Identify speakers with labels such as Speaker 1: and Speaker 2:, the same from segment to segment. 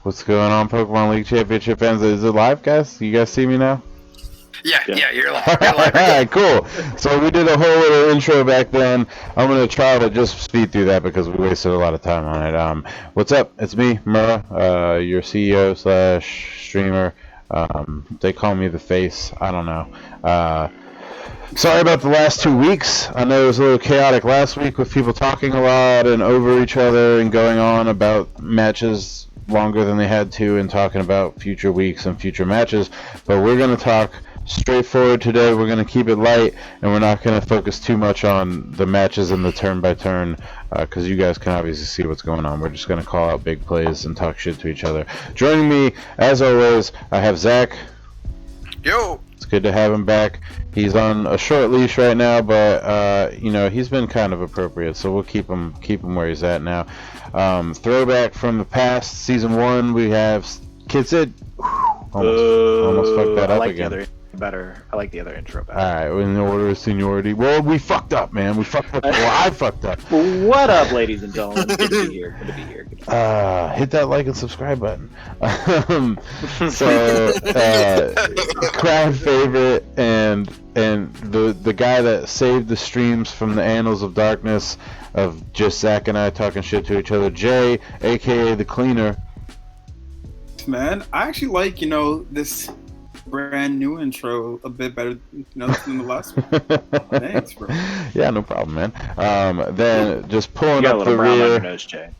Speaker 1: What's going on, Pokemon League Championship fans? Is it live, guys? You guys see me now?
Speaker 2: Yeah, you're live. You're live.
Speaker 1: Alright, cool. So we did a whole little intro back then. I'm going to try to just speed through that because we wasted a lot of time on it. What's up? It's me, Murrah, your CEO / streamer. They call me the face. I don't know. Sorry about the last 2 weeks. I know it was a little chaotic last week with people talking a lot and over each other and going on about matches longer than they had to and talking about future weeks and future matches. But we're going to talk straightforward today. We're going to keep it light and we're not going to focus too much on the matches and the turn by turn because you guys can obviously see what's going on. We're just going to call out big plays and talk shit to each other. Joining me, as always, I have Zach.
Speaker 2: Yo!
Speaker 1: It's good to have him back. He's on a short leash right now, but you know, he's been kind of appropriate, so we'll keep him where he's at now. Throwback from the past, season 1, we have Kid Sid. Almost fucked that up again.
Speaker 3: The other better. I like the other intro better.
Speaker 1: Alright, in the order of seniority. Well, we fucked up, man. We fucked up. Well, I fucked up.
Speaker 3: What up, ladies and gentlemen? Good to be here.
Speaker 1: Hit that like and subscribe button. Crowd favorite and the guy that saved the streams from the annals of darkness of just Zach and I talking shit to each other, Jay, aka the cleaner.
Speaker 4: Man, I actually like, this brand new intro a bit better, than the last one. Thanks, bro.
Speaker 1: Yeah, no problem, man. Then just pulling up the
Speaker 3: brown on your
Speaker 1: rear.
Speaker 3: nose, Jay.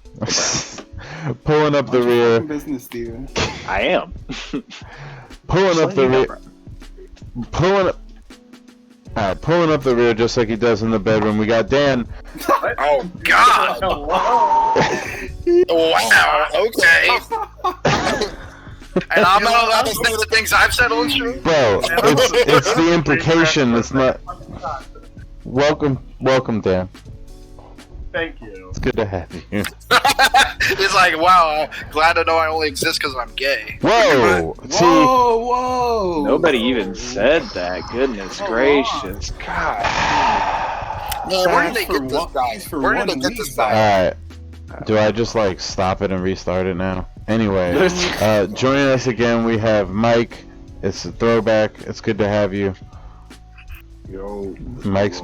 Speaker 1: Pulling up the rear.
Speaker 4: Business, Steven.
Speaker 3: I am.
Speaker 1: Pulling up the rear. Pulling up the rear just like he does in the bedroom. We got Dan.
Speaker 2: Oh, God! Wow, okay. And I'm not allowed to say the things I've said on stream?
Speaker 1: Bro, it's the implication. It's not. Welcome, Dan.
Speaker 5: Thank you.
Speaker 1: It's good to have you.
Speaker 2: It's like, wow, glad to know I only exist because I'm gay.
Speaker 1: Whoa! See,
Speaker 4: Whoa!
Speaker 3: Nobody even said that. Goodness gracious. God.
Speaker 2: Man, where did they get this guy? Where did they get this guy?
Speaker 1: Alright. Do I just like stop it and restart it now? Anyway, joining us again we have Mike. It's a throwback. It's good to have you.
Speaker 5: Yo.
Speaker 1: Mike's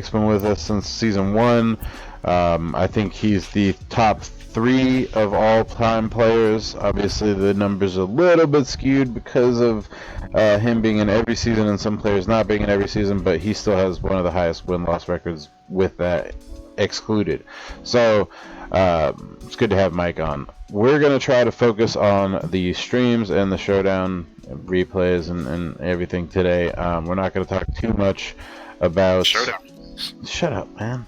Speaker 1: been with us since season 1. I think he's the top 3 of all time players. Obviously the numbers are a little bit skewed because of him being in every season and some players not being in every season, but he still has one of the highest win-loss records with that excluded. So it's good to have Mike on. We're going to try to focus on the streams and the showdown replays and everything today. We're not going to talk too much about
Speaker 2: Showdown.
Speaker 1: Shut up, man.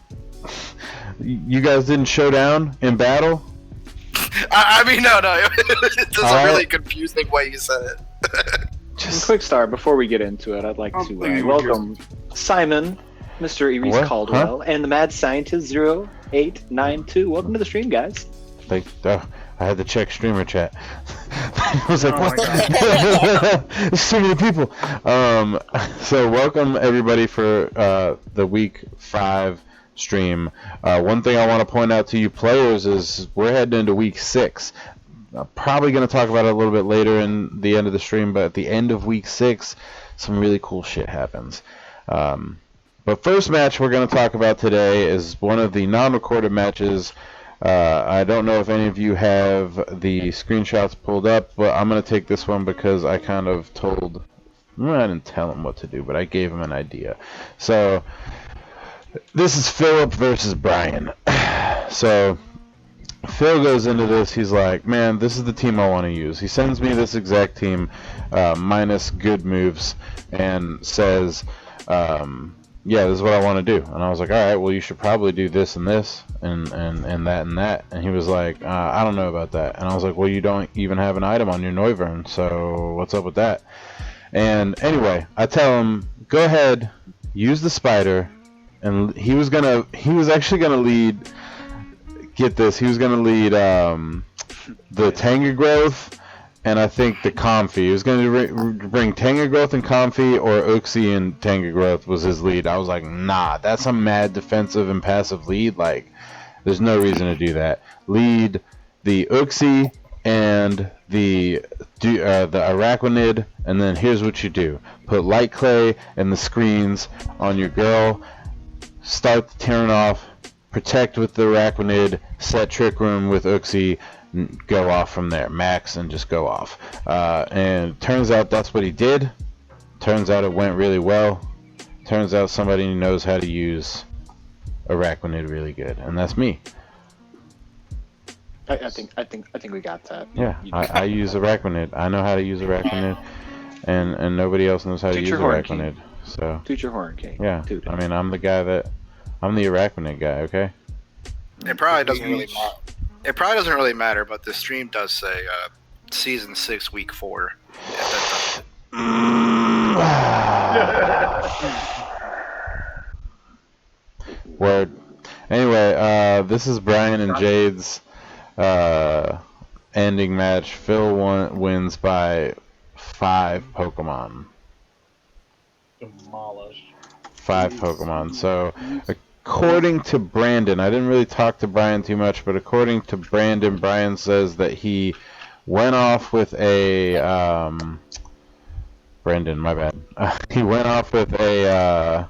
Speaker 1: You guys didn't show down in battle?
Speaker 2: I mean, no. It's a really confusing way you said it.
Speaker 3: Just quick start before we get into it. I'd like to welcome Simon, Mr. Eris Caldwell, and the Mad Scientist 0892. Welcome to the stream, guys.
Speaker 1: I had to check streamer chat. I was like, what? There's so many people. So welcome everybody for the week 5 stream. One thing I want to point out to you players is we're heading into week 6. I'm probably going to talk about it a little bit later in the end of the stream, but at the end of week 6, some really cool shit happens. But first match we're going to talk about today is one of the non-recorded matches. I don't know if any of you have the screenshots pulled up, but I'm going to take this one because I kind of I didn't tell him what to do, but I gave him an idea. So, this is Philip versus Brian. So, Phil goes into this, he's like, man, this is the team I want to use. He sends me this exact team, minus good moves, and says, yeah, this is what I want to do. And I was like, alright, well you should probably do this and this, and that and that. And he was like, I don't know about that. And I was like, well, you don't even have an item on your Noivern, so what's up with that? And anyway, I tell him, go ahead, use the spider, and he was actually gonna lead, get this, he was gonna lead the Tangrowth, and I think the Comfey. He was going to bring Tangrowth and Comfey, or Uxie and Tangrowth was his lead. I was like, nah, that's a mad defensive and passive lead. Like, there's no reason to do that. Lead the Uxie and the Araquanid, and then here's what you do: put light clay and the screens on your girl. Start the turn off. Protect with the Araquanid. Set Trick Room with Uxie. Go off from there. Max and just go off. And turns out that's what he did. Turns out it went really well. Turns out somebody knows how to use Araquanid really good, and that's me.
Speaker 3: I think we got that.
Speaker 1: Yeah, I use Araquanid. I know how to use Araquanid, and nobody else knows how to use Araquanid. So
Speaker 3: toot your horn, King.
Speaker 1: Yeah,
Speaker 3: Toot it.
Speaker 1: I mean, I'm the Araquanid guy. Okay.
Speaker 2: It probably doesn't really matter. It probably doesn't really matter, but the stream does say season 6, week 4. If that
Speaker 1: Word. Anyway, this is Brian and Jade's ending match. Phil wins by 5 Pokemon.
Speaker 5: Demolished.
Speaker 1: 5 Pokemon. So, according to Brandon, I didn't really talk to Brian too much, but according to Brandon, Brian says that he went off with a Brendan, my bad. He went off with a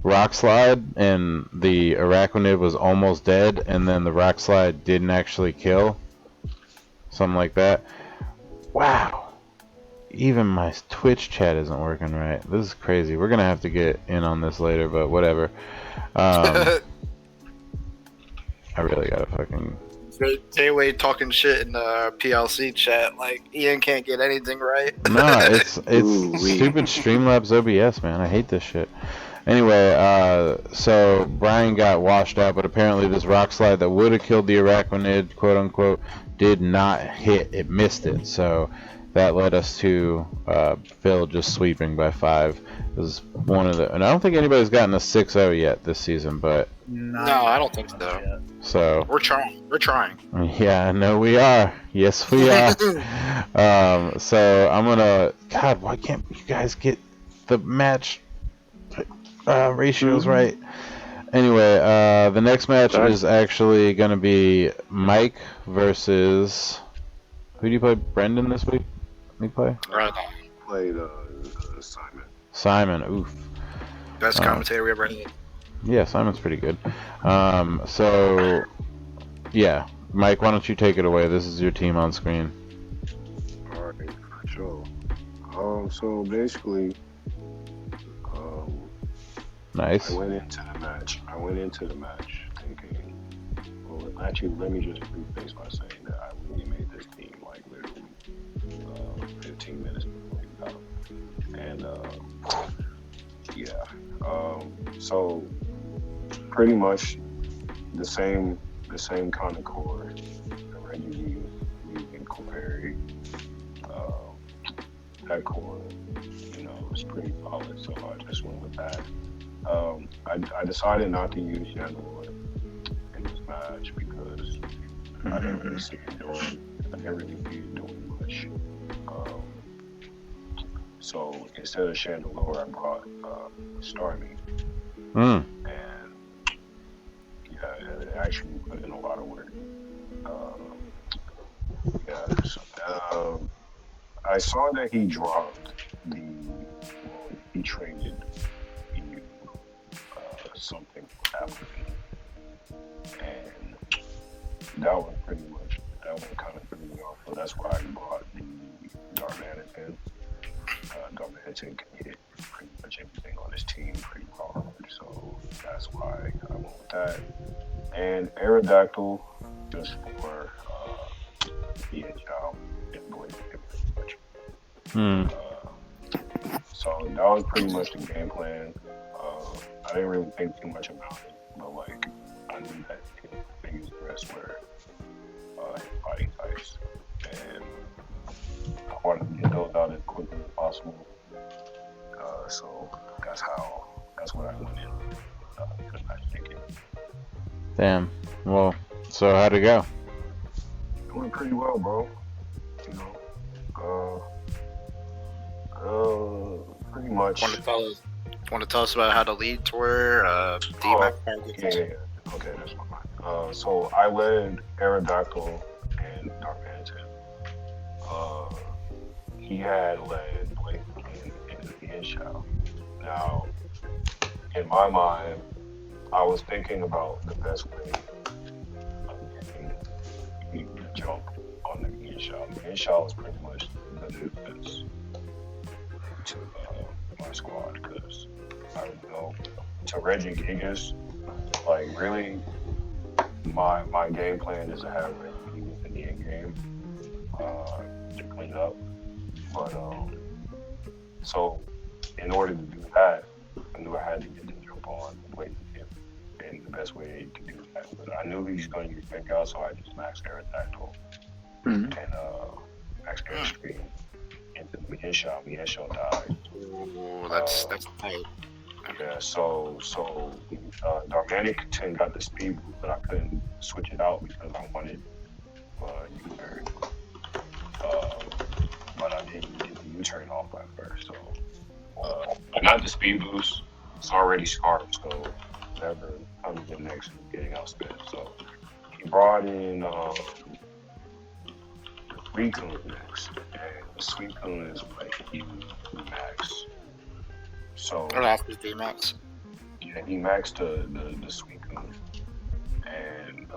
Speaker 1: rock slide, and the Araquanid was almost dead, and then the rock slide didn't actually kill. Something like that. Wow. Even my Twitch chat isn't working right. This is crazy. We're gonna have to get in on this later, but whatever. I really gotta fucking...
Speaker 2: J-Way talking shit in the PLC chat, like Ian can't get anything right.
Speaker 1: No, it's stupid Streamlabs OBS, man. I hate this shit. Anyway, so Brian got washed out, but apparently this rock slide that would have killed the Araquanid, quote unquote, did not hit. It missed it. So that led us to Phil just sweeping by 5. It was one of the, and I don't think anybody's gotten a 6-0 yet this season, but
Speaker 2: No, I don't think so.
Speaker 1: So
Speaker 2: We're trying. We're trying.
Speaker 1: yeah, no, we are. Yes, we are. So I'm gonna. God, why can't you guys get the match ratios right? Anyway, the next match is actually gonna be Mike versus. Who do you play? Brendan this week? Who do you play?
Speaker 2: Right.
Speaker 5: Played Simon.
Speaker 1: Simon. Oof.
Speaker 2: Best commentator we ever had.
Speaker 1: Yeah, Simon's pretty good. So, yeah. Mike, why don't you take it away? This is your team on screen.
Speaker 5: Alright, for sure. So basically,
Speaker 1: Nice.
Speaker 5: I went into the match thinking, well, actually, let me just preface by saying that I really made this team like literally 15 minutes before we got it. And, yeah. So pretty much the same kind of core. Reggie, and Corey, that core, was pretty solid. So I just went with that. I decided not to use Chandler in this match because I didn't really see it doing much. So instead of Chandelure, I brought Starmie. And yeah, it actually put in a lot of work. I saw that he dropped he traded something happening, and that one kind of threw me off. So that's why I brought the Darmanitan. Darmanitan can hit pretty much everything on his team pretty hard, so that's why I went with that. And Aerodactyl just for being a child and believe it pretty much. So that was pretty much the game plan. I didn't really think too much about it, but like I knew that the biggest threats were fighting types, and I wanted to get those out as quickly as possible. So that's what I went in. Because I think it.
Speaker 1: Damn. Well, so how'd it go?
Speaker 5: It went pretty well, bro. Pretty much.
Speaker 2: Want to tell us about how the leads were?
Speaker 5: Yeah. Okay, that's fine. So I led Aerodactyl and and Darmanitan. He had led Blake in the in-shot. Now, in my mind, I was thinking about the best way of getting the jump on the in-shot. The in-shot was pretty much the defense to my squad because I don't know. To Reggie Gigas, like really, my game plan is to have Reggie Gigas in the end game to clean up. But so in order to do that, I knew I had to get the jump on Blake and the best way to do that. But I knew he was going to get back out, so I just maxed Aerodactyl and maxed Airstream into the headshot. The headshot died.
Speaker 2: Ooh, that's tight.
Speaker 5: Yeah, so Darmanitan got the speed boost, but I couldn't switch it out because I wanted U-turn. But I didn't get the U-turn off at first. So I got the speed boost. It's already scarred, so whatever comes in next is getting outsped. So he brought in the Suicune next, and the Suicune is like max. So
Speaker 2: Or after D-Max.
Speaker 5: yeah, he maxed the Suicune, and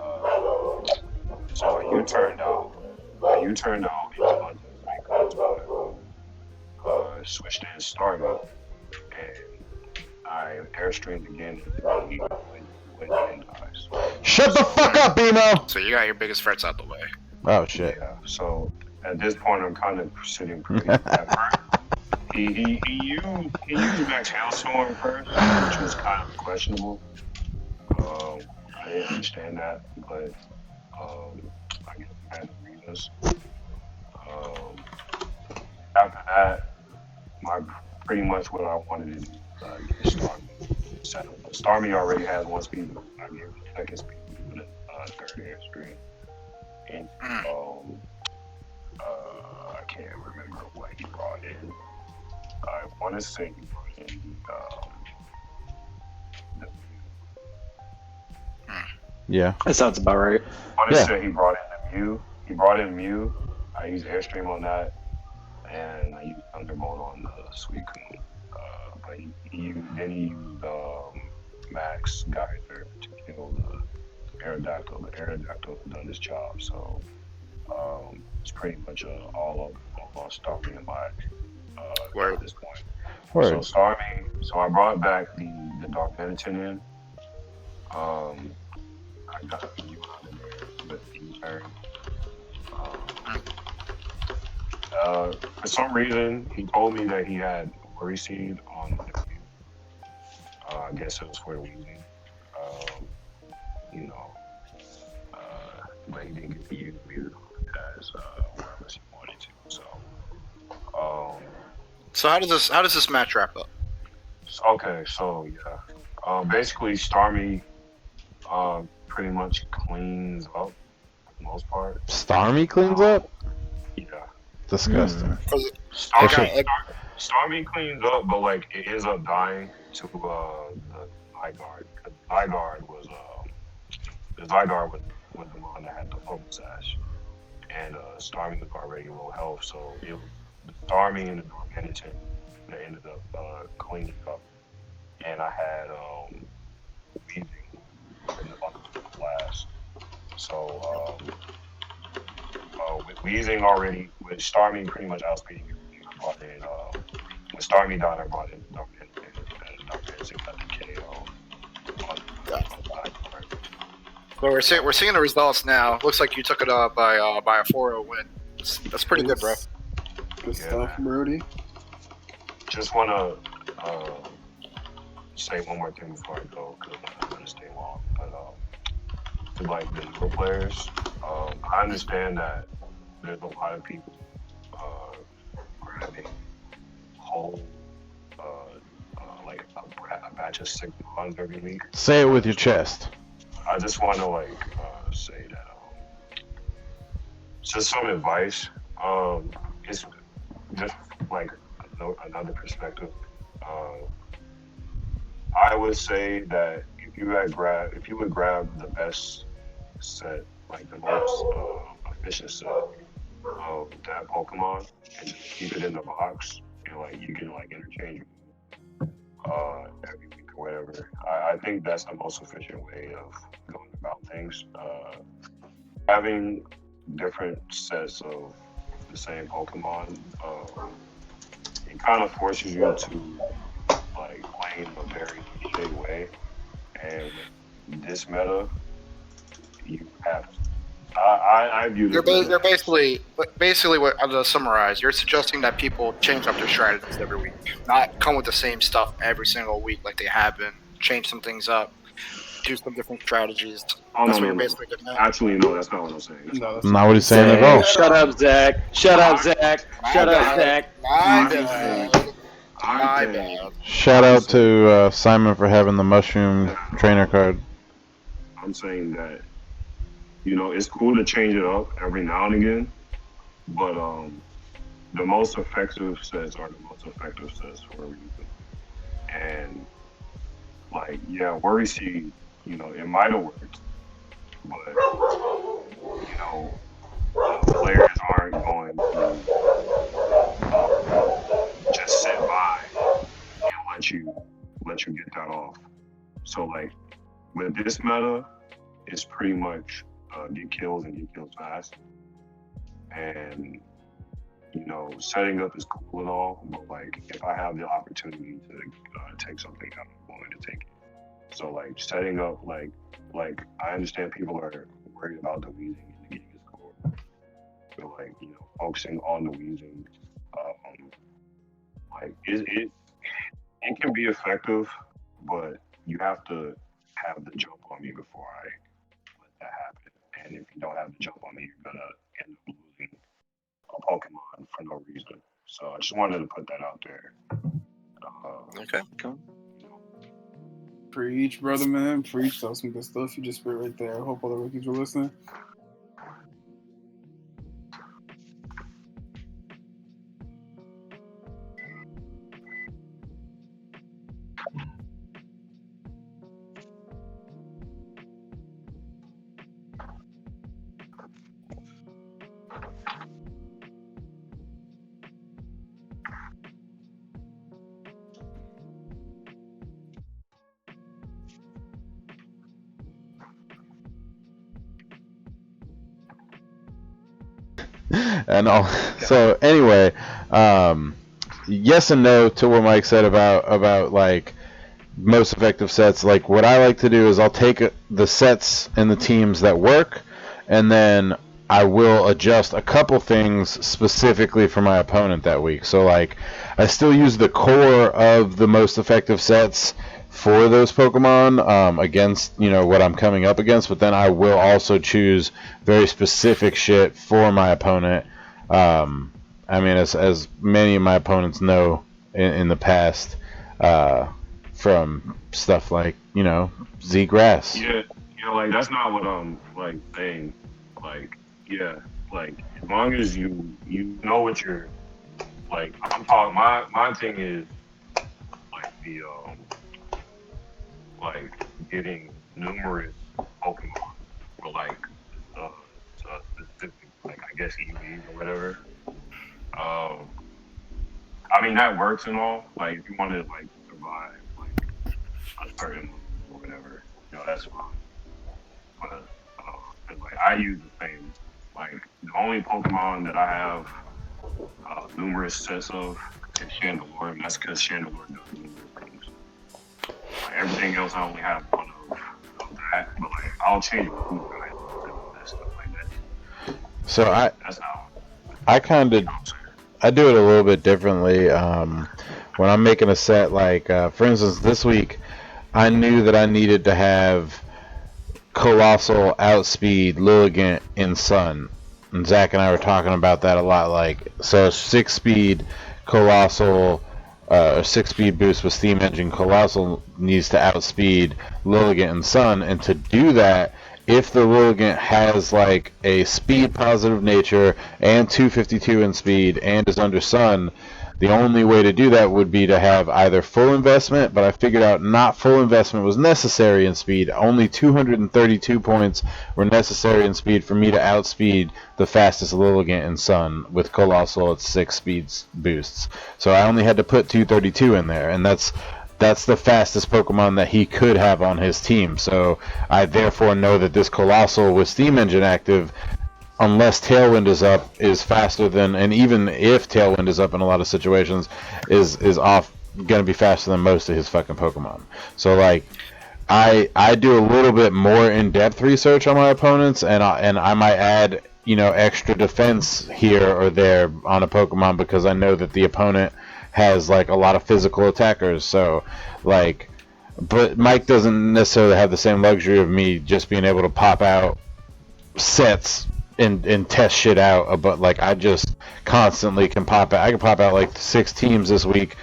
Speaker 5: so you turned out into Hunter's Suicune. Switched in Starmie, and I airstreamed again when the end dies.
Speaker 1: Shut the fuck up, Bimo!
Speaker 2: So you got your biggest threats out the way.
Speaker 1: Oh shit.
Speaker 5: Yeah, so at this point I'm kind of sitting pretty. He used Max Hailstorm first, which was kind of questionable. I didn't understand that, but I guess I had the reasons. After that, pretty much what I wanted to do get Starmie. Starmie already has one speed. I gave the second speed with a third airstream. And I can't remember what he brought in. I want to say he brought in
Speaker 1: Yeah.
Speaker 3: That sounds about right.
Speaker 5: I want to say he brought in the Mew. He brought in Mew. I used Airstream on that, and I used Thunderbolt on the Suicune. But he used Max Geyser to kill the Aerodactyl. The Aerodactyl had done his job, so it's pretty much all of Starmie and my at this point.
Speaker 1: Word.
Speaker 5: So Starmie, so I brought back the Darmanitan in. I got a few out of there with the U-turn. For some reason, he told me that he had Worry Seed on the Mew. I guess it was for the Weezing. But he didn't get to use Mew as well as he wanted to.
Speaker 2: So how does this match wrap up?
Speaker 5: Okay, so yeah, basically Starmie pretty much cleans up for the most part.
Speaker 1: Starmie cleans up?
Speaker 5: Yeah.
Speaker 1: Disgusting.
Speaker 5: Starmie cleans up, but like it ends up dying to the Zygarde. The Zygarde was the one that had the focus sash, and Starmie was already low health, so it was the Starmie and the Darmanitan that ended up cleaning up, and I had Weezing in the last. So with Weezing already, with Starmie pretty much outspeeding everything, I brought in when Starmie died, I brought in Darmanitan, and Darmanitan got the KO on the Zygarde.
Speaker 2: Well, we're seeing the results now. Looks like you took it by a 4-0 win. That's pretty good, bro.
Speaker 4: Good stuff, Brody.
Speaker 5: Just want to say one more thing before I go, because I'm not going to stay long. But to like the newer players, I understand that there's a lot of people grabbing whole like a batch of 6 bonds every week.
Speaker 1: Say it with your chest.
Speaker 5: I just want to say that just some advice. It's just like another perspective. I would say that if you would grab the best set, like the most efficient set of that Pokemon and just keep it in the box, and like you can like interchange every week or whatever. I think that's the most efficient way of going about things. Having different sets of the same Pokemon, it kind of forces you to like play in a very cliche way. And this meta, you have to. I view
Speaker 2: You're,
Speaker 5: this.
Speaker 2: you're basically what to summarize. You're suggesting that people change up their strategies every week, not come with the same stuff every single week like they have been. Change some things up, do some different strategies.
Speaker 5: Oh,
Speaker 2: That's
Speaker 5: no,
Speaker 2: what you're
Speaker 5: no.
Speaker 2: basically getting at.
Speaker 5: Actually, no, that's not what I'm saying.
Speaker 4: No, that's
Speaker 1: Not what he's saying at all.
Speaker 3: Shut up, Zach. Shut up, Zach. Shut up, Zach.
Speaker 2: My bad. My bad.
Speaker 1: Shout out to Simon for having the mushroom trainer card.
Speaker 5: I'm saying that, you know, it's cool to change it up every now and again, but the most effective sets are the most effective sets for a reason. And like, yeah, Worry Seed, you know, it might have worked, but you know, players aren't going to just sit by and let you get that off. So like with this meta, it's pretty much get kills and get kills fast. And you know, setting up is cool and all, but like if I have the opportunity to take something out, I'm going to take it. So like setting up, like I understand people are worried about the wheezing and the getting score, but like, you know, focusing on the wheezing, like it can be effective, but you have to have the jump on me before I let that happen. And if you don't have the jump on me, you're gonna end up losing a Pokemon for no reason. So I just wanted to put that out there.
Speaker 2: Okay.
Speaker 4: Preach, brother, man. Preach. That was some good stuff you just spit right there. I hope all the rookies were listening.
Speaker 1: And all. So anyway, yes and no to what Mike said about like most effective sets. Like what I like to do is I'll take the sets and the teams that work, and then I will adjust a couple things specifically for my opponent that week. So like I still use the core of the most effective sets for those Pokemon against, you know, what I'm coming up against, but then I will also choose very specific shit for my opponent. I mean, as many of my opponents know in the past, from stuff like, you know, Z-Grass.
Speaker 5: Yeah, you know, like that's not what I'm like saying. Like, yeah, like as long as you know what you're like. I'm talking. My thing is like the like getting numerous Pokemon for like specific, like I guess EVs or whatever. I mean that works and all. Like if you want to like survive like a certain or whatever, you know, that's fine. But like I use the same. Like the only Pokemon that I have numerous sets of is Chandelure, and that's because Chandelure does numerous things. Like everything else, I only have one of that. But like I'll change the food guide and stuff like that.
Speaker 1: So
Speaker 5: That's how.
Speaker 1: I kind of I do it a little bit differently. When I'm making a set, like for instance, this week I knew that I needed to have Colossal outspeed Lilligant in Sun, and Zach and I were talking about that a lot. Like, so 6-speed Colossal, 6-speed boost with Steam Engine Colossal needs to outspeed Lilligant in Sun, and to do that, if the Lilligant has like a speed positive nature and 252 in speed and is under Sun, The only way to do that would be to have either full investment, but I figured out not full investment was necessary in speed. Only 232 points were necessary in speed for me to outspeed the fastest Lilligant in Sun with Colossal at 6 speeds boosts. So I only had to put 232 in there, and that's the fastest Pokemon that he could have on his team. So I therefore know that this Colossal with Steam Engine active, unless Tailwind is up, is faster than, and even if Tailwind is up in a lot of situations, is gonna be faster than most of his fucking Pokemon. So like, I do a little bit more in-depth research on my opponents, and I might add, you know, extra defense here or there on a Pokemon because I know that the opponent has like a lot of physical attackers. So like, but Mike doesn't necessarily have the same luxury of me just being able to pop out sets and test shit out. But like, I just constantly can pop out. I can pop out like 6 teams this week,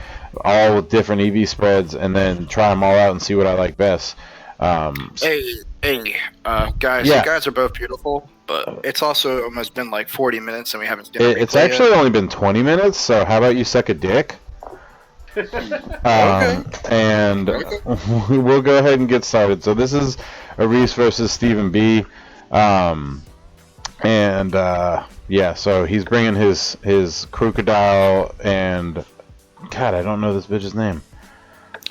Speaker 1: all with different EV spreads, and then try them all out and see what I like best.
Speaker 2: Hey, guys,
Speaker 1: Yeah.
Speaker 2: you guys are both beautiful, but it's also almost been like 40 minutes and we haven't seen
Speaker 1: It's actually only been 20 minutes, so how about you suck a dick? And we'll go ahead and get started. So this is Aris versus Stephen B. Yeah, so he's bringing his crocodile and God, I don't know this bitch's name.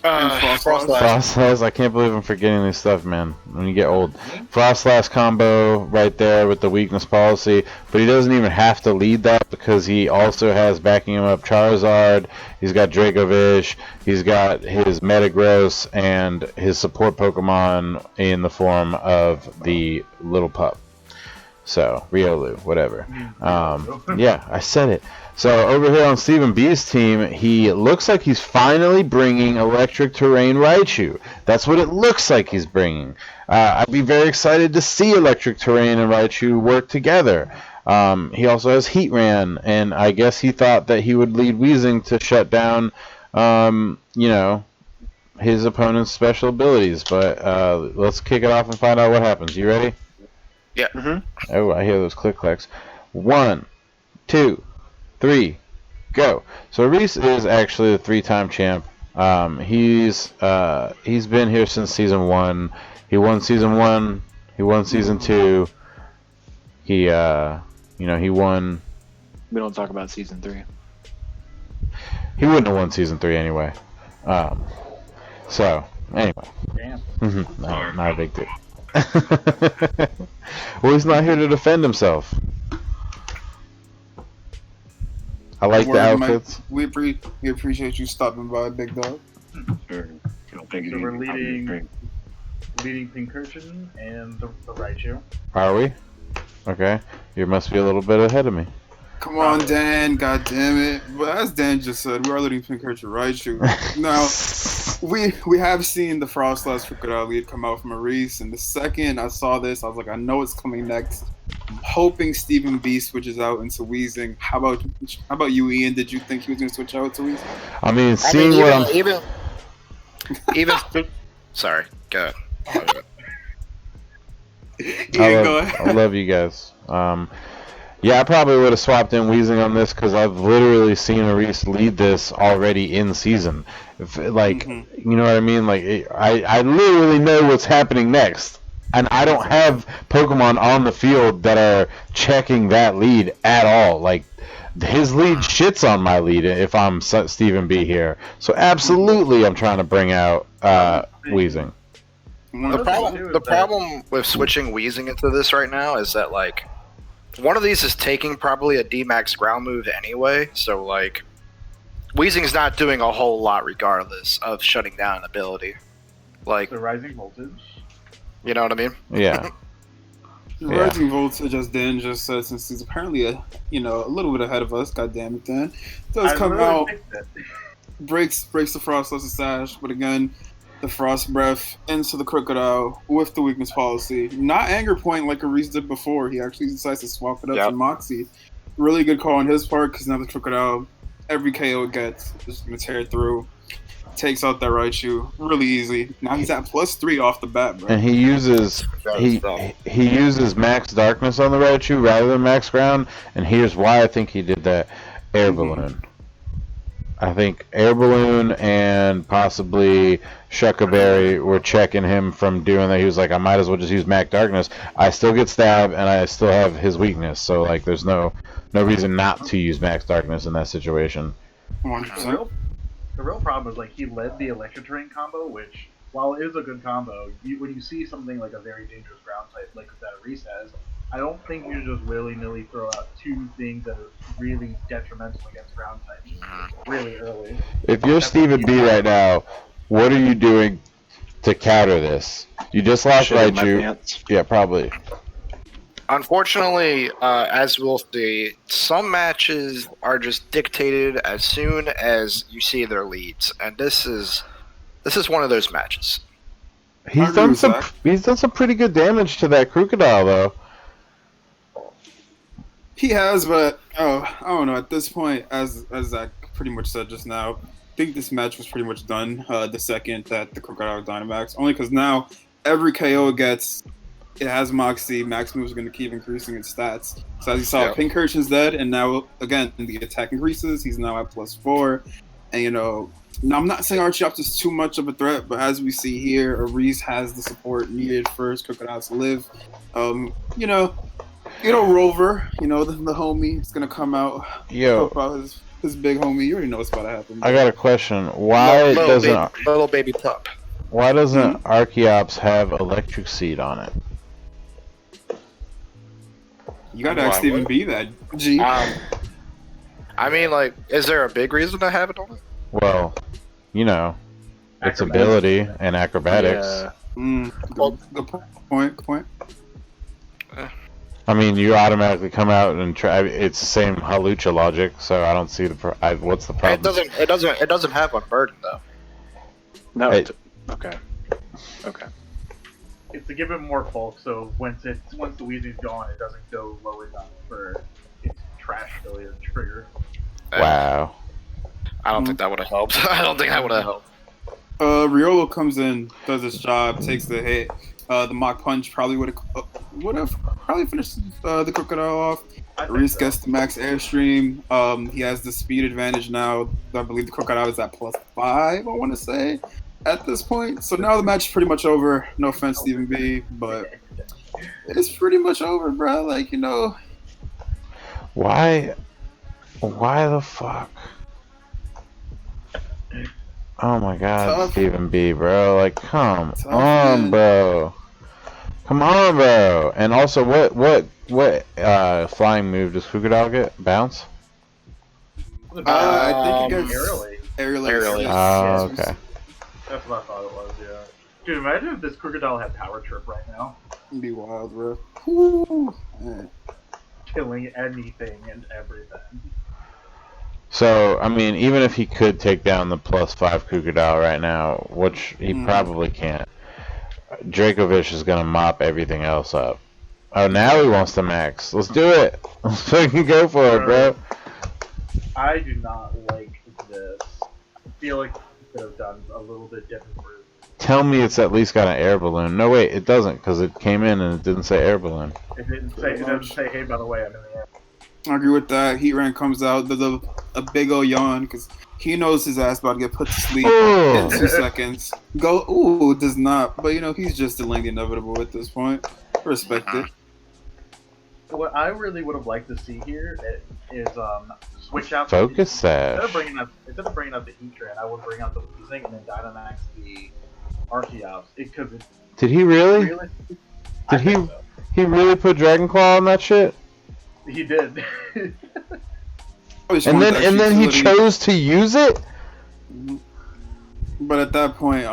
Speaker 1: Frostlass. I can't believe I'm forgetting this stuff, man. When you get old. Frostlass combo right there with the weakness policy, but he doesn't even have to lead that because he also has backing him up Charizard. He's got Dracovish. He's got his Metagross and his support Pokemon in the form of the little pup. So Riolu, whatever. Yeah, I said it. So over here on Stephen B's team, he looks like he's finally bringing Electric Terrain Raichu. That's what it looks like he's bringing. I'd be very excited to see Electric Terrain and Raichu work together. He also has Heatran, and I guess he thought that he would lead Weezing to shut down, you know, his opponent's special abilities. But let's kick it off and find out what happens. You ready?
Speaker 2: Yeah.
Speaker 1: Oh, I hear those click-clacks. 1, 2, 3, go. So Reese is actually a 3-time champ. He's been here since season 1. He won season 1. He won season 2. He he won.
Speaker 3: We don't talk about season 3.
Speaker 1: He wouldn't have won season 3 anyway. So anyway.
Speaker 6: Damn.
Speaker 1: No, not a big deal. Well, he's not here to defend himself. I like the outfits.
Speaker 4: We appreciate you stopping by, big dog.
Speaker 5: Sure.
Speaker 6: So we're leading Pincurchin and the Raichu.
Speaker 1: Are we? Okay. You must be a little bit ahead of me.
Speaker 4: Come on, Dan. God damn it. But as Dan just said, we are leading Pincurchin Raichu. Now, we have seen the Frostlass Crocodile lead come out from Aris, and the second I saw this, I was like, I know it's coming next. I'm hoping Stephen B switches out into Weezing. How about you, Ian? Did you think he was going to switch out to Weezing?
Speaker 1: I mean, seeing what I'm...
Speaker 2: Even sorry, go ahead.
Speaker 1: I love you guys. Yeah, I probably would have swapped in Weezing on this because I've literally seen Aris lead this already in season. You know what I mean? Like, I literally know what's happening next. And I don't have Pokemon on the field that are checking that lead at all. Like, his lead shits on my lead if I'm Stephen B here. So absolutely I'm trying to bring out Weezing.
Speaker 2: The problem with switching Weezing into this right now is that, like, one of these is taking probably a D-Max ground move anyway, so, like, Weezing's not doing a whole lot regardless of shutting down an ability. Like,
Speaker 6: the rising voltage.
Speaker 2: You know what I mean?
Speaker 1: Yeah.
Speaker 4: Rising voltage, as Dan just said, since he's apparently a little bit ahead of us. God damn it, Dan! Does come out, breaks the Frostlass stash, but again, the Frost Breath into the Crocodile with the weakness policy. Not Anger Point like Aris did before. He actually decides to swap it up to Moxie. Really good call on his part because now the Crocodile, every KO it gets, just gonna tear it through. Takes out that Raichu really easy. Now he's at +3 off the bat, bro.
Speaker 1: And he uses Max Darkness on the Raichu rather than Max Ground. And here's why I think he did that: Air Balloon. I think Air Balloon and possibly Shuckaberry were checking him from doing that. He was like, I might as well just use Mac Darkness. I still get stabbed, and I still have his weakness. So like, there's no reason not to use Max Darkness in that situation.
Speaker 4: 100%.
Speaker 6: The real problem is, like, he led the Electric Terrain combo, which, while it is a good combo, when you see something like a very dangerous ground type like that Reese has, I don't think you just willy-nilly throw out two things that are really detrimental against ground types really early.
Speaker 1: If you're Stephen B right now, what are you doing to counter this? You just lost Raichu. Yeah, probably.
Speaker 2: Unfortunately, as we'll see, some matches are just dictated as soon as you see their leads, and this is one of those matches.
Speaker 1: He's done some pretty good damage to that Crocodile though.
Speaker 4: He has, but I don't know. At this point, as Zach pretty much said just now, I think this match was pretty much done the second that the Crocodile Dynamax. Only because now every KO it gets, it has Moxie. Max Move is going to keep increasing its stats. So as you saw, Pinkerton's dead, and now again the attack increases. He's now at +4, and now I'm not saying Archeops is too much of a threat, but as we see here, Reese has the support needed for his Crocodile to live. Rover, the homie is gonna come out. Help out his big homie. You already know what's about to happen.
Speaker 1: I got a question. Why doesn't
Speaker 2: little baby pup?
Speaker 1: Why doesn't Archeops have Electric Seed on it?
Speaker 4: You gotta ask Stephen B that. G.
Speaker 2: I mean, like, is there a big reason to have it on it?
Speaker 1: Well, its ability and acrobatics.
Speaker 4: Yeah. Good point.
Speaker 1: I mean, you automatically come out and try. It's the same Halucha logic, so I don't see what's the problem.
Speaker 2: It doesn't have Unburden though.
Speaker 3: No. Okay.
Speaker 6: It's to give it more bulk, so once the Weezy's gone, it doesn't go low enough for its trash ability to trigger.
Speaker 1: Wow.
Speaker 2: I don't think that would have helped. I don't think that would have helped.
Speaker 4: Riolo comes in, does his job, takes the hit. The Mach Punch probably would have finished the Crocodile off. Reese gets the max airstream. He has the speed advantage now. I believe the Crocodile is at +5, I want to say, at this point. So now the match is pretty much over. No offense, Stephen B, but it's pretty much over, bro. Like,
Speaker 1: Why the fuck? Oh my god, Stephen B, bro. Like, come on, bro. Come on, bro. And also, what flying move does Crocodile get? Bounce?
Speaker 4: I think it gets aerially.
Speaker 1: Oh, okay.
Speaker 6: That's what I thought it was, yeah. Dude, imagine if this Crocodile had Power Trip right now.
Speaker 4: It'd be wild, bro. Woo.
Speaker 6: Killing anything and everything.
Speaker 1: So, I mean, even if he could take down the +5 Crocodile right now, which he probably can't, Dracovish is gonna mop everything else up. Oh, now he wants to max. Let's do it. Let's fucking go for it, bro.
Speaker 6: I do not like this. I feel like he could have done a little bit different route.
Speaker 1: Tell me it's at least got an air balloon. No, wait, it doesn't, because it came in and it didn't say air balloon.
Speaker 6: It doesn't say, hey, by the way, I'm in the air.
Speaker 4: I agree with that. Heatran comes out, does a big ol' yawn, because he knows his ass about to get put to sleep in 2 seconds. Does not. But, he's just delaying the inevitable at this point. Respect it.
Speaker 6: What I really would have liked to see here is switch out.
Speaker 1: Focus Sash.
Speaker 6: Instead of bringing out the Heatran, I would bring out the Weezing and then Dynamax the Archeops.
Speaker 1: Did he really? Did he really put Dragon Claw on that shit?
Speaker 6: He did.
Speaker 1: and then he chose to use it?
Speaker 4: But at that point,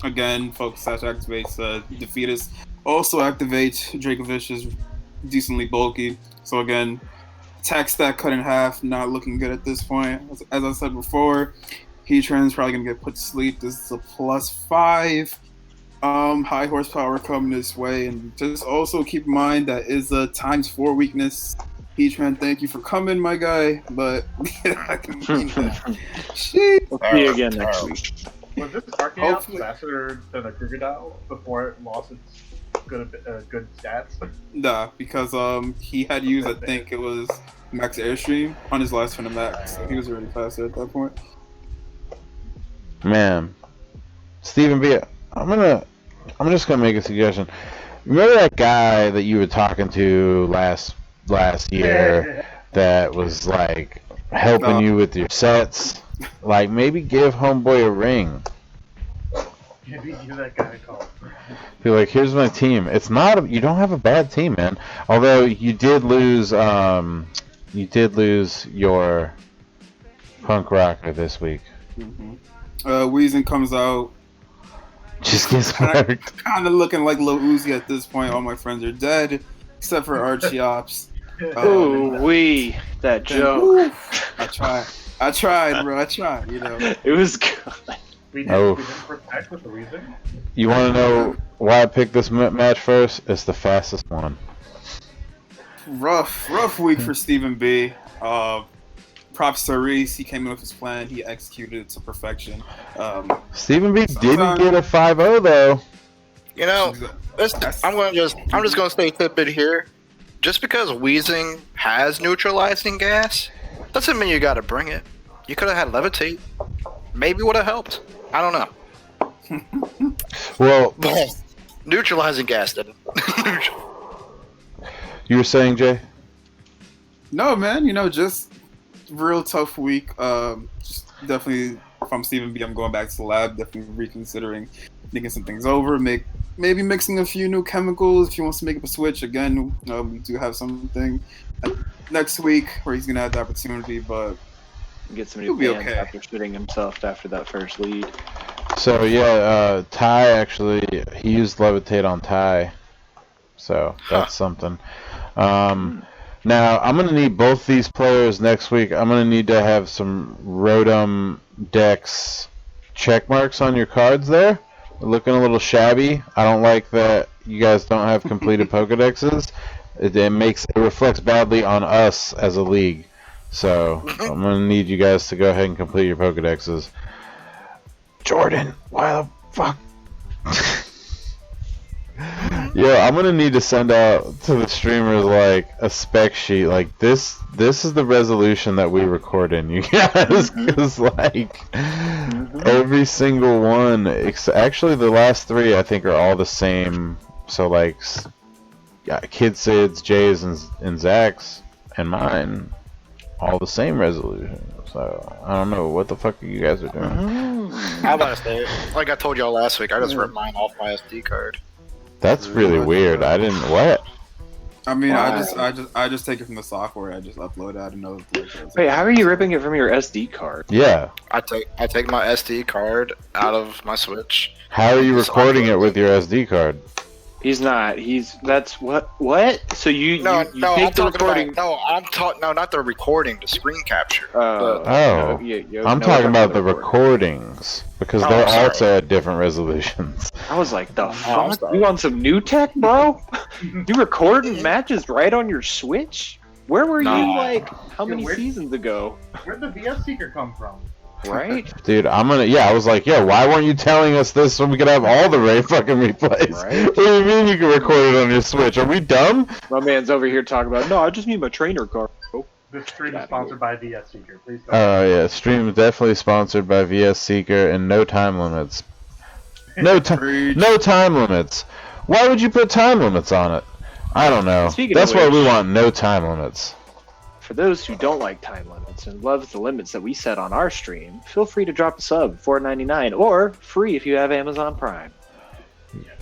Speaker 4: again, Focus Sash activates Defeatus. Also activates Dracovish is decently bulky. So again, attack stat cut in half, not looking good at this point. As I said before, Heatran's probably going to get put to sleep. This is a +5. High horsepower coming this way, and just also keep in mind that is a ×4 weakness. Heatran, thank you for coming, my guy, but I can mean that. Shit.
Speaker 3: We'll see you again next week.
Speaker 6: Was this Archeops faster than a Crocodile before it lost its good stats?
Speaker 4: Nah, because he had used, I think it was max airstream on his last fin max. So he was already faster at that point.
Speaker 1: Man, Stephen B, I'm just gonna make a suggestion. Remember that guy that you were talking to last year that was like helping you with your sets? Like maybe give homeboy a ring.
Speaker 6: Maybe give that guy a call.
Speaker 1: Be like, here's my team. It's not. You don't have a bad team, man. Although you did lose. You did lose your punk rocker this week.
Speaker 4: Weezing comes out.
Speaker 1: Just gets marked.
Speaker 4: Kind of looking like Lil Uzi at this point. All my friends are dead, except for Archie Ops.
Speaker 3: That joke.
Speaker 4: I tried, bro. You know.
Speaker 3: It was good.
Speaker 6: We didn't protect with the reason.
Speaker 1: You want to know why I picked this match first? It's the fastest one.
Speaker 4: Rough week for Stephen B. Props to Reese. He came in with his plan. He executed it to perfection.
Speaker 1: Stephen B didn't get a 5-0 though.
Speaker 2: You know, I'm just gonna stay tidbit here. Just because Weezing has neutralizing gas doesn't mean you gotta bring it. You could have had levitate. Maybe would have helped. I don't know.
Speaker 1: Well,
Speaker 2: neutralizing gas didn't.
Speaker 1: You were saying, Jay?
Speaker 4: No, man. You know, just real tough week. Just definitely, if I'm Stephen B, I'm going back to the lab. Definitely reconsidering making some things over. Maybe mixing a few new chemicals if he wants to make up a switch. Again, we do have something next week where he's gonna have the opportunity, but
Speaker 3: get some new fans after shooting himself after that first lead.
Speaker 1: So yeah, Ty actually he used levitate on Ty, so that's something. Now I'm gonna need both these players next week. I'm gonna need to have some Rotom Dex check marks on your cards there. Looking a little shabby. I don't like that you guys don't have completed Pokedexes. It reflects badly on us as a league. So I'm gonna need you guys to go ahead and complete your Pokedexes. Jordan, why the fuck? Yeah, I'm gonna need to send out to the streamers like a spec sheet. Like this is the resolution that we record in, you guys. Because like every single one, actually the last three I think are all the same. So like, Kid Sid's, Jay's, and Zach's, and mine. All the same resolution, so I don't know what the fuck you guys are doing.
Speaker 2: I'm about to say, like I told y'all last week, I just ripped mine off my SD card.
Speaker 1: That's really weird. I didn't what?
Speaker 4: I mean, I just take it from the software. I just upload it. I don't know.
Speaker 3: Wait, how are you ripping it from your SD card?
Speaker 1: Yeah.
Speaker 2: I take my SD card out of my Switch.
Speaker 1: How are you recording it with your SD card?
Speaker 3: He's not. That's what? So you take the recording?
Speaker 2: No, not the recording. The screen capture.
Speaker 1: I'm talking about the recordings because they're also at different resolutions.
Speaker 3: I was like, the fuck? You want some new tech, bro? You recording matches right on your Switch? Where were you like? How many seasons ago?
Speaker 6: Where'd the VS Seeker come from?
Speaker 3: Right?
Speaker 1: Dude, I was like, why weren't you telling us this so we could have all the fucking replays? Right? What do you mean you can record it on your Switch? Are we dumb?
Speaker 3: My man's over here talking about, no, I just need my trainer card.
Speaker 6: This stream is sponsored by VS Seeker. Please go.
Speaker 1: Oh, yeah, stream is definitely sponsored by VS Seeker and no time limits. No time limits. Why would you put time limits on it? I don't know. That's why we want no time limits.
Speaker 3: For those who don't like time limits and love the limits that we set on our stream, feel free to drop a sub, $4.99, or free if you have Amazon Prime.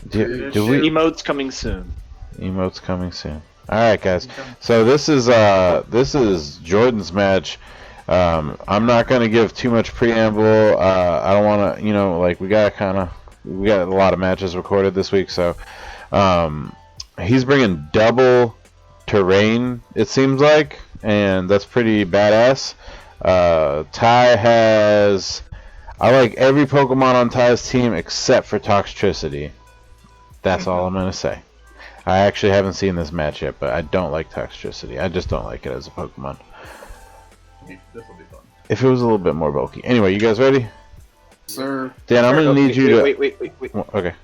Speaker 3: Emotes coming soon.
Speaker 1: Emotes coming soon. All right, guys. So this is Jordan's match. I'm not gonna give too much preamble. I don't want to, we got a lot of matches recorded this week, so he's bringing double terrain, it seems like. And that's pretty badass. Ty has... I like every Pokemon on Ty's team except for Toxtricity. That's all I'm going to say. I actually haven't seen this match yet, but I don't like Toxtricity. I just don't like it as a Pokemon.
Speaker 6: This will be fun.
Speaker 1: If it was a little bit more bulky. Anyway, you guys ready?
Speaker 4: Sir.
Speaker 1: Dan, I'm going to need you to...
Speaker 3: Wait.
Speaker 1: Okay.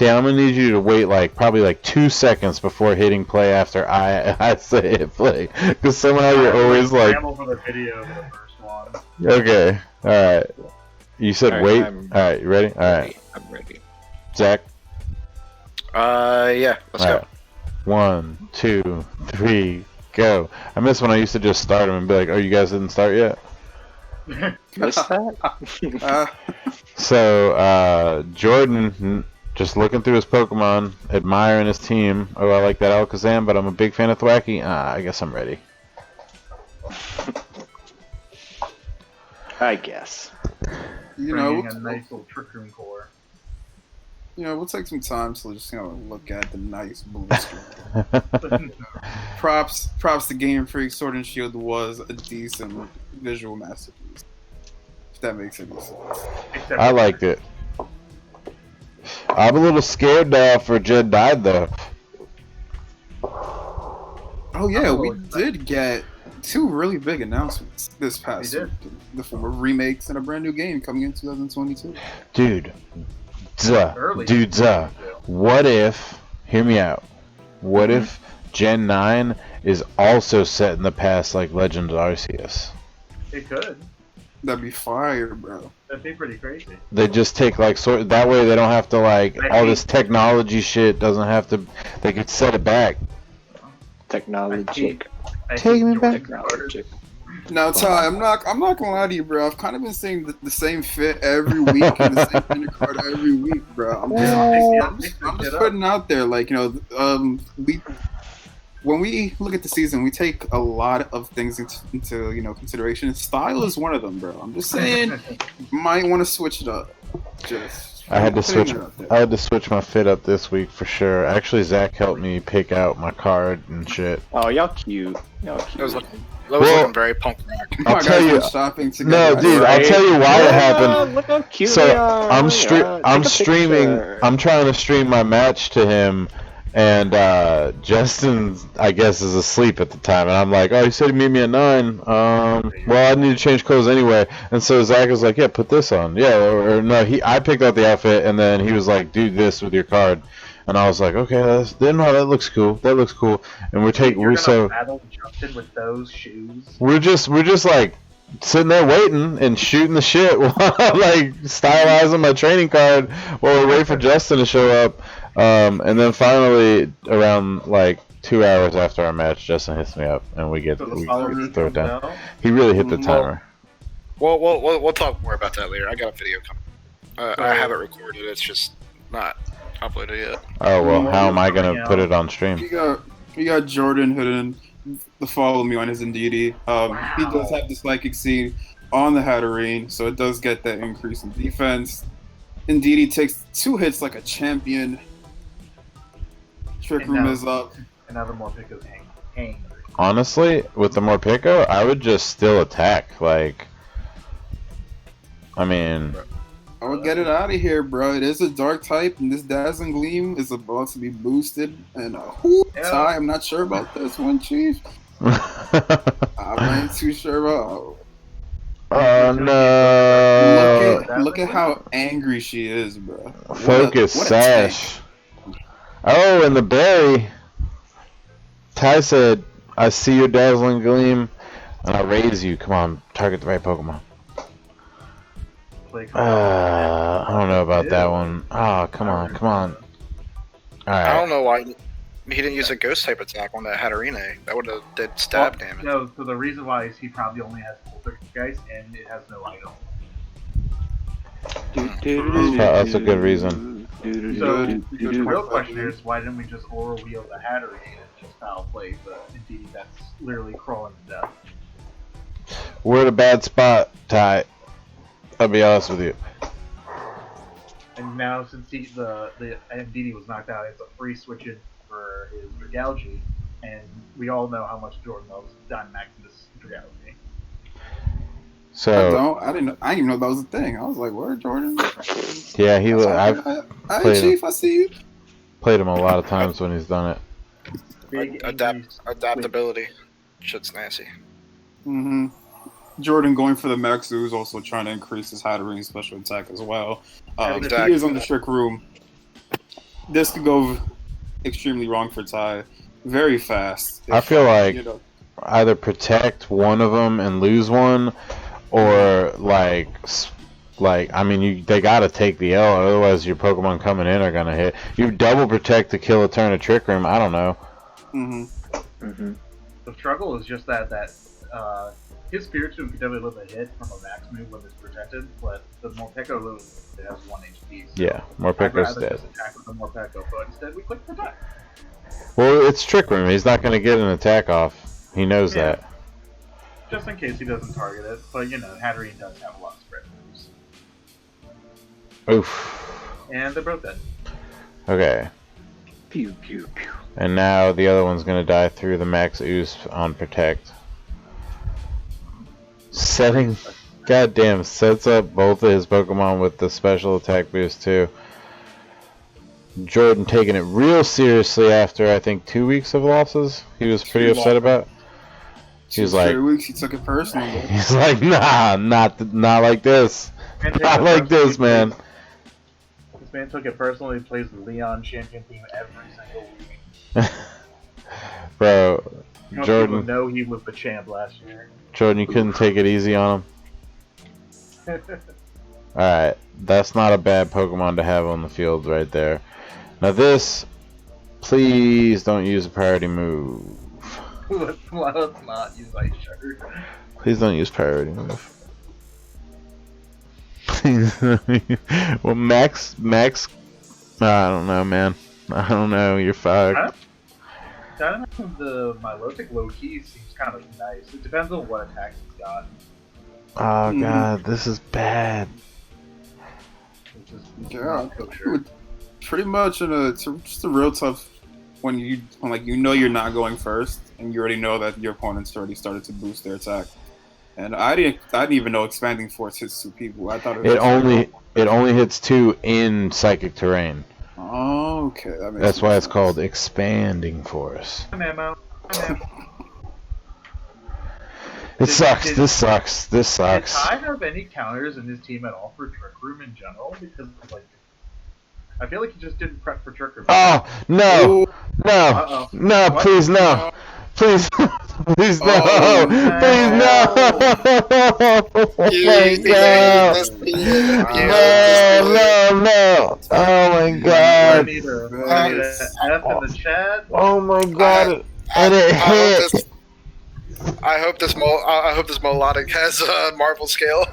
Speaker 1: Damn, I'm gonna need you to wait like probably like 2 seconds before hitting play after I say hit play, because somehow you're always like.
Speaker 6: Scramble for the video for the first one.
Speaker 1: Okay, all right. You said
Speaker 3: All right,
Speaker 1: wait.
Speaker 3: I'm
Speaker 1: All right, you ready? All right,
Speaker 3: I'm ready.
Speaker 1: Zach.
Speaker 2: Yeah. Let's
Speaker 1: All
Speaker 2: go.
Speaker 1: right. 1, 2, 3, go. I miss when I used to just start them and be like, "Oh, you guys didn't start yet."
Speaker 3: Missed that?
Speaker 1: So Jordan, just looking through his Pokemon, admiring his team. Oh, I like that Alakazam, but I'm a big fan of Thwacky. I guess I'm ready.
Speaker 3: I guess.
Speaker 4: You know,
Speaker 6: Bringing a nice little Trick Room core.
Speaker 4: you know, we'll take some time to just look at the nice blue screen. Props to Game Freak. Sword and Shield was a decent visual masterpiece. If that makes any sense.
Speaker 1: I liked it. I'm a little scared for Jed died though.
Speaker 4: Oh yeah, we did get 2 really big announcements this past week. The form of remakes and a brand new game coming in 2022.
Speaker 1: Dude,
Speaker 6: Early.
Speaker 1: what if, hear me out, what if Gen 9 is also set in the past like Legend of Arceus?
Speaker 6: It could.
Speaker 4: That'd be fire, bro.
Speaker 6: That'd be pretty crazy.
Speaker 1: They just take like that way they don't have to like all this technology shit doesn't have to, they could set it back.
Speaker 3: Technology.
Speaker 1: Take me back.
Speaker 3: Technology.
Speaker 4: Now, Ty, I'm not gonna lie to you, bro. I've kind of been seeing the same fit every week and the same undercard every week, bro. I'm just putting out there, like, you know, when we look at the season, we take a lot of things into you know, consideration. Style is one of them, bro. I'm just saying, might want to switch it up.
Speaker 1: I had to switch my fit up this week for sure. Actually, Zach helped me pick out my card and shit.
Speaker 3: Oh, y'all cute. Y'all
Speaker 2: That
Speaker 3: cute.
Speaker 2: was looking very punk rock.
Speaker 1: I'll tell you.
Speaker 4: Shopping together.
Speaker 1: No, dude, I'll tell you why it happened.
Speaker 3: Look how cute
Speaker 1: So
Speaker 3: they are.
Speaker 1: I'm
Speaker 3: Take a
Speaker 1: streaming.
Speaker 3: picture.
Speaker 1: I'm trying to stream my match to him, and Justin, I guess, is asleep at the time, and I'm like, oh, he said he'd meet me at 9. Well, I need to change clothes anyway, and so Zach was like, yeah, put this on. Yeah, or no, I picked out the outfit, and then he was like, do this with your card. And I was like, okay, that looks cool. That looks cool. And we're
Speaker 6: battle Justin with those shoes.
Speaker 1: We're just like sitting there waiting and shooting the shit while like stylizing my training card while we wait for Justin to show up. And then finally, around like 2 hours after our match, Justin hits me up and we throw it down. He really hit the timer.
Speaker 2: Well, we'll talk more about that later. I got a video coming. I have it recorded. It's just not uploaded yet.
Speaker 1: Oh well, how am I gonna put it on stream?
Speaker 4: We got Jordan hidden to follow me on his Indeedee. He does have the psychic seed on the Hatterene, so it does get that increase in defense. Indeedee takes 2 hits like a champion. Trick Room is up.
Speaker 6: Another more pick of hang.
Speaker 1: Honestly, with the Morpeko, I would just still attack. Like, I mean,
Speaker 4: I would get it out of here, bro. It is a dark type, and this Dazzling Gleam is about to be boosted. And Ty, I'm not sure about this one, Chief. I'm not too sure about.
Speaker 1: Oh no!
Speaker 4: Look at how angry she is, bro.
Speaker 1: Focus Sash. Oh, and the berry. Ty said, "I see your Dazzling Gleam, and I raise you. Come on, target the right Pokemon." I don't know about that one. Oh, come on. All right.
Speaker 2: I don't know why he didn't use a ghost type attack on that Hatterene. That would have did stab damage.
Speaker 6: No, so the reason why is he probably only has Poltergeist and it has no item.
Speaker 1: That's a good reason.
Speaker 6: So the real question is, why didn't we just aura wheel the Hatterene and just foul play the Indeedee that's literally crawling to death?
Speaker 1: We're at a bad spot, Ty. I'll be honest with you.
Speaker 6: And now, since the Indeedee was knocked out, it's a free switch in for his Dragalge, and we all know how much Jordan loves Dynamaximus Dragalge.
Speaker 1: So
Speaker 4: I didn't even know that was a thing. I was like, "Where, Jordan?"
Speaker 1: Yeah, I've
Speaker 4: Chief, I see you.
Speaker 1: played him a lot of times when he's done it.
Speaker 2: Adaptability. Shit's nasty.
Speaker 4: Mm-hmm. Jordan going for the Maxu is also trying to increase his Hatterene special attack as well.
Speaker 2: Exactly.
Speaker 4: He is on the Trick Room. this could go extremely wrong for Ty very fast.
Speaker 1: I feel like
Speaker 4: you know,
Speaker 1: either protect one of them and lose one, or like I mean, they gotta take the L, otherwise your Pokemon coming in are gonna hit. You double protect to kill a turn of Trick Room. I don't know.
Speaker 6: The struggle is just that his Spirit Tube could definitely live a hit from a max move when it's protected, but the Morpeko literally has 1 HP. So
Speaker 1: Yeah, Morpeko's dead.
Speaker 6: Just attack with the Morpeko, but instead we click protect.
Speaker 1: Well, it's Trick Room. He's not gonna get an attack off. He knows that.
Speaker 6: Just in case he doesn't target it, but you know, Hatterene does have a lot of spread moves.
Speaker 1: Oof.
Speaker 6: And they're both dead.
Speaker 1: Okay.
Speaker 3: Pew pew pew.
Speaker 1: And now the other one's gonna die through the max ooze on protect. Goddamn, sets up both of his Pokemon with the special attack boost too. Jordan taking it real seriously after I think 2 weeks of losses. He was pretty upset about. He was like,
Speaker 4: 3 weeks. He took it personally.
Speaker 1: he's like, nah, not like this, not like this, man.
Speaker 6: This man took it personally. He plays the Leon champion theme every single week.
Speaker 1: Bro,
Speaker 6: Most
Speaker 1: Jordan.
Speaker 6: people know he was the champ last year.
Speaker 1: Jordan, you couldn't take it easy on him. Alright, that's not a bad Pokemon to have on the field right there. Now this, please don't use a priority move.
Speaker 6: Let's not use Ice Shard.
Speaker 1: Please don't use priority move. Well, Max, I don't know, man. I don't know, you're fucked.
Speaker 6: The Milotic low key seems kind of nice. It depends on what attacks he's got.
Speaker 1: Oh god, this is bad.
Speaker 4: Yeah, pretty much it's just a real tough when you know you're not going first and you already know that your opponent's already started to boost their attack. And I didn't even know expanding force hits 2 people. I thought it
Speaker 1: only hits 2 in psychic terrain.
Speaker 4: Oh, okay,
Speaker 1: That's why it's called expanding force. This sucks. This sucks.
Speaker 6: Did Ty have any counters in his team at all for Trick Room in general? Because like, I feel like he just didn't prep for Trick Room.
Speaker 1: Oh no! No! No!
Speaker 6: What?
Speaker 1: Please no! Please! Please no!
Speaker 4: Oh,
Speaker 1: Please no! Oh my god! No! Oh my god!
Speaker 6: I need a F in the chat.
Speaker 1: Oh my god! And it hit.
Speaker 2: I hope this melodic has a Marvel scale.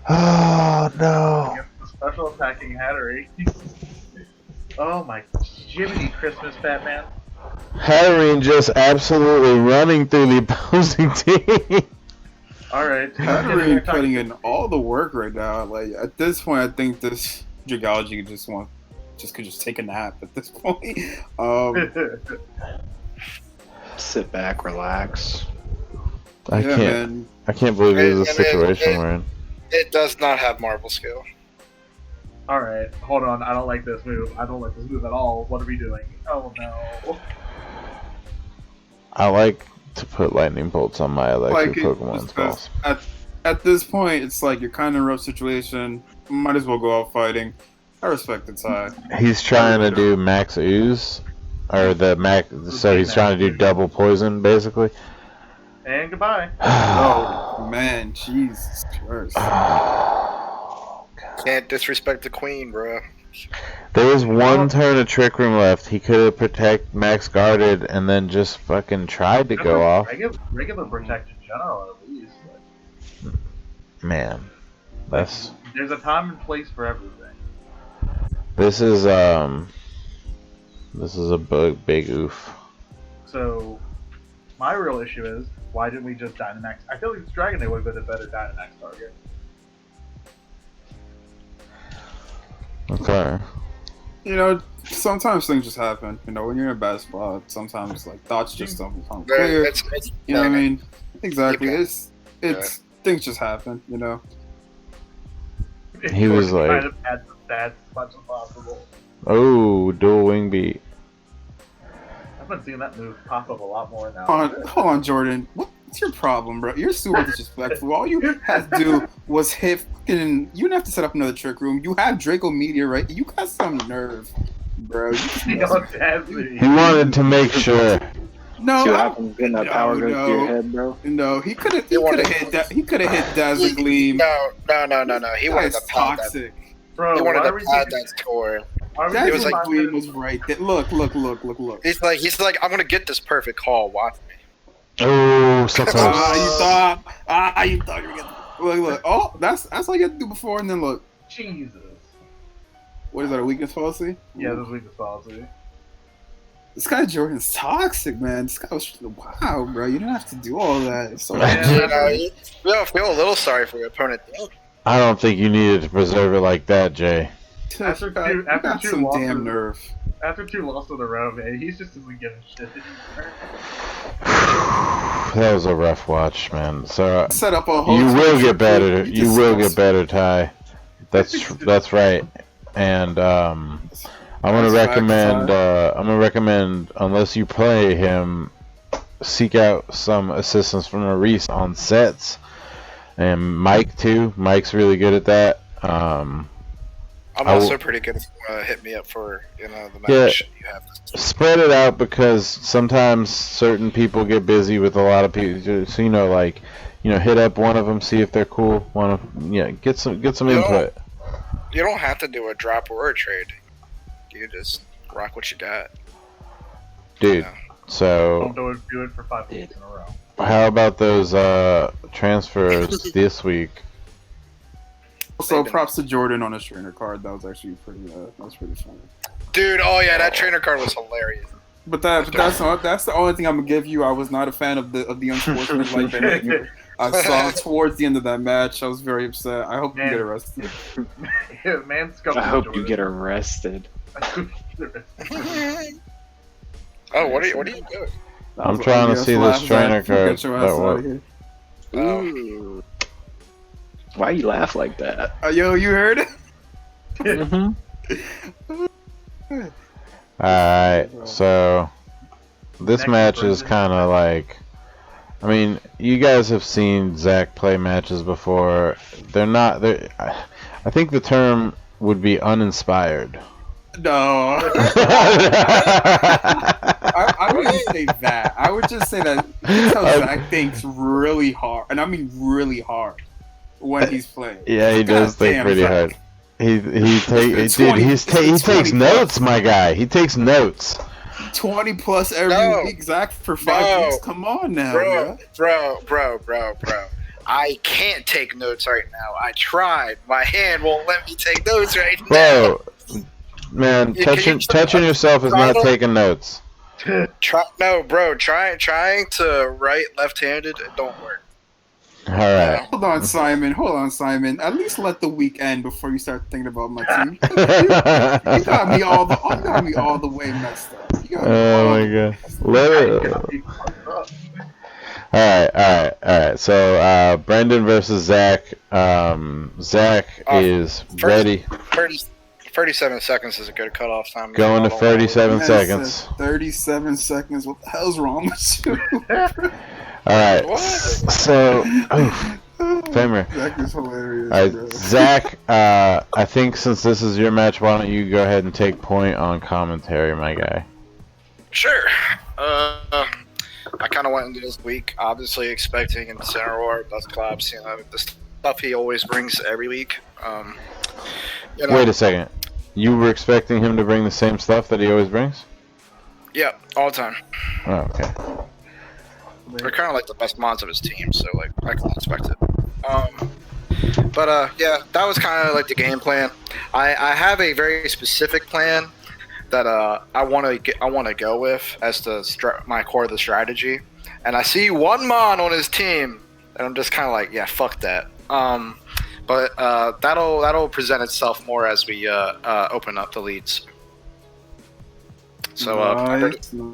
Speaker 1: Oh no!
Speaker 6: Against the special attacking Hattery. Oh my Jiminy Christmas, Batman.
Speaker 1: Hatterene just absolutely running through the opposing team.
Speaker 6: Alright.
Speaker 4: Hatterene putting in all the work right now. Like at this point, I think this Dragology could just take a nap at this point.
Speaker 3: Sit back, relax.
Speaker 1: I can't believe this is a situation we're in.
Speaker 2: It does not have Marvel scale.
Speaker 6: Alright, hold on. I don't like this move. I don't like this move at all. What are we doing? Oh no.
Speaker 1: I like to put lightning bolts on my electric Pokemon's balls.
Speaker 4: At this point, it's like you're kind of in a rough situation. Might as well go out fighting. I respect the Ty.
Speaker 1: He's trying to do max ooze, or the max. So he's trying to do double poison, basically.
Speaker 6: And goodbye.
Speaker 4: Oh man, Jesus Christ!
Speaker 2: Can't disrespect the queen, bro.
Speaker 1: There was one turn of Trick Room left. He could have protect max guarded and then just fucking tried to go off.
Speaker 6: Regular protect in general, at least.
Speaker 1: Man,
Speaker 6: there's a time and place for everything.
Speaker 1: This is a big oof.
Speaker 6: So, my real issue is, why didn't we just Dynamax? I feel like this Dragonite would have been a better Dynamax target.
Speaker 1: Okay.
Speaker 4: You know, sometimes things just happen. You know, when you're in a bad spot, sometimes like thoughts just don't become clear. You know what I mean? Exactly. It's things just happen. You know.
Speaker 1: He was like,
Speaker 6: kind of had the bad much as possible.
Speaker 1: Oh, dual wing beat.
Speaker 6: I've been seeing that move pop up a lot more now.
Speaker 4: Hold on, Jordan. What's your problem, bro? You're super disrespectful. All you had to do was hit fucking. You didn't have to set up another trick room. You have Draco Meteor, right? You got some nerve, bro.
Speaker 6: The audacity.
Speaker 1: He wanted to make sure.
Speaker 4: No,
Speaker 3: See what happens when that power goes to your head, bro?
Speaker 4: No, he could have hit that. He could have hit Dazzle Gleam.
Speaker 2: No. He wanted to
Speaker 4: That's
Speaker 2: pad that.
Speaker 4: toxic.
Speaker 6: Bro,
Speaker 2: He wanted
Speaker 6: why
Speaker 2: to
Speaker 6: are we
Speaker 2: pad
Speaker 6: taking-
Speaker 2: that score.
Speaker 6: why are we
Speaker 2: It
Speaker 6: taking
Speaker 2: was like-
Speaker 6: 5
Speaker 4: Gleam
Speaker 6: minutes?
Speaker 4: was right there. Look.
Speaker 2: He's like, I'm gonna get this perfect call. Watch me.
Speaker 1: Oh, so close.
Speaker 4: You thought you were getting. Look. Oh, that's all you had to do before, and then look.
Speaker 6: Jesus.
Speaker 4: What is that? A weakness policy?
Speaker 6: Yeah, this week's policy.
Speaker 4: This guy Jordan's toxic, man. This guy was wow, bro. You didn't have to do all that. It's so
Speaker 2: You feel a little sorry for your opponent.
Speaker 1: I don't think you needed to preserve it like that, Jay.
Speaker 6: After
Speaker 4: you got
Speaker 6: two
Speaker 4: some
Speaker 6: losses-
Speaker 4: damn nerve.
Speaker 6: After 2 losses in a row, man, he's just isn't giving shit anymore.
Speaker 1: That was a rough watch, man. So
Speaker 4: Set up a whole.
Speaker 1: you will
Speaker 4: trick
Speaker 1: get better.
Speaker 4: room.
Speaker 1: You will get better, Ty. That's right. And I'm gonna recommend unless you play him, seek out some assistance from Maurice on sets, and Mike too. Mike's really good at that.
Speaker 2: I'm also pretty good if you hit me up for the match you have this.
Speaker 1: Spread it out because sometimes certain people get busy with a lot of people. So hit up one of them, see if they're cool. Get some input.
Speaker 2: You don't have to do a drop or a trade. You just rock what you got.
Speaker 1: Dude, so
Speaker 6: Don't do it for 5 weeks in a row.
Speaker 1: how about those transfers this week?
Speaker 4: Also, props to Jordan on his trainer card. That was actually pretty. That was pretty funny.
Speaker 2: Dude, oh yeah, that trainer card was hilarious.
Speaker 4: But that's the only thing I'm gonna give you. I was not a fan of the unsportsmanlike behavior I saw towards the end of that match. I was very upset. I hope you get arrested.
Speaker 6: Yeah, man,
Speaker 3: I hope you get arrested.
Speaker 2: Oh, what are you doing?
Speaker 1: I'm trying to see this trainer card.
Speaker 4: Get your ass out of here.
Speaker 3: Ooh. Why you laugh like that?
Speaker 4: Yo, you heard it?
Speaker 1: Alright, so this
Speaker 6: Next
Speaker 1: match is
Speaker 6: person.
Speaker 1: kind of like, I mean, you guys have seen Zach play matches before. I think the term would be uninspired.
Speaker 4: No. I wouldn't say that. I would just say that Zach thinks really hard, and I mean really hard, when he's playing.
Speaker 1: Yeah, he does think
Speaker 4: damn,
Speaker 1: pretty
Speaker 4: Zach.
Speaker 1: hard. He takes
Speaker 4: 20
Speaker 1: notes,
Speaker 4: plus.
Speaker 1: my guy. He takes notes.
Speaker 4: 20 plus every
Speaker 2: No.
Speaker 4: week, Zach, for 5 weeks. Come on now,
Speaker 2: Bro,
Speaker 4: bro.
Speaker 2: bro. I can't take notes right now. I tried. My hand won't let me take notes right now.
Speaker 1: Bro, man,
Speaker 2: You
Speaker 1: touching yourself is not taking notes.
Speaker 2: Trying to write left-handed, it don't work.
Speaker 1: All right.
Speaker 4: Hold on, Simon. At least let the week end before you start thinking about my team. You got me all the way messed up.
Speaker 1: Oh my god. All right. So Brendan versus Zach. Zach is ready.
Speaker 2: 37 seconds is a good cutoff time.
Speaker 1: Going to 37 seconds.
Speaker 4: 37 seconds. What the hell's wrong with you?
Speaker 1: All right.
Speaker 2: What?
Speaker 1: So, Famer.
Speaker 4: Zach is hilarious.
Speaker 1: All right,
Speaker 4: Bro.
Speaker 1: Zach. I think since this is your match, why don't you go ahead and take point on commentary, my guy?
Speaker 2: Sure. I kind of went into this week obviously expecting in the center war, Dust Collapse, the stuff he always brings every week.
Speaker 1: Wait a second. You were expecting him to bring the same stuff that he always brings?
Speaker 2: Yeah, all the time.
Speaker 1: Oh, okay.
Speaker 2: They're kind of like the best mods of his team, so like I can expect it. Yeah, that was kind of like the game plan. I have a very specific plan that I want to go with as my core of the strategy, and I see one mon on his team, and I'm just kind of like, yeah, fuck that. But that'll present itself more as we open up the leads. So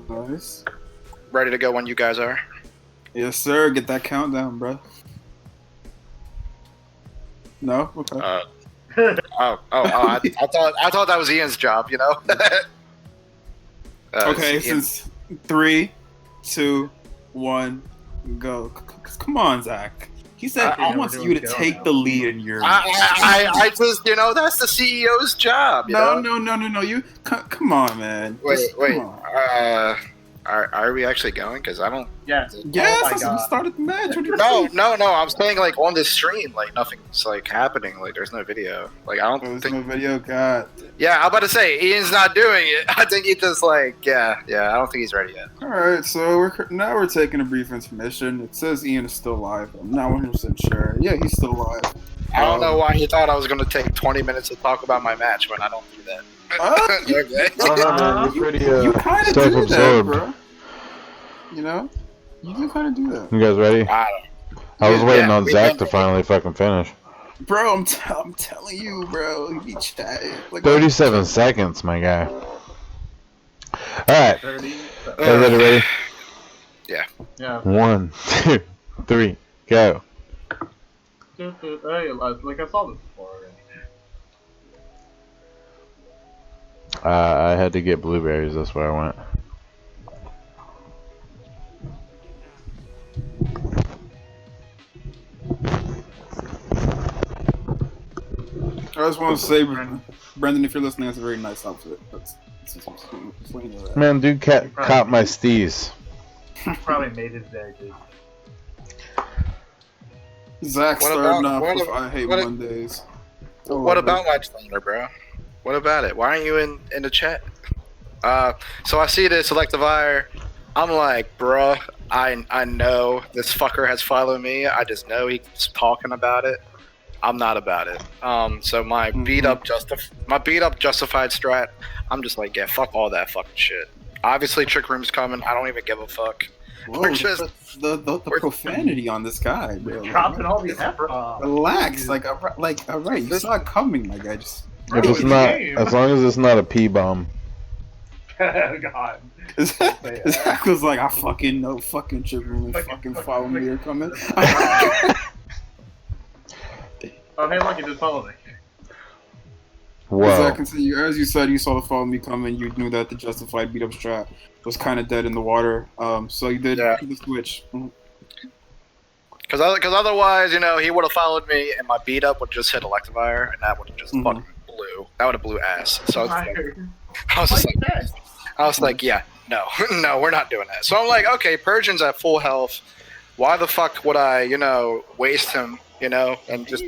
Speaker 4: nice.
Speaker 2: ready to go when you guys are.
Speaker 4: Yes, sir. Get that countdown, bro. No? Okay.
Speaker 2: I thought that was Ian's job,
Speaker 4: Okay, since 3, 2, 1, go. Come on, Zach. He said he wants you to take the lead in your.
Speaker 2: I just, that's the CEO's job.
Speaker 4: No. You come on, man.
Speaker 2: Wait.
Speaker 4: Come on.
Speaker 2: Are we actually going? Because I don't.
Speaker 6: Yes.
Speaker 4: Yes, we started the match.
Speaker 2: No. I'm saying like on this stream, like nothing's like happening. Like there's no video. Like I don't think.
Speaker 4: No video. God.
Speaker 2: Yeah, I'm about to say Ian's not doing it. I think he just like yeah. I don't think he's ready yet.
Speaker 4: All right, so we're taking a brief intermission. It says Ian is still alive. I'm not 100% sure. Yeah, he's still alive.
Speaker 2: I don't know why he thought I was going to take 20 minutes to talk about my match when I don't do that. Okay.
Speaker 1: I don't know, man. You're pretty
Speaker 4: You kind of do that,
Speaker 1: self-absorbed.
Speaker 4: bro. You do kind of do that.
Speaker 1: You guys ready? I was waiting on Zach to finally fucking finish.
Speaker 4: Bro, I'm telling you, bro. He be chatting. Like,
Speaker 1: 37 seconds, my guy. Alright. Everybody ready?
Speaker 2: Yeah.
Speaker 1: 1, 2, 3, go.
Speaker 6: Hey, like I saw this before already.
Speaker 1: I had to get blueberries, that's where I went.
Speaker 4: I just want to say, Brendan, if you're listening, that's a very nice outfit. That's
Speaker 1: Man, dude caught my steez.
Speaker 6: Probably made his day, dude.
Speaker 4: Zach starting off with I hate Mondays.
Speaker 2: What about my trainer, bro? What about it? Why aren't you in the chat? So I see this Electivire. I'm like, bruh, I know this fucker has followed me. I just know he's talking about it. I'm not about it. So my beat up justified strat. I'm just like, yeah, fuck all that fucking shit. Obviously, Trick Room's coming. I don't even give a fuck.
Speaker 4: Whoa, the profanity on this guy, bro.
Speaker 6: Dropping all these F-bombs.
Speaker 4: Relax, all right, you saw it coming, my guy. Just
Speaker 1: if it's not, as long as it's not a P-bomb.
Speaker 6: God.
Speaker 4: Zach was like, I fucking know, fucking Trick Room, fucking follow me, you're coming.
Speaker 6: Oh, hey, look, he just followed me.
Speaker 1: Whoa.
Speaker 4: Zach, as you said, you saw the follow me coming. You knew that the justified beat up strat was kind of dead in the water. So you did the switch.
Speaker 2: Because otherwise, he would have followed me, and my beat up would just hit Electivire, and that would have just fucking blew. That would have blew ass. So I was like, yeah, no, we're not doing that. So I'm like, okay, Persian's at full health. Why the fuck would I, waste him, and just,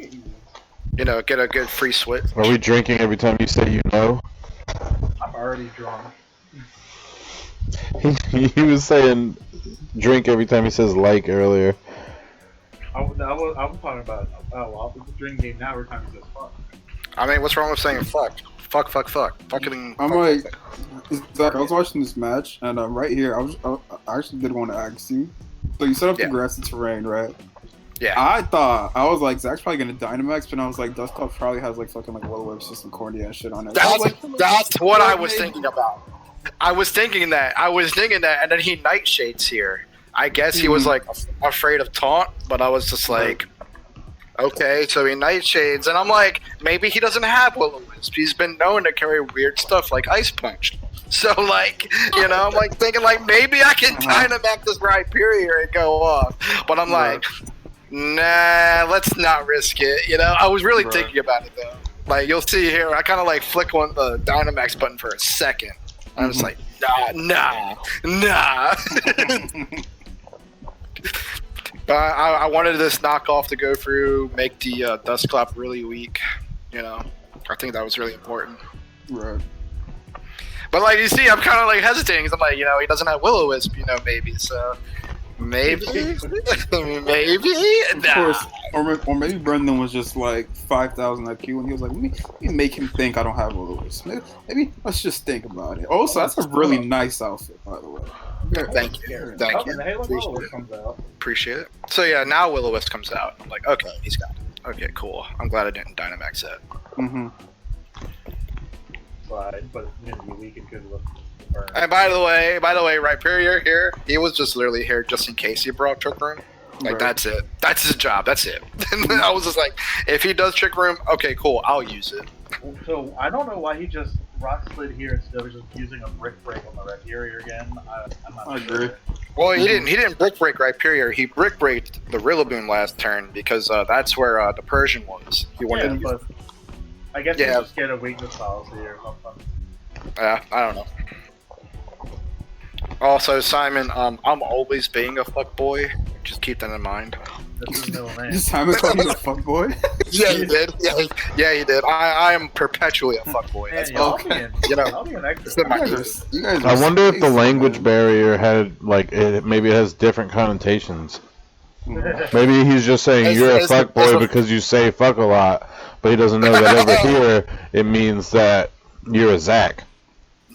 Speaker 2: get a good free switch?
Speaker 1: Are we drinking every time you say you know?
Speaker 6: I'm already drunk.
Speaker 1: He was saying drink every time he says like earlier.
Speaker 6: I was talking about, it's a drinking game now every time he says fuck.
Speaker 2: I mean, what's wrong with saying fuck? Fuck. Fucking.
Speaker 4: I'm like, Zach, I was watching this match, and right here, I actually did want to ask you. So you set up the grassy terrain, right?
Speaker 2: Yeah.
Speaker 4: I was like, Zach's probably gonna Dynamax, but I was like, Dust Club probably has like fucking like Will-O-Wisp system corny ass shit on it.
Speaker 2: That's what I was thinking about. I was thinking that, and then he Nightshades here. I guess he was like afraid of taunt, but I was just like, okay, so he Nightshades, and I'm like, maybe he doesn't have Will-O-Wisp. He's been known to carry weird stuff like Ice Punch. So like, I'm like thinking like maybe I can Dynamax this Rhyperior and go off, but I'm like, nah, let's not risk it. I was really thinking about it though. Like you'll see here, I kind of like flick on the Dynamax button for a second. I was like, nah. But I wanted this knockoff to go through, make the Dustclap really weak. I think that was really important.
Speaker 4: Right.
Speaker 2: But like you see, I'm kind of like hesitating because I'm like, he doesn't have Will-O-Wisp, maybe. So maybe, maybe.
Speaker 4: Of course, or maybe Brendan was just like 5,000 IQ, and he was like, let me make him think I don't have Will-O-Wisp. Maybe let's just think about it. Also, that's a really nice outfit, by the way.
Speaker 2: Thank you. Appreciate it. So yeah, now Will-O-Wisp comes out. I'm like, okay, he's got it. Okay, cool. I'm glad I didn't Dynamax it.
Speaker 6: But it's gonna be weak because of the
Speaker 2: And by the way, Rhyperior here, he was just literally here just in case he brought Trick Room. Like that's it. That's his job. That's it. And I was just like, if he does Trick Room, okay, cool. I'll use it.
Speaker 6: So I don't know why he just rock slid here instead of just using a brick break on the Rhyperior again. I'm not
Speaker 4: I agree.
Speaker 2: Well, he didn't brick break Rhyperior. He brick braked the Rillaboom last turn because that's where the Persian was. He wanted to
Speaker 6: but I guess he's just scared of weakness policy or something.
Speaker 2: Yeah, I don't know. Also, Simon, I'm always being a fuckboy. Just keep that in mind.
Speaker 6: This is middle name.
Speaker 4: Simon called you a fuckboy?
Speaker 2: Yeah, he did. Yeah, he did. I am perpetually a fuckboy. That's
Speaker 6: I'll
Speaker 2: okay.
Speaker 6: be an extra.
Speaker 4: You guys are
Speaker 1: I wonder if the
Speaker 4: spaced,
Speaker 1: language
Speaker 4: man.
Speaker 1: barrier had maybe it has different connotations. Maybe he's just saying you're a fuckboy because you say fuck a lot, but he doesn't know that over here it means that you're a Zach.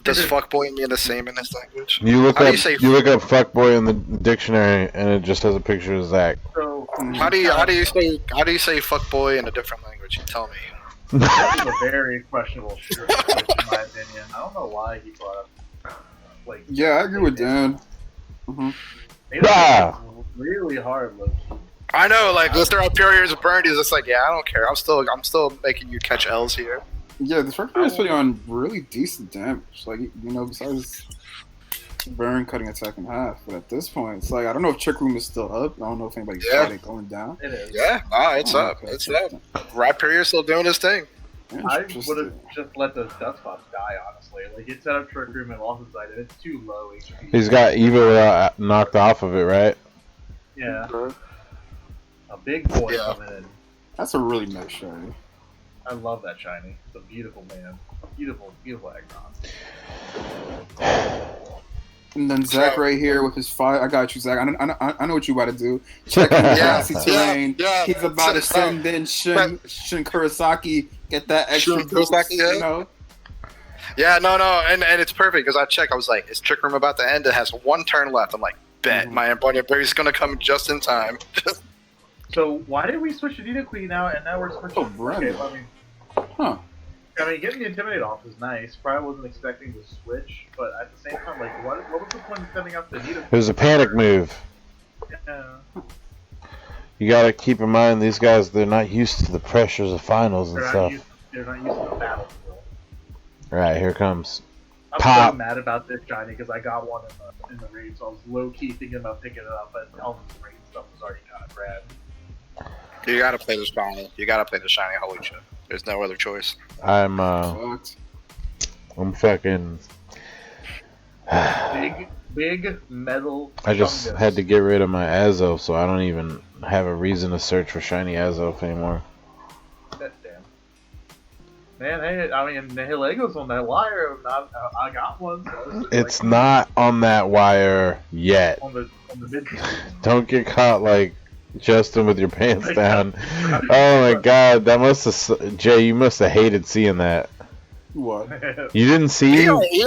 Speaker 2: Does fuckboy mean the same in this language?
Speaker 1: You look
Speaker 2: How do
Speaker 1: up
Speaker 2: you say
Speaker 1: fuckboy in the dictionary and it just has a picture of Zach.
Speaker 6: So
Speaker 2: How do you say fuckboy in a different language? You tell me.
Speaker 6: this is a very questionable switch, in my opinion. I don't know why he brought up
Speaker 4: Yeah, I agree with Dan.
Speaker 1: Ah!
Speaker 6: Really hard, look.
Speaker 2: I know, like Mr. Hyperion's burned. He's just like, yeah, I don't care. I'm still making you catch L's here.
Speaker 4: Yeah, the Shark is putting on really decent damage. Like, you know, besides Burn cutting attack in half. But at this point, it's like, I don't know if Trick Room is still up. I don't know if anybody's got it going down.
Speaker 6: It is.
Speaker 2: Yeah, it's up.
Speaker 4: Okay.
Speaker 2: It's up. Hyperion's still doing his thing.
Speaker 6: I would have just let those Dust Bots die, honestly. Like, it set up Trick Room and lost his side, and it's too low HP.
Speaker 1: He's got Evo knocked off of it, right?
Speaker 6: Yeah. A big boy coming in.
Speaker 4: That's a really nice shiny.
Speaker 6: I love that shiny. It's a beautiful man. Beautiful, beautiful Aggron.
Speaker 4: And then Zach right here with his 5. I got you, Zach. I know what you about to do. Checking the grassy terrain.
Speaker 2: Yeah.
Speaker 4: He's about to send in Shin Kurosaki. Get that extra
Speaker 2: Shin Kurosaki,
Speaker 4: you know?
Speaker 2: Yeah, no, and it's perfect because I checked. I was like, is Trick Room about to end? It has 1 turn left. I'm like, bet my Embodied Berry's gonna come just in time.
Speaker 6: So why did we switch to Nidoqueen now, and now we're switching?
Speaker 4: Oh, Brandon.
Speaker 6: Okay,
Speaker 4: Huh.
Speaker 6: I mean, getting the Intimidate off is nice. Probably wasn't expecting to switch, but at the same time, like, what was the point of sending up the Nidoqueen?
Speaker 1: It was a panic move.
Speaker 6: Yeah.
Speaker 1: You gotta keep in mind, these guys, they're not used to the pressures of finals and stuff.
Speaker 6: They're not used to the battle.
Speaker 1: Alright, here comes.
Speaker 6: I'm
Speaker 1: Pop.
Speaker 6: so mad about this shiny because I got one in the raid, so I was low key thinking about picking it up, but all this raid stuff was already kind of rad.
Speaker 2: You gotta play the shiny. You gotta play the shiny Hawlucha. There's no other choice.
Speaker 1: I'm fucking.
Speaker 6: Big metal.
Speaker 1: I just
Speaker 6: fungus.
Speaker 1: had to get rid of my Azo, so I don't even have a reason to search for shiny Azo anymore.
Speaker 6: Damn. Man, hey, I mean, the Hilego's on that wire. I got one. So
Speaker 1: It's not on that wire yet.
Speaker 6: on the mid.
Speaker 1: Don't get caught like Justin with your pants down. Oh my god, that must have Jay. You must have hated seeing that.
Speaker 4: What?
Speaker 1: You didn't see?
Speaker 2: He already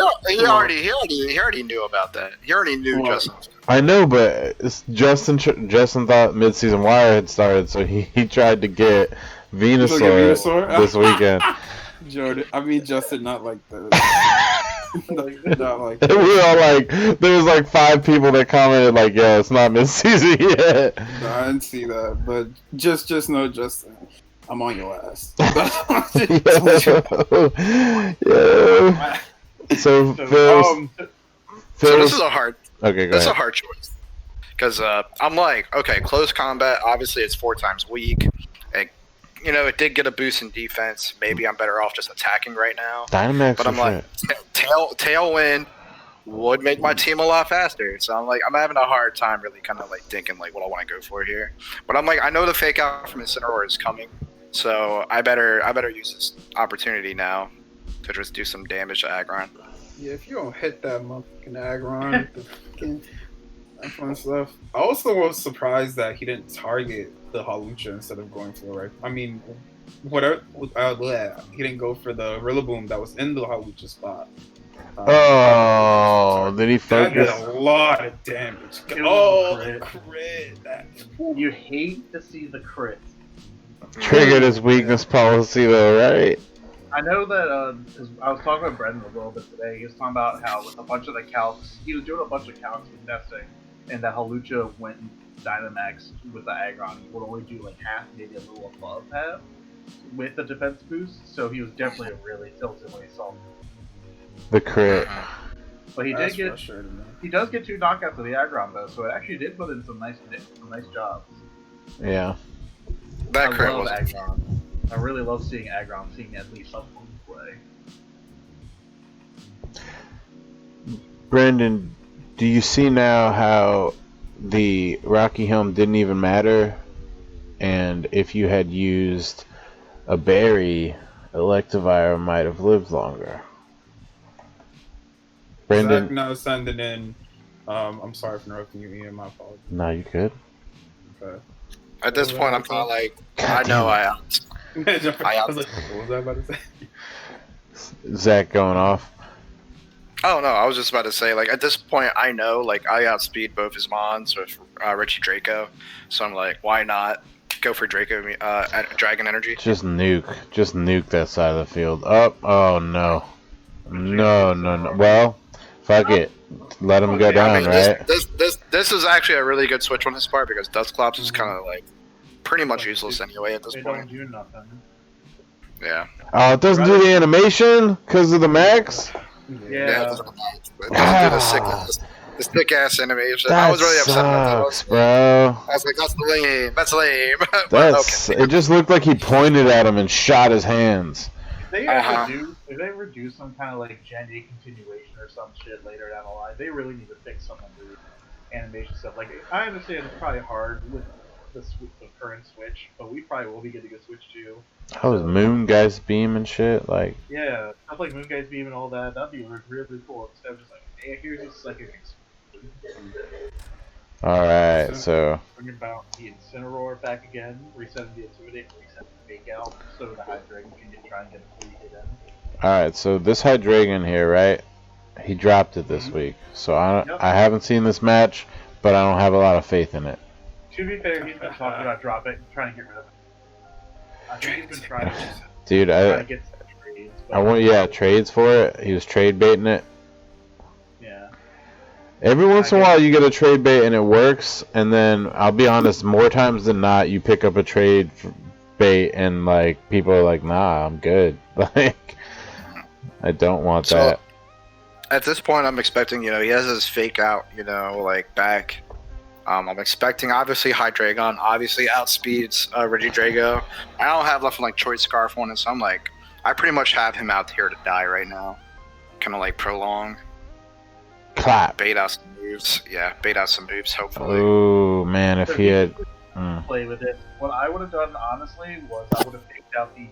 Speaker 2: knew about that. He already knew
Speaker 4: What?
Speaker 2: Justin.
Speaker 1: I know, but Justin thought mid-season wire had started, so he tried to get Venusaur this weekend.
Speaker 4: Jordan, Justin, not like that. Not like that.
Speaker 1: We were all like, there was like 5 people that commented like, "Yeah, it's not mid-season yet."
Speaker 4: No, I didn't see that, but just know, Justin, I'm on your ass.
Speaker 1: Yeah. So
Speaker 2: So this is a hard.
Speaker 1: Okay, go
Speaker 2: This is a
Speaker 1: ahead.
Speaker 2: hard choice because I'm like, okay, close combat. Obviously, it's 4 times weak. And, you know, it did get a boost in defense. Maybe I'm better off just attacking right now.
Speaker 1: Dynamax,
Speaker 2: But I'm like, Tailwind would make my team a lot faster. So I'm like, I'm having a hard time really kind of like thinking like what I want to go for here. But I'm like, I know the fake out from Incineroar is coming, so I better use this opportunity now to just do some damage to Aggron.
Speaker 4: Yeah, if you don't hit that motherfucking Aggron, the fucking that fun stuff. I also was surprised that he didn't target the Hawlucha instead of going for the right. I mean, whatever. He didn't go for the Rillaboom that was in the Hawlucha spot.
Speaker 1: Did he
Speaker 4: That did
Speaker 1: focus?
Speaker 4: a lot of damage.
Speaker 6: It
Speaker 4: Oh,
Speaker 6: was
Speaker 4: the crit!
Speaker 6: You hate to see the crit.
Speaker 1: Triggered his weakness policy though, right?
Speaker 6: I know that I was talking with Brendan a little bit today. He was talking about how with a bunch of the calcs, he was doing a bunch of calcs with testing, and that Hawlucha went and Dynamax with the Aggron. He would only do like half, maybe a little above half, with the defense boost. So he was definitely really tilted when he saw
Speaker 1: The crit.
Speaker 6: But he
Speaker 4: That's
Speaker 6: did get.
Speaker 4: frustrating, man.
Speaker 6: He does get 2 knockouts with the aggron though, so it actually did put in some nice jobs.
Speaker 1: Yeah.
Speaker 2: That
Speaker 6: I
Speaker 2: crit
Speaker 6: love
Speaker 2: was
Speaker 6: aggron. I really love seeing aggron, seeing at least some play.
Speaker 1: Brandon, do you see now how the Rocky Helm didn't even matter? And if you had used a berry, Electivire might have lived longer. Brandon,
Speaker 4: Zach now sending in. I'm sorry for interrupting you, Ian. My apologies.
Speaker 1: no, you good?
Speaker 4: Okay.
Speaker 2: at this point. I'm kind of like, I
Speaker 1: God
Speaker 2: know
Speaker 1: damn
Speaker 2: I
Speaker 4: was like, what was I about to say?
Speaker 1: Zach going off.
Speaker 2: Oh no, I was just about to say, like, at this point, I know, like, I outspeed both his mons with Richie Draco, so I'm like, why not go for Draco, Dragon Energy?
Speaker 1: Just nuke that side of the field. Oh no. No. Well, fuck it. Let him go down, right?
Speaker 2: This is actually a really good switch on his part because Dusclops is kind of like pretty much useless anyway at this
Speaker 6: They
Speaker 2: point.
Speaker 6: don't do nothing.
Speaker 2: Yeah.
Speaker 1: Oh, it doesn't do the animation because of the max.
Speaker 6: Yeah.
Speaker 2: It doesn't do the sick ass animation. I was really upset about that.
Speaker 1: Bro.
Speaker 2: I was like, that's lame. That's lame. But
Speaker 1: That's.
Speaker 2: okay.
Speaker 1: It just looked like he pointed at him and shot his hands.
Speaker 6: If they ever do some kind of like Gen 8 continuation or some shit later down the line, they really need to fix some of the animation stuff. Like, I understand it's probably hard with the current Switch, but we probably will be getting a Switch too.
Speaker 1: How was Moon Guy's beam and shit? Like,
Speaker 6: Yeah, stuff like Moon Guy's Beam and all that, that'd be really cool. Instead of just like, hey, here's this psychic explosion.
Speaker 1: alright, so.
Speaker 6: Bring about the Incineroar back again, resetting the Intimidate, resetting the Fake Out, so the Hydreigon can try and get a free hit in.
Speaker 1: Alright, so this Hydreigon here, right? He dropped it this week. So I haven't seen this match, but I don't have a lot of faith in it.
Speaker 6: To be fair, he's been talking about dropping it, trying to get rid of it. I think he's been trying to
Speaker 1: Dude,
Speaker 6: get some trades.
Speaker 1: I want trades for it. He was trade baiting it.
Speaker 6: Yeah.
Speaker 1: Every once in a while you get a trade bait and it works, and then I'll be honest, more times than not you pick up a trade bait and like people are like, nah, I'm good. Like, I don't want that.
Speaker 2: At this point, I'm expecting, he has his Fake Out, like back. I'm expecting, obviously, Hydreigon obviously outspeeds Regidrago. I don't have left like Choice Scarf on it, so I'm like, I pretty much have him out here to die right now. Kind of like prolong.
Speaker 1: Clap.
Speaker 2: Bait out some moves. Yeah, bait out some moves, hopefully.
Speaker 1: Oh, man, if he had...
Speaker 6: Play with it. What I would have done, honestly, was I would have faked out the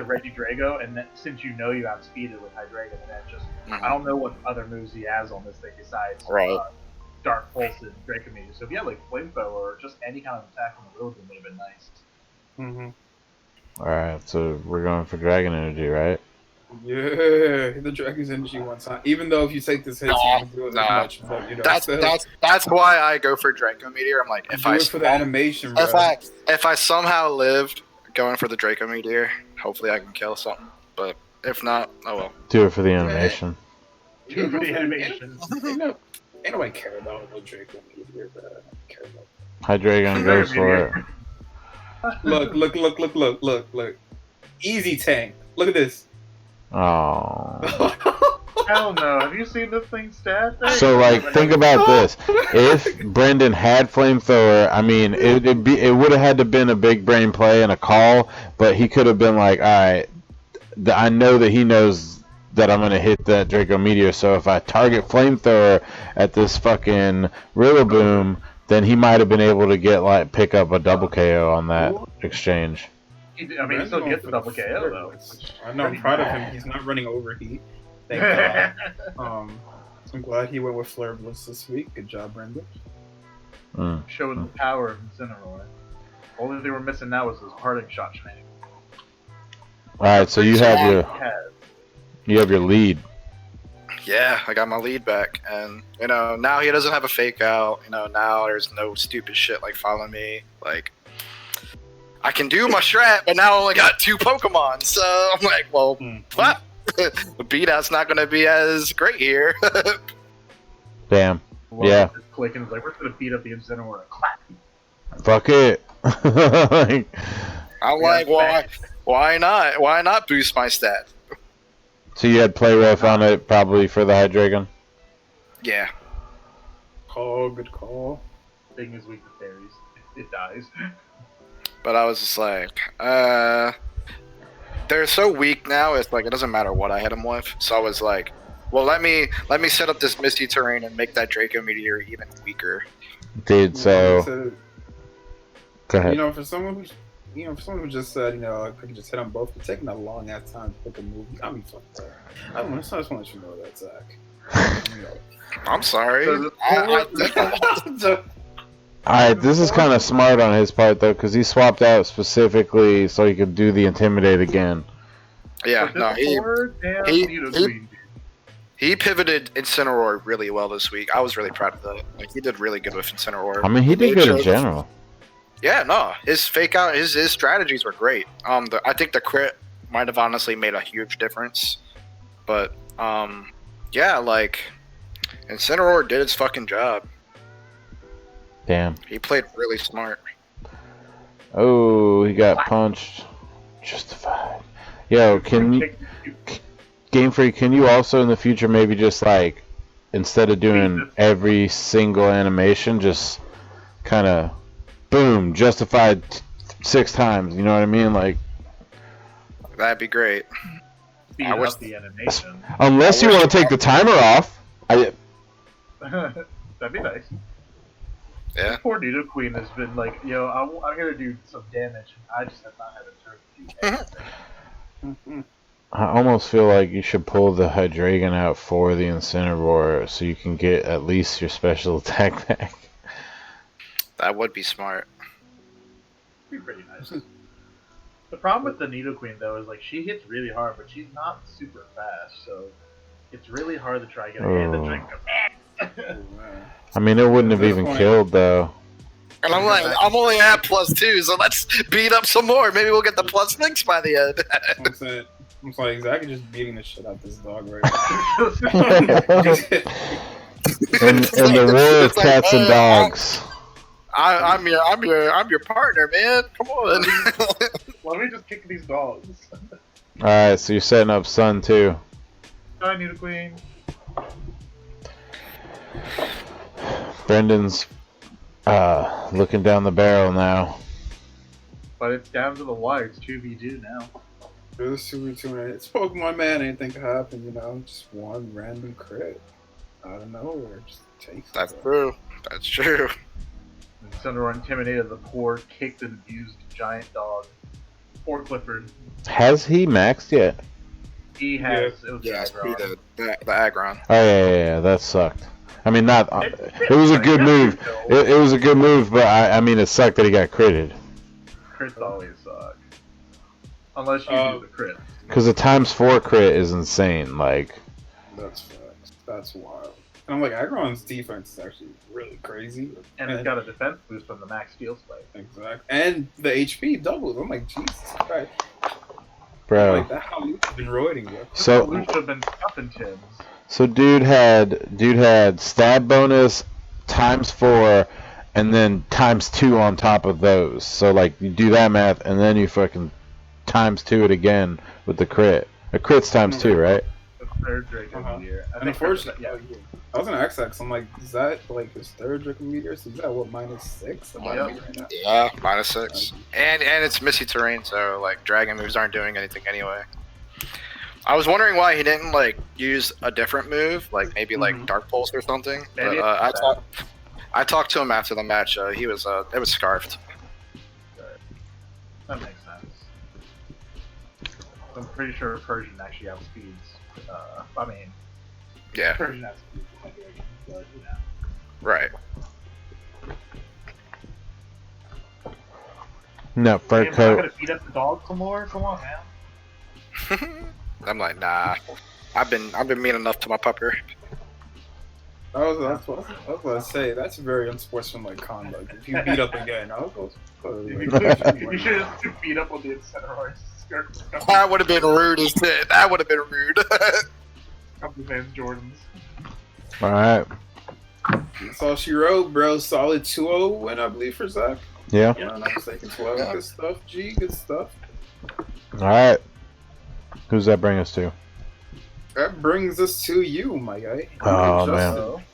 Speaker 6: Regidrago, and then since you outspeed it with Hydreigon, and then just... I don't know what other moves he has on this thing besides... Dark Pulse and Draco Meteor. So if you had like Flamethrower or just any kind of attack on the road, it would have been nice.
Speaker 1: Alright, so we're going for Dragon Energy, right?
Speaker 4: Yeah, the Dragon's Energy one time. Even though if you take this hit, you don't do it as much. But,
Speaker 2: that's why I go for Draco Meteor. I'm like, if I
Speaker 4: for the animation, bro.
Speaker 2: If I somehow lived going for the Draco Meteor, hopefully I can kill something. But if not, oh well.
Speaker 1: Do it for the animation.
Speaker 6: Do it for the animation.
Speaker 4: Ain't nobody care about the Draco Meteor, bro. Care about
Speaker 1: Hydreigon goes for it.
Speaker 4: Look. Easy tank. Look at this.
Speaker 1: Oh.
Speaker 6: Hell no. Have you seen this thing stat?
Speaker 1: So, like, think about this. If Brendan had Flamethrower, I mean, it would have had to been a big brain play and a call, but he could have been like, alright, I know that he knows that I'm going to hit that Draco Meteor, so if I target Flamethrower at this fucking Rillaboom, then he might have been able to pick up a double KO on that exchange.
Speaker 6: I mean, he still gets the double KO, though.
Speaker 4: I know, I'm proud of him. He's not running overheat. Thank God. I'm glad he went with Flare Blitz this week. Good job, Brendan.
Speaker 6: Showing the power of Incineroar. Only thing we're missing now is his parting shot shenanigans.
Speaker 1: Alright, so you have your lead.
Speaker 2: Yeah, I got my lead back, and now he doesn't have a Fake Out. Now there's no stupid shit like Follow Me. Like, I can do my strat, but now I only got 2 Pokemon, so I'm like, well, what? The beat out's not gonna be as great here.
Speaker 1: Damn. Yeah.
Speaker 6: Clicking like, we're gonna beat up the Incineroar. Clap.
Speaker 1: Fuck it.
Speaker 2: I'm like, why not? Why not boost my stat?
Speaker 1: So you had play ref on it probably for the Hydreigon?
Speaker 2: Yeah.
Speaker 4: Good call.
Speaker 6: Thing is weak to fairies. It dies.
Speaker 2: But I was just like, they're so weak now. It's like it doesn't matter what I hit them with. So I was like, well, let me set up this misty terrain and make that Draco meteor even weaker.
Speaker 1: Dude, so go ahead.
Speaker 4: For someone who just said, I could just hit them both, but taking a long ass time to pick a move, I mean, fuck that. I just want to let you know that, Zach.
Speaker 2: I'm sorry.
Speaker 1: Alright, this is kind of smart on his part though, because he swapped out specifically so he could do the Intimidate again.
Speaker 2: Yeah, no, he pivoted Incineroar really well this week. I was really proud of that. Like, he did really good with Incineroar.
Speaker 1: I mean, he did good in general.
Speaker 2: Yeah, no, his fake out, his strategies were great. I think the crit might have honestly made a huge difference, but yeah, like Incineroar did its fucking job.
Speaker 1: Damn.
Speaker 2: He played really smart.
Speaker 1: Oh, he got punched. Justified. Yo, Game Freak, can you also in the future maybe just like, instead of doing every single animation, just kind of, boom, justified 6 times, you know what I mean? Like,
Speaker 2: that'd be great.
Speaker 6: Speed up the animation.
Speaker 1: Unless you want to take the timer off.
Speaker 6: That'd be nice.
Speaker 2: Yeah.
Speaker 6: This poor Nidoqueen has been like, I'm gonna do some damage. I just have not had a turn to do anything.
Speaker 1: I almost feel like you should pull the Hydreigon out for the Incineroar so you can get at least your special attack back.
Speaker 2: That would be smart.
Speaker 6: Be pretty nice. The problem with the Nidoqueen though is like she hits really hard, but she's not super fast, so it's really hard to try to get her and the drink.
Speaker 1: I mean, it wouldn't have even killed though.
Speaker 2: And I'm like, I'm only at +2, so let's beat up some more. Maybe we'll get the +6 by the end.
Speaker 4: I'm like, Zach is just beating the shit out of this dog right now.
Speaker 1: in the war of cats and dogs.
Speaker 2: I'm your partner, man. Come on.
Speaker 6: Let me just kick these dogs.
Speaker 1: Alright, so you're setting up Sun too.
Speaker 6: I need a queen.
Speaker 1: Brendan's looking down the barrel now.
Speaker 6: But it's down to the wire. It's 2v2 now.
Speaker 4: It's 2v2. It's Pokemon, man. Anything could happen, Just one random crit out of nowhere. Just takes.
Speaker 2: That's true. That's true.
Speaker 6: Incineroar intimidated the poor, kicked and abused giant dog. Poor Clifford.
Speaker 1: Has he maxed yet?
Speaker 6: He has.
Speaker 2: Yeah, the Aggron.
Speaker 1: Oh yeah, that sucked. I mean, not. It was a good move. It was a good move, but I mean, it sucked that he got critted.
Speaker 6: Crits always suck. Unless you do the crit.
Speaker 1: Because the ×4 crit is insane. Like.
Speaker 4: That's facts. That's wild. And I'm like, Aggron's defense is actually really crazy.
Speaker 6: And it's got a defense boost from the max steel spike.
Speaker 4: Exactly. And the HP doubled. I'm like, Jesus Christ.
Speaker 1: Bro.
Speaker 4: Like, that how Luke's been roiding, bro.
Speaker 1: So
Speaker 6: Luke should have been stuffing Tims.
Speaker 1: So dude had stab bonus ×4 and then ×2 on top of those. So like you do that math and then you fucking ×2 it again with the crit. A crit's ×2, right?
Speaker 6: The third Draco Meteor.
Speaker 4: And unfortunately, I was gonna ask that because I'm like, is that like his third Draco Meteor? So is that what, -6?
Speaker 2: Yeah, -6. And it's Misty Terrain, so like Dragon moves aren't doing anything anyway. I was wondering why he didn't like use a different move, like maybe like Dark Pulse or something. But I talked to him after the match. He was it was scarfed.
Speaker 6: That makes sense. I'm pretty sure Persian actually outspeeds. I mean,
Speaker 2: yeah.
Speaker 6: Persian outspeeds Hydreigon, but
Speaker 2: Right.
Speaker 1: No, fur
Speaker 6: I'm
Speaker 1: coat.
Speaker 6: not gonna beat up the dog some more. Come on, man.
Speaker 2: I'm like, nah. I've been mean enough to my pupper.
Speaker 4: That's what I was gonna say. That's very unsportsmanlike conduct. If you beat up again, I was
Speaker 6: You should have beat up on the Incineroar.
Speaker 2: That would have been rude as shit. That would have been rude.
Speaker 6: Couple fans, Jordans.
Speaker 1: Alright.
Speaker 4: That's all she wrote, bro. Solid 2-0 win, I believe, for Zach.
Speaker 1: Yeah.
Speaker 4: Yeah, I'm not mistaken. 12. Good stuff. G, good stuff.
Speaker 1: Alright. Who's that bring us to?
Speaker 4: That brings us to you, my guy.
Speaker 1: Oh,
Speaker 4: Justin.
Speaker 1: man.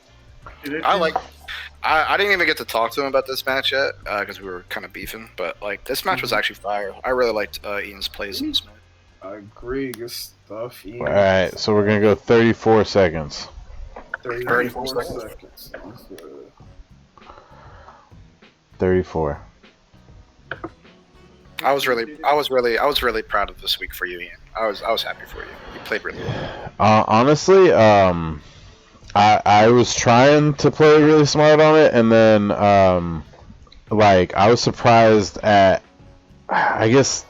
Speaker 2: I didn't even get to talk to him about this match yet because we were kind of beefing. But like this match was actually fire. I really liked Ian's plays in this match.
Speaker 4: I agree. Good stuff.
Speaker 1: All right, so we're gonna go 34 seconds.
Speaker 4: 34 seconds.
Speaker 1: 34.
Speaker 2: I was really proud of this week for you, Ian. I was happy for you. You played really well.
Speaker 1: Honestly, I was trying to play really smart on it, and then like I was surprised at, I guess,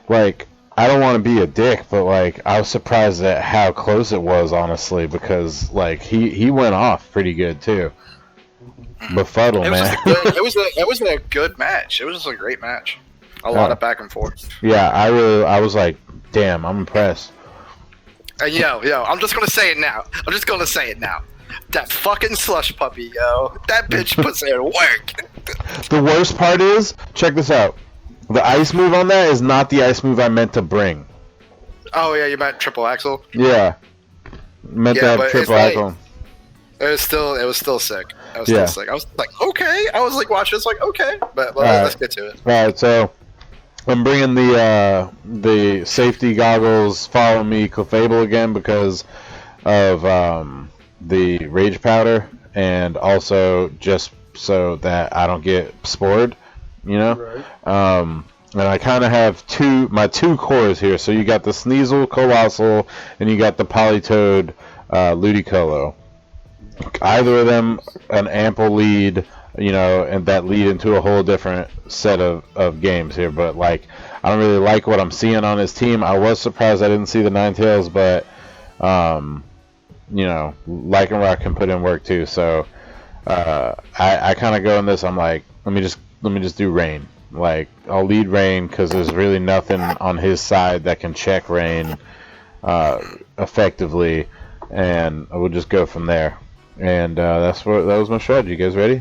Speaker 1: like I don't want to be a dick, but like I was surprised at how close it was, honestly, because like he went off pretty good too. Befuddle, man.
Speaker 2: It was a good match. It was just a great match. A lot of back and forth.
Speaker 1: Yeah, I was like, damn, I'm impressed.
Speaker 2: And yo, I'm just gonna say it now. That fucking slush puppy, yo. That bitch puts in work.
Speaker 1: The worst part is, check this out. The ice move on that is not the ice move I meant to bring.
Speaker 2: Oh yeah, you meant triple axle?
Speaker 1: Yeah. Meant to have triple axle.
Speaker 2: It was still sick. I was like, okay. I was like watching. It's like, okay, but let's get to it.
Speaker 1: All right, so I'm bringing the safety goggles. Follow me, Clefable again because of the rage powder, and also just so that I don't get spored, you know.
Speaker 4: Right.
Speaker 1: And I kind of have my two cores here. So you got the Sneasel Colossal, and you got the Polytoad Ludicolo. Either of them an ample lead, you know, and that lead into a whole different set of games here. But like, I don't really like what I'm seeing on his team. I was surprised I didn't see the Ninetales, but you know, Lycan Rock can put in work too. So I kind of go in this. I'm like, let me just do Rain. Like, I'll lead Rain because there's really nothing on his side that can check Rain effectively, and I will just go from there. And that was my strategy. You guys ready?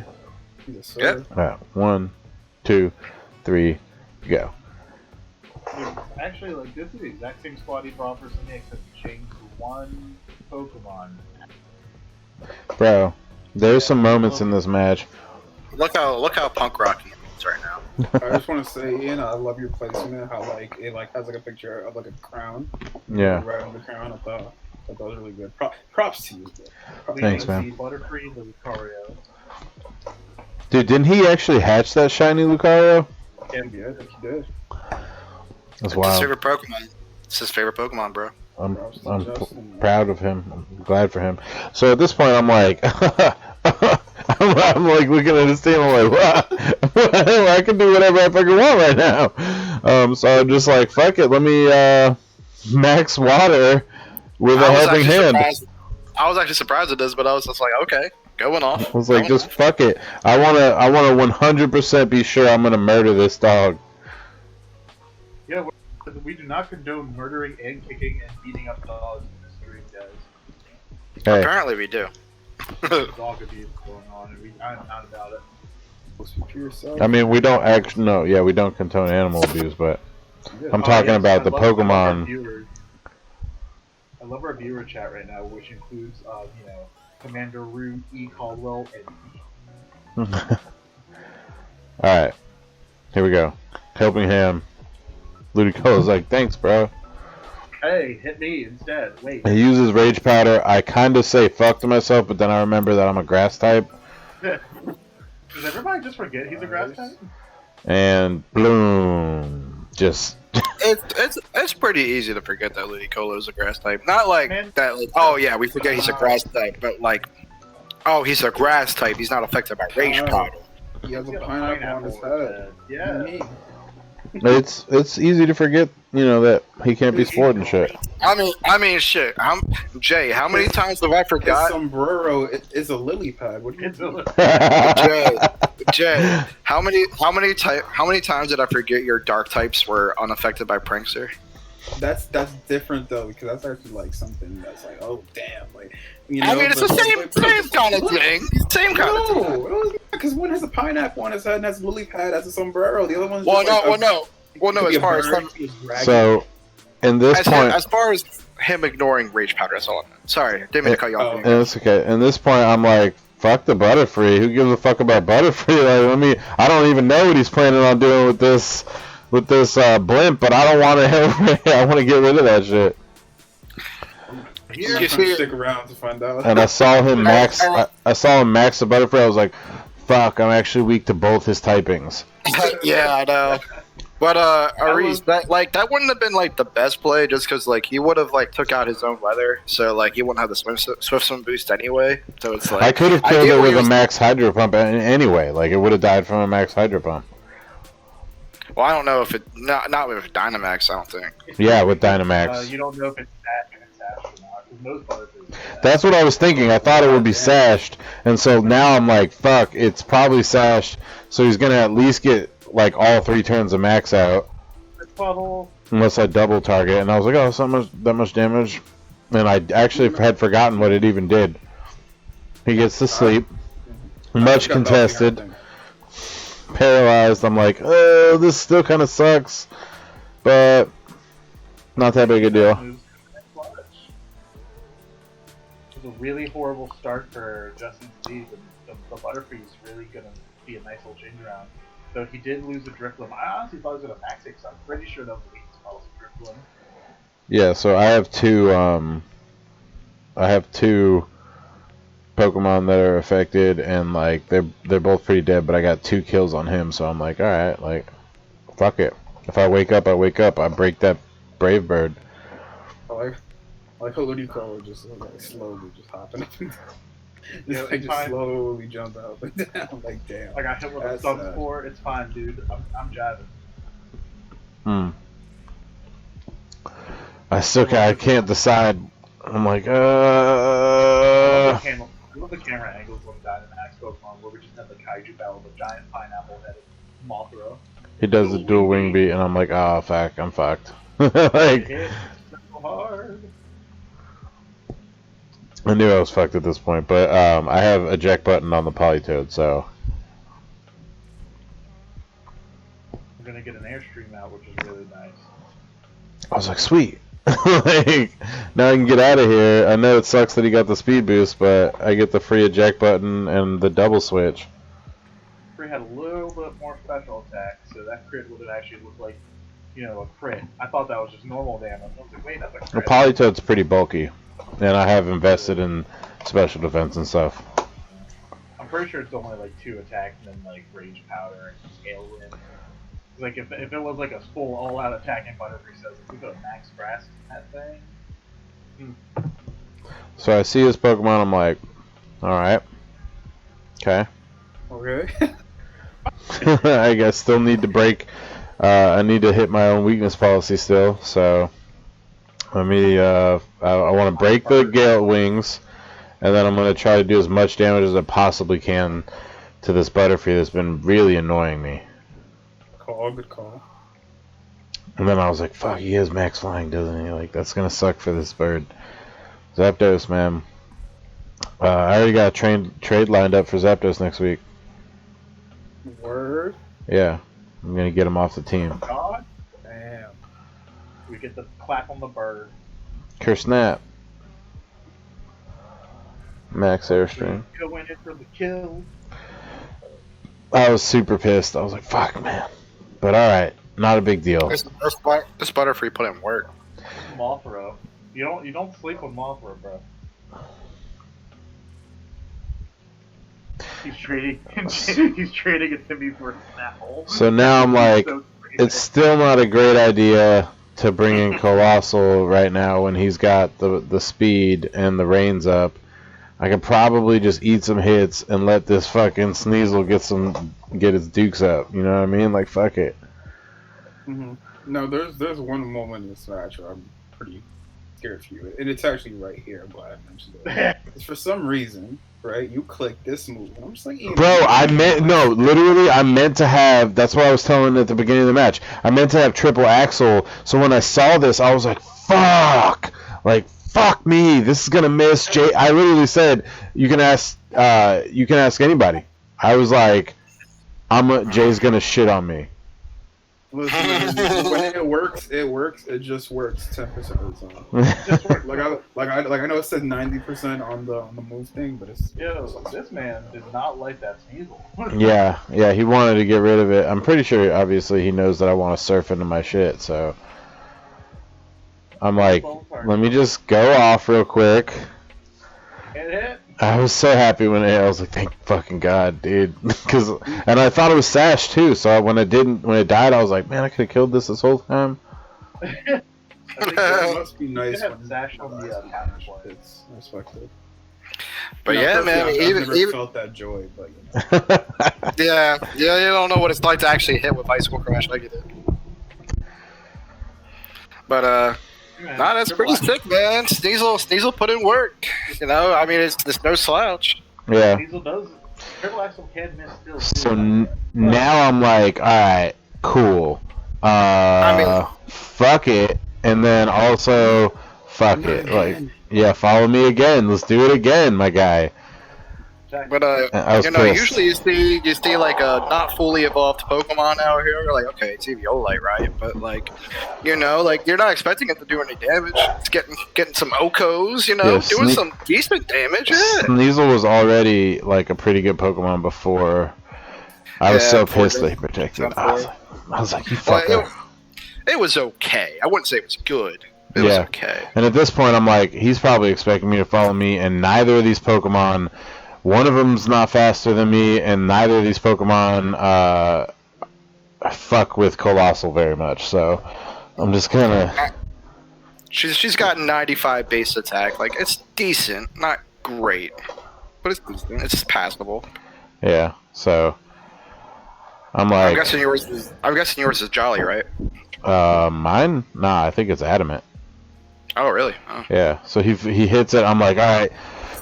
Speaker 4: Yes, sir.
Speaker 2: Yep.
Speaker 1: All right, 1, 2, 3, go.
Speaker 6: Dude, actually, like, this is the exact same squad he brought for Sunday, except he changed one Pokemon.
Speaker 1: Bro, there's some moments in this match.
Speaker 2: Look how punk rock he is right now.
Speaker 4: I just want to say, Ian, I love your placement. How like it like has like a picture of like a crown.
Speaker 1: Yeah.
Speaker 4: Right on the crown. I thought that was really good. Props to you. Bro.
Speaker 1: Thanks, man.
Speaker 6: Butterfree, the Lucario.
Speaker 1: Dude, didn't he actually hatch that shiny Lucario?
Speaker 4: Yeah, he did.
Speaker 1: That's
Speaker 2: His
Speaker 1: wild.
Speaker 2: favorite Pokemon. It's his favorite Pokemon, bro.
Speaker 1: I'm proud of him. I'm glad for him. So at this point, I'm like, I'm like looking at his team. I'm like, wow, I can do whatever I fucking want right now. So I'm just like, fuck it. Let me max water with a helping hand.
Speaker 2: I was actually surprised at this, but I was just like, okay, going off.
Speaker 1: I was like, just fuck it. I wanna 100% be sure I'm gonna murder this dog.
Speaker 6: Yeah, we do not condone murdering and kicking and beating up dogs in this stream, guys.
Speaker 1: Hey.
Speaker 2: Apparently we do.
Speaker 6: Dog abuse going on, and I'm not about it.
Speaker 4: Speak for yourself.
Speaker 1: I mean, we don't actually no, yeah, we don't condone animal abuse, but I'm talking about the Pokemon.
Speaker 6: I love our viewer chat right now, which includes, you know, Commander Root, E. Caldwell, and me.
Speaker 1: Alright. Here we go. Helping Hand. Ludicolo's like, thanks, bro.
Speaker 6: Hey, hit me instead. Wait.
Speaker 1: He uses Rage Powder. I kind of say fuck to myself, but then I remember that I'm a grass type.
Speaker 6: Does everybody just forget he's a grass type?
Speaker 1: And bloom. Just...
Speaker 2: It's pretty easy to forget that Ludicolo is a grass type. Not like that. Like, oh yeah, we forget he's a grass type, but like, oh, he's a grass type. He's not affected by Rage Powder.
Speaker 4: He has a pineapple on his head.
Speaker 6: Yeah.
Speaker 1: It's easy to forget, you know, that he can't be spoiled and shit.
Speaker 2: I mean, shit. Jay, how many times have I forgot?
Speaker 4: His sombrero is a lily pad. What do you mean?
Speaker 2: Jay, how many times did I forget your dark types were unaffected by Prankster?
Speaker 4: That's different though, because that's actually like something that's like, oh damn, like you know.
Speaker 2: I mean, it's the same kind of thing. Same kind of thing.
Speaker 4: No, because one has a pineapple on his head and has a lily pad, has a sombrero. The other one's
Speaker 2: Well,
Speaker 4: just
Speaker 2: no. As far as
Speaker 1: so, in this point,
Speaker 2: as far as him ignoring Rage Powder, that's all I meant. Sorry, didn't mean to cut you off.
Speaker 1: and it's okay. In this point, I'm like, fuck the Butterfree. Who gives a fuck about Butterfree? Like, I don't even know what he's planning on doing with this blimp, but I don't want to. I want to get rid of that shit.
Speaker 4: I'm trying to stick around to find out.
Speaker 1: And I saw him max. I saw him max the Butterfree. I was like, fuck, I'm actually weak to both his typings.
Speaker 2: Yeah, I know. But Aries, that wouldn't have been like the best play, just because like he would have like took out his own weather, so like he wouldn't have the Swift Swim boost anyway. So it's like
Speaker 1: I could have killed it with a max Hydro Pump anyway. Like it would have died from a max Hydro Pump.
Speaker 2: Well, I don't know if it not with Dynamax. I don't think.
Speaker 1: Yeah, with Dynamax.
Speaker 6: You don't know if it's sashed or not. 'Cause most Butterfrees.
Speaker 1: That's what I was thinking. I thought it would be sashed, and so now I'm like, fuck, it's probably sashed. So he's gonna at least get like all 3 turns of max out, unless I double target. And I was like, oh, it's not that much damage, and I actually had forgotten what it even did. He gets to sleep, much contested, paralyzed. I'm like, oh, this still kind of sucks, but not that big a deal.
Speaker 6: It was a really horrible start for Justin Steve, and the Butterfree is really gonna be a nice little change around. So he did lose a Drifloon. I honestly thought he was going to max it, so I'm pretty sure that was the weakest policy Drifloon.
Speaker 1: Yeah, so I have two Pokemon that are affected, and like they're both pretty dead, but I got 2 kills on him, so I'm like, all right, like fuck it. If I wake up, I wake up. I break that Brave Bird.
Speaker 4: I like how you call it, just like slowly just hopping. Just slowly jump up and down, like damn.
Speaker 6: I got hit with a sub-4. It's fine, dude. I'm jiving.
Speaker 1: I can't decide. I'm like,
Speaker 6: I love the camera angles on Dynamax Pokemon where we just have the Kaiju battle with a giant pineapple-headed Mothra.
Speaker 1: He does the dual wing beat, and I'm like, oh fuck, I'm fucked. Like,
Speaker 6: hit so hard.
Speaker 1: I knew I was fucked at this point, but I have a eject button on the Politoed, so.
Speaker 6: I'm gonna get an Airstream out, which is really nice.
Speaker 1: I was like, sweet. Like, now I can get out of here. I know it sucks that he got the speed boost, but I get the free eject button and the double switch.
Speaker 6: Free had a little bit more special attack, so that crit would have actually looked like, a crit. I thought that was just normal damage. I was like, wait, that's a crit.
Speaker 1: The Politoed's pretty bulky. And I have invested in special defense and stuff.
Speaker 6: I'm pretty sure it's only like 2 attacks and then like Rage Powder and Scale Wind. Like if it was like a full all-out attack and Butterfree says if we go Max Grass that thing.
Speaker 1: So I see his Pokemon. I'm like, all right, okay.
Speaker 4: Okay.
Speaker 1: I guess still need to break. I need to hit my own weakness policy still. So. Let me, I want to break the Gale Wings, and then I'm going to try to do as much damage as I possibly can to this Butterfree that's been really annoying me.
Speaker 4: Good call.
Speaker 1: And then I was like, fuck, he has max flying, doesn't he? Like, that's going to suck for this bird. Zapdos, man. I already got a trade lined up for Zapdos next week.
Speaker 4: Word?
Speaker 1: Yeah, I'm going to get him off the team.
Speaker 6: God damn. We get the clap on the bird.
Speaker 1: Snap. Max Airstream.
Speaker 6: Going in for the kill.
Speaker 1: I was super pissed. I was like, fuck, man. But alright, not a big deal.
Speaker 2: This Butterfree put in work.
Speaker 6: Mothra. You don't sleep with Mothra, bro. He's trading it to me for a Snapple.
Speaker 1: So now I'm like, it's still not a great idea to bring in Colossal right now when he's got the speed and the reins up. I could probably just eat some hits and let this fucking Sneasel get his dukes up. You know what I mean? Like, fuck it.
Speaker 4: Mm-hmm. No, there's one moment in this match where I'm pretty scared for you, and it's actually right here. I'm glad I mentioned it. It's for some reason, right? You click this move, and I'm just like,
Speaker 1: bro, I meant to have. That's what I was telling at the beginning of the match. I meant to have triple axle. So when I saw this, I was like, fuck, like. Fuck me! This is gonna miss Jay. I literally said, "You can ask anybody." I was like, Jay's gonna shit on me.
Speaker 4: Listen, when it works. It just works 10% of the time.
Speaker 6: Just work.
Speaker 4: I know it said 90% on the move thing, but it's
Speaker 6: This man did not like that Sneasel.
Speaker 1: Yeah, he wanted to get rid of it. I'm pretty sure, obviously, he knows that I want to surf into my shit, so I'm like, let me just go off real quick.
Speaker 6: Hit.
Speaker 1: I was so happy when I was like, thank fucking God, dude. And I thought it was Sash too, so when it died, I was like, man, I could have killed this whole time.
Speaker 4: I think that must be nice
Speaker 6: when Sash on the counter play.
Speaker 4: It's respected.
Speaker 2: But yeah, man,
Speaker 4: I've never felt that joy, but you know.
Speaker 2: yeah, you don't know what it's like to actually hit with Bicycle Crash like you did. But nah, that's pretty sick, man. Sneasel put in work. You know, I mean, it's no slouch.
Speaker 1: Yeah.
Speaker 6: Sneasel does. Triple Axel can miss still.
Speaker 1: So now I'm like, all right, cool. Fuck it, and then also fuck it. Like, yeah, follow me again. Let's do it again, my guy.
Speaker 2: But you know,
Speaker 1: pissed.
Speaker 2: usually you see like a not fully evolved Pokemon out here. Like, okay, it's Eviolite, right? But like, you know, like you're not expecting it to do any damage. It's getting some Okos, you know, doing some decent damage. Yeah.
Speaker 1: Sneasel was already like a pretty good Pokemon before. I was so pissed that he protected. I was like, you fucker.
Speaker 2: It was okay. I wouldn't say it was good. It was okay.
Speaker 1: And at this point, I'm like, he's probably expecting me to follow me, and neither of these Pokemon. One of them's not faster than me, and neither of these Pokemon fuck with Colossal very much. So I'm just gonna.
Speaker 2: She's got 95 base attack. Like, it's decent, not great, but it's decent. It's passable.
Speaker 1: Yeah. So I'm like.
Speaker 2: I'm guessing yours is Jolly, right?
Speaker 1: Mine? Nah, I think it's Adamant.
Speaker 2: Oh, really? Oh.
Speaker 1: Yeah. So he hits it. I'm like, all right.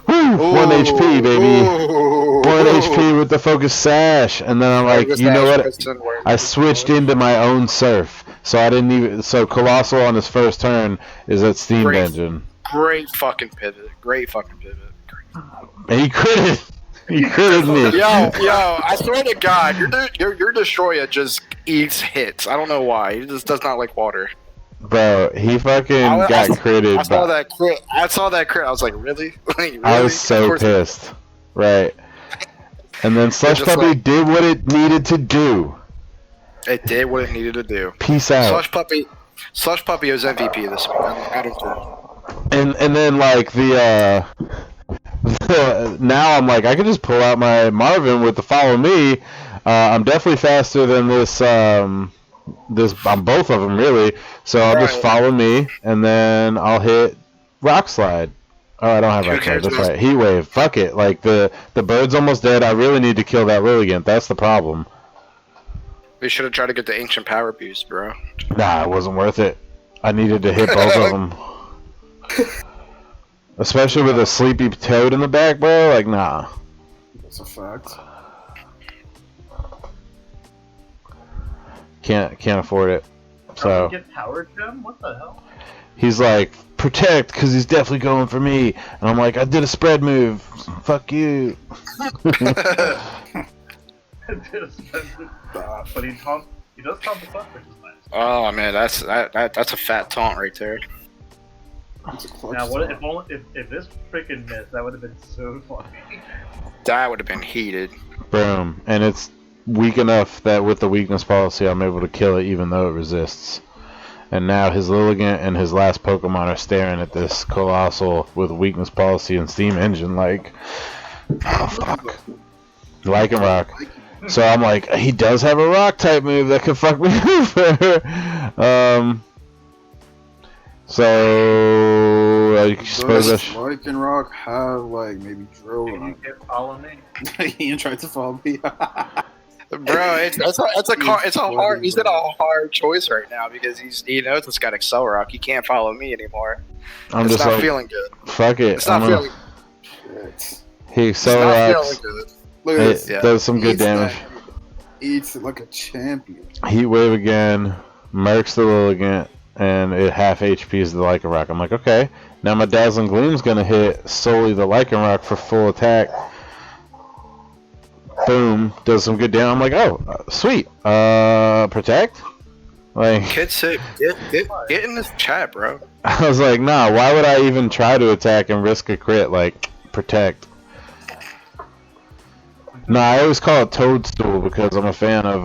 Speaker 1: Woo! 1 HP, baby. 1 HP with the focus sash, and then I'm like, you know what? I switched into my own surf, so I didn't even. So Colossal on his first turn is at Steam Engine.
Speaker 2: Great fucking pivot.
Speaker 1: And he critted. He critted me.
Speaker 2: Yo! I swear to God, your Destroyer just eats hits. I don't know why. He just does not like water.
Speaker 1: Bro, he fucking got critted.
Speaker 2: I saw that crit. I was like, really? Really?
Speaker 1: I was so pissed. Right. And then Slush Puppy did what it needed to do.
Speaker 2: It did what it needed to do.
Speaker 1: Peace out.
Speaker 2: Slush Puppy was MVP this week. I don't care.
Speaker 1: And then like now I'm like, I can just pull out my Marvin with the follow me. I'm definitely faster than this on both of them really, so I'll just follow me, and then I'll hit Rock Slide. Oh, I don't have Rock Slide, that's right. Heat Wave, fuck it. Like, the bird's almost dead. I really need to kill that Lilligant. That's the problem.
Speaker 2: We should have tried to get the Ancient Power Boost, bro.
Speaker 1: Nah, it wasn't worth it. I needed to hit both of them. Especially with a sleepy Toad in the back, bro. Like, nah.
Speaker 4: That's a fact.
Speaker 1: Can't afford it. So
Speaker 6: Get Power Gem? What the hell?
Speaker 1: he's like, protect, because he's definitely going for me. And I'm like, I did a spread move. Fuck you.
Speaker 6: But he does taunt the fuck, which is nice.
Speaker 2: Oh man, that's a fat taunt right there.
Speaker 6: Now, if this freaking missed, that would have been so funny.
Speaker 2: That would have been heated.
Speaker 1: Boom. And it's weak enough that with the weakness policy, I'm able to kill it even though it resists. And now his Lilligant and his last Pokemon are staring at this Colossal with weakness policy and Steam Engine like, oh fuck. Lycanroc. So I'm like, he does have a rock type move that could fuck me over. So I suppose I should.
Speaker 4: Lycanroc have like maybe drill.
Speaker 6: Can you get follow me?
Speaker 4: He ain't tried to follow me.
Speaker 2: Bro, it's a hard. He's in a hard choice right now because he knows it's got Accelerock. He can't follow me anymore.
Speaker 1: I'm
Speaker 2: it's
Speaker 1: just
Speaker 2: not
Speaker 1: like,
Speaker 2: feeling good.
Speaker 1: Fuck it.
Speaker 2: It's not feeling.
Speaker 1: He
Speaker 2: It's not
Speaker 1: Accelerocks.
Speaker 2: feeling good.
Speaker 4: Look at this.
Speaker 2: Yeah.
Speaker 1: Does some good damage.
Speaker 4: Eats it like a champion.
Speaker 1: Heat Wave again. Mercs the Lilligant. And it half HP's the Lycanroc. I'm like, okay. Now my Dazzling Gleam's gonna hit solely the Lycanroc for full attack. Boom. Does some good damage. I'm like, oh, sweet. Protect? Like,
Speaker 2: Kid said, get in this chat, bro.
Speaker 1: I was like, nah, why would I even try to attack and risk a crit? Like, protect. Nah, I always call it Toadstool because I'm a fan of,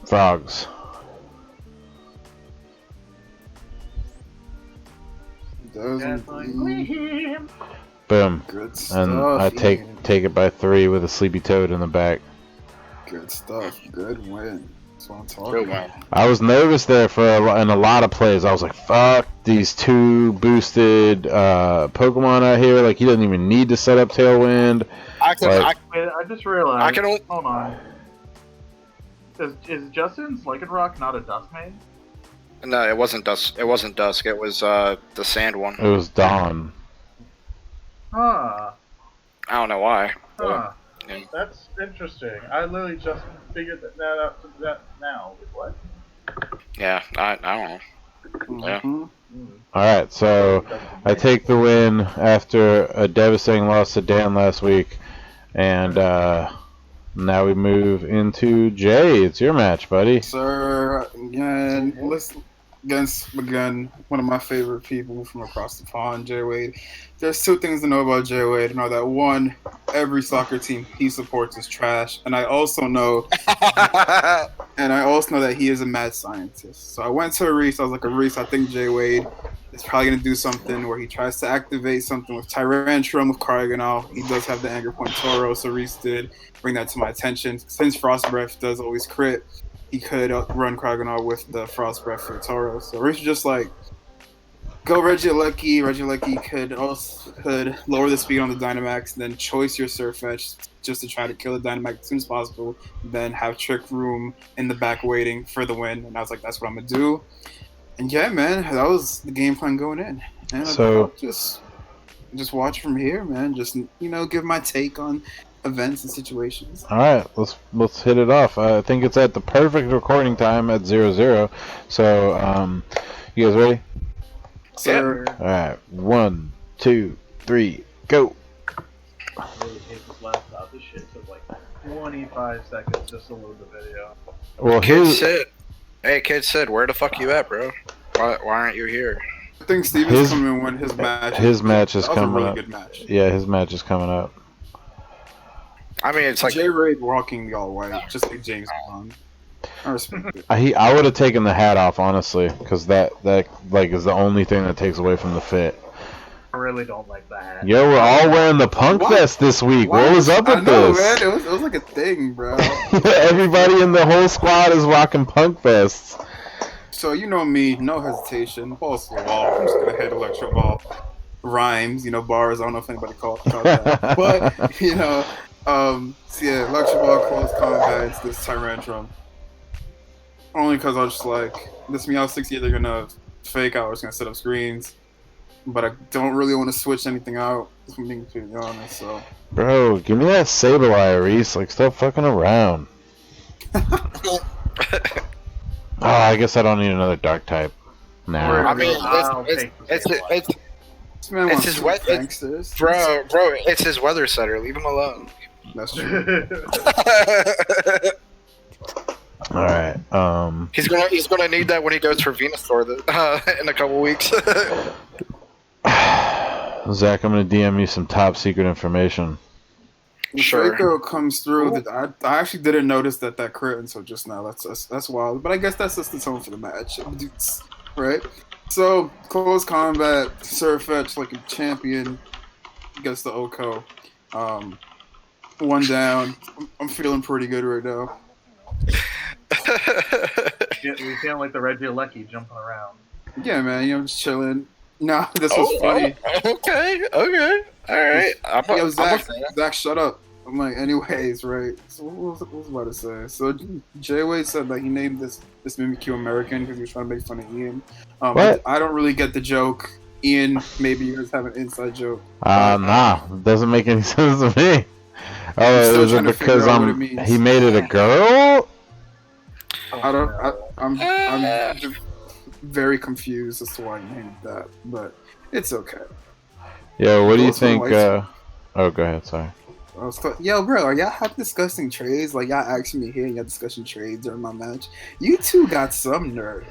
Speaker 1: frogs. Boom.
Speaker 4: Good stuff.
Speaker 1: And I take it by 3 with a sleepy toad in the back.
Speaker 4: Good stuff. Good win. That's what I'm talking about.
Speaker 1: I was nervous there in a lot of plays. I was like, fuck these 2 boosted Pokemon out here. Like, he doesn't even need to set up Tailwind.
Speaker 6: I just realized. Hold on. Is Justin's Lycanroc not a Dusk main?
Speaker 2: No, it wasn't Dusk. It wasn't Dusk. It was the Sand one.
Speaker 1: It was Dawn.
Speaker 6: Huh.
Speaker 2: I don't know why.
Speaker 6: Huh.
Speaker 2: Yeah.
Speaker 6: That's interesting. I literally just figured that out now. What?
Speaker 2: Yeah, I don't know. Yeah.
Speaker 1: Alright, so I take the win after a devastating loss to Dan last week. And now we move into Jay. It's your match, buddy.
Speaker 4: Sir, again, against one of my favorite people from across the pond, Jay Wade. There's 2 things to know about Jay Wade. You know that one, every soccer team he supports is trash, and I also know that he is a mad scientist. So I went to Reese. I was like, Reese, I think Jay Wade is probably gonna do something where he tries to activate something with Tyrantrum with Cargonal. He does have the Anger Point Toro, so Reese did bring that to my attention. Since Frost Breath does always crit, he could run Cargonal with the Frost Breath for Toro. So Reese was just like, go Regieleki. Regieleki could lower the speed on the Dynamax, then choice your Surfetch just to try to kill the Dynamax as soon as possible, then have Trick Room in the back waiting for the win. And I was like, that's what I'm going to do. And yeah, man, that was the game plan going in. And
Speaker 1: So
Speaker 4: just watch from here, man. Just, give my take on events and situations.
Speaker 1: Alright, let's hit it off. I think it's at the perfect recording time at 00. So, you guys ready?
Speaker 4: Sir.
Speaker 1: Alright, 1, 2, 3, go!
Speaker 6: I really hate this laptop. This shit took like 25 seconds just to load the video.
Speaker 1: Well,
Speaker 2: Kid Sid, where the fuck you at, bro? Why aren't you here?
Speaker 4: I think Steven's coming in when his match.
Speaker 1: His match is coming
Speaker 4: really
Speaker 1: up.
Speaker 4: Good match.
Speaker 1: Yeah, his match is coming up.
Speaker 2: I mean, it's like
Speaker 4: Jay Raid walking y'all white, just like James Bond. I respect it.
Speaker 1: I would have taken the hat off, honestly, because that like is the only thing that takes away from the fit.
Speaker 6: I really don't like that.
Speaker 1: Yo, we're all wearing the punk vest this week. What was up with this?
Speaker 4: Man, it was like a thing, bro.
Speaker 1: Everybody in the whole squad is rocking punk vests.
Speaker 4: So you know me, no hesitation. Balls to the wall. I'm just gonna hit electro ball. Rhymes, bars. I don't know if anybody called that, but so yeah, electro ball, close combat. It's this Tyrantrum. Only because I was just like, this Meow 60, they're gonna fake out. It's gonna set up screens, but I don't really want to switch anything out. If I'm being completely honest, so.
Speaker 1: Bro, give me that Sableye, Reese. Like, stop fucking around. Oh, I guess I don't need another dark type. Nah.
Speaker 2: I mean, it's his weather, bro. It's his weather setter. Leave him alone.
Speaker 4: That's true.
Speaker 1: All right.
Speaker 2: He's gonna need that when he goes for Venusaur in a couple weeks.
Speaker 1: Zach, I'm gonna DM you some top secret information.
Speaker 2: Sure.
Speaker 4: Draco comes through. I actually didn't notice that crit until just now. That's wild. But I guess that's just the tone for the match, right? So close combat, Surfetch like a champion against the Oko. 1 down. I'm feeling pretty good right now.
Speaker 6: You feeling like the Regieleki jumping around.
Speaker 4: Yeah, man. I'm just chilling. Nah, this was funny.
Speaker 2: Okay. All right.
Speaker 4: Yo, Zach, shut up. I'm like, anyways, right? So what was I about to say? So Jay Wade said that he named this Mimikyu American because he was trying to make fun of Ian.
Speaker 1: What?
Speaker 4: I don't really get the joke. Ian, maybe you guys have an inside joke.
Speaker 1: Nah, it doesn't make any sense to me. Oh, is it because he made it a girl?
Speaker 4: I'm very confused as to why he named that, but it's okay.
Speaker 1: Yo, what do you think? Oh, go ahead. Sorry.
Speaker 4: Yo, bro, are y'all have discussing trades? Like, y'all asking me here and y'all discussing trades during my match? You two got some nerve.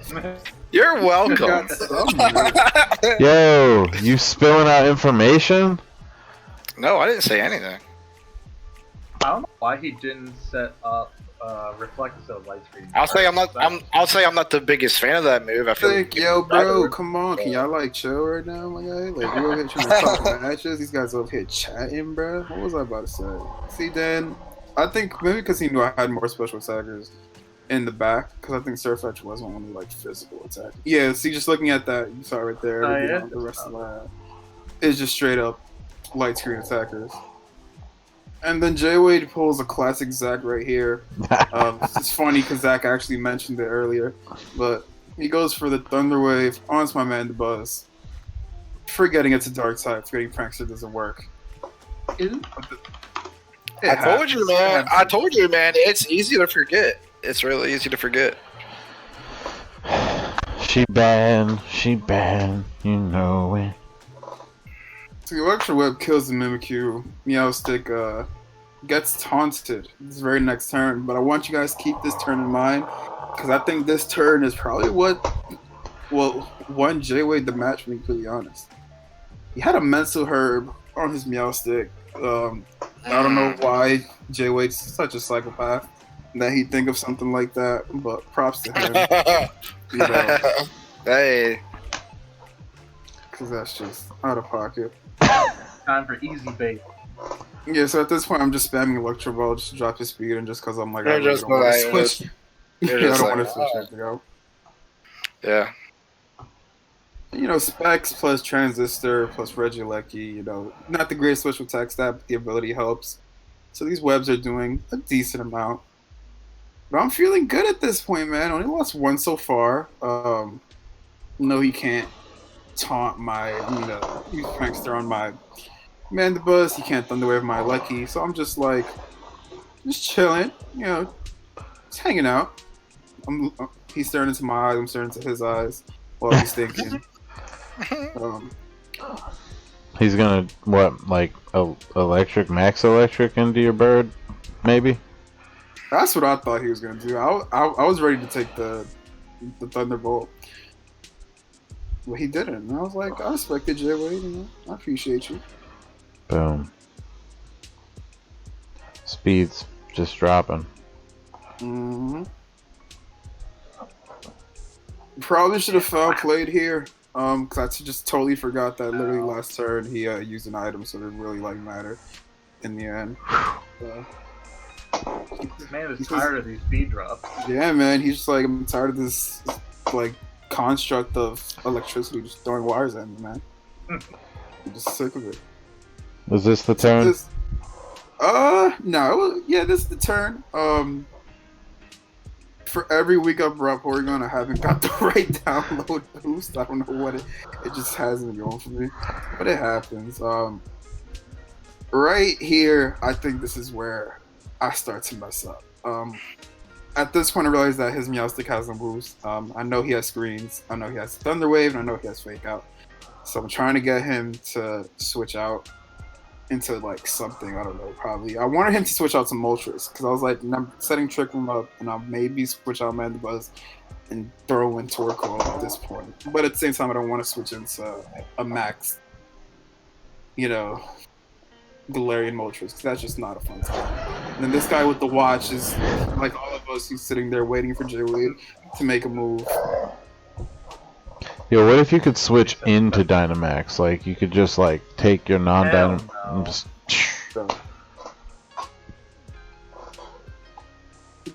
Speaker 2: You're welcome.
Speaker 4: You got some nerve.
Speaker 1: Yo, you spilling out information?
Speaker 2: No, I didn't say anything.
Speaker 6: I don't know why he didn't set up reflective light screen.
Speaker 2: I'll say I'm not the biggest fan of that move. I feel like,
Speaker 4: Yo, bro, come on. Can y'all, like, chill right now, my guy? Like, we over here trying to talk matches. These guys over here chatting, bro. What was I about to say? See, Dan, I think maybe because he knew I had more special attackers in the back, because I think Surfetch wasn't only, like, physical attack. Yeah, see, just looking at that, you saw right there. The rest of the lab is just straight up light screen attackers. And then J-Wade pulls a classic Zach right here. It's funny because Zach actually mentioned it earlier. But he goes for the Thunder Wave, ons my man the Buzz. Forgetting it's a dark type, forgetting Prankster doesn't work.
Speaker 2: I told you, man. It's easy to forget. It's really easy to forget.
Speaker 1: She bad, you know it.
Speaker 4: So the Electro Web kills the Mimikyu. Meowstic gets taunted this very next turn, but I want you guys to keep this turn in mind, because I think this turn is probably what won J-Wade the match, to be completely honest. He had a Mental Herb on his Meowstic. I don't know why J-Wade's such a psychopath that he'd think of something like that, but props to him. You know,
Speaker 2: Hey.
Speaker 4: because that's just out of pocket.
Speaker 6: Time for easy bait.
Speaker 4: Yeah, so at this point, I'm just spamming Electro Ball just to drop his speed, and just because I'm like,
Speaker 2: You're
Speaker 4: I really
Speaker 2: just
Speaker 4: don't want to
Speaker 2: like-
Speaker 4: switch.
Speaker 2: you're
Speaker 4: Yeah, I
Speaker 2: just
Speaker 4: don't want
Speaker 2: like,
Speaker 4: to switch anything out.
Speaker 2: Yeah.
Speaker 4: You know, Specs plus Transistor plus Regieleki, you know, not the greatest switch with tech stat, but the ability helps. So these webs are doing a decent amount. But I'm feeling good at this point, man. Only lost one so far. No, he can't taunt my, use Prankster on my Man the Buzz. He can't Thunderwave my Lucky. So I'm just like, just chilling, just hanging out. He's staring into my eyes, I'm staring into his eyes while he's thinking.
Speaker 1: He's gonna, max electric into your bird, maybe?
Speaker 4: That's what I thought he was gonna do. I was ready to take the Thunderbolt, but he didn't. And I was like, I respected J-Wade, I appreciate you.
Speaker 1: Boom. Speed's just dropping.
Speaker 4: Mm-hmm. Probably should have foul played here. Because I just totally forgot that literally last turn he used an item, so it didn't really matter in the end.
Speaker 6: This man is tired of these speed drops.
Speaker 4: Yeah, man, he's just like, I'm tired of this construct of electricity just throwing wires at me, man. I'm just sick of it.
Speaker 1: Is this the turn?
Speaker 4: No, this is the turn. For every week I've brought Porygon, I haven't got the right download boost. I don't know what it just hasn't been going for me, but it happens. Right here, I think this is where I start to mess up. At this point, I realize that his Meowstic has no boost. I know he has screens. I know he has Thunder Wave, and I know he has Fake Out. So I'm trying to get him to switch out into something, I don't know, probably. I wanted him to switch out to Moltres, because I was like, I'm setting Trick Room up, and I'll maybe switch out Man the Buzz and throw in Torkoal at this point. But at the same time, I don't want to switch into a max, Galarian Moltres, because that's just not a fun time. And then this guy with the watch is like all of us who's sitting there waiting for J-Wade to make a move.
Speaker 1: Yo, what if you could switch into Dynamax? Like, you could just, take your non-Dynamax and just...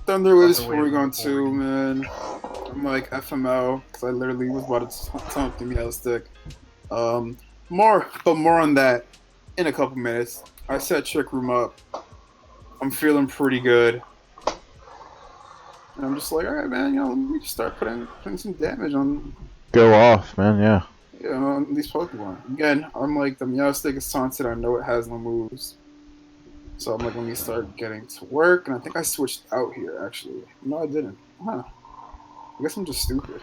Speaker 4: Thunder Wave's Porygon 2, man. I'm like, FML, because I literally was about to taunt the Meowstic. More on that in a couple minutes. I set Trick Room up. I'm feeling pretty good. And I'm just like, alright, man, let me just start putting some damage on...
Speaker 1: Go off, man, yeah.
Speaker 4: On these Pokemon. Again, I'm like, the Meowstic is taunted, I know it has no moves. So I'm like, let me start getting to work, and I think I switched out here, actually. No, I didn't. Huh. I guess I'm just stupid,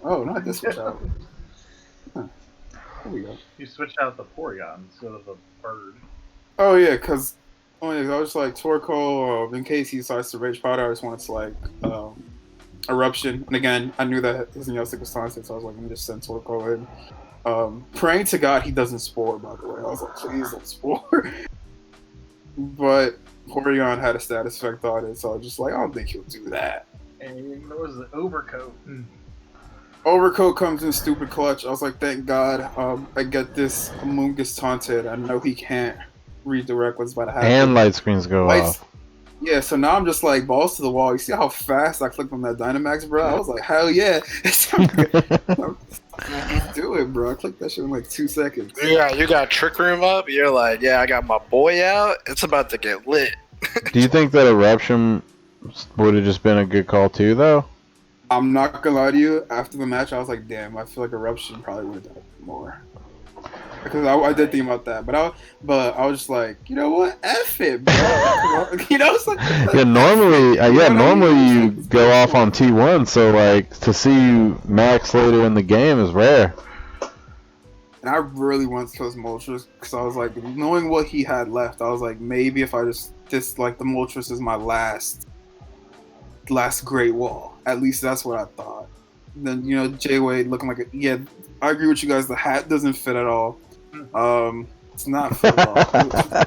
Speaker 4: Oh, no, I did switch out. Huh. There we go.
Speaker 6: You switched out the Porygon instead of the bird.
Speaker 4: Oh, yeah, because Oh yeah, I was like Torkoal. In case he decides to rage powder, I just wanted to like eruption. And again, I knew that his Neostic was taunted, so I was like, let me just send Torkoal in. Praying to God he doesn't spore. By the way, I was like, please don't spore. But Porygon had a status effect on it, so I was just like, I don't think he'll do that.
Speaker 6: And what was the overcoat?
Speaker 4: Overcoat comes in stupid clutch. I was like, thank God, I get this. Amoonguss taunted. I know he can't redirect what's about to happen.
Speaker 1: And light screens go off.
Speaker 4: Yeah, so now I'm just like balls to the wall. You see how fast I clicked on that Dynamax, bro? I was like, hell yeah. Do it, bro. I clicked that shit in like 2 seconds.
Speaker 2: Yeah, you got Trick Room up. You're like, yeah, I got my boy out. It's about to get lit.
Speaker 1: Do you think that Eruption would have just been a good call too, though?
Speaker 4: I'm not gonna lie to you. After the match, I was like, damn, I feel like Eruption probably would have done more. Because I did think about that, but I was just like, you know what, F it, bro. You know, it's like
Speaker 1: normally you go off on T1, so like to see you max later in the game is rare.
Speaker 4: And I really wanted to kill his Moltres because I was like, knowing what he had left, I was like, maybe if I just like the Moltres is my last Great Wall. At least that's what I thought. Then J-Wade looking like I agree with you guys. The hat doesn't fit at all. It's not fit at all.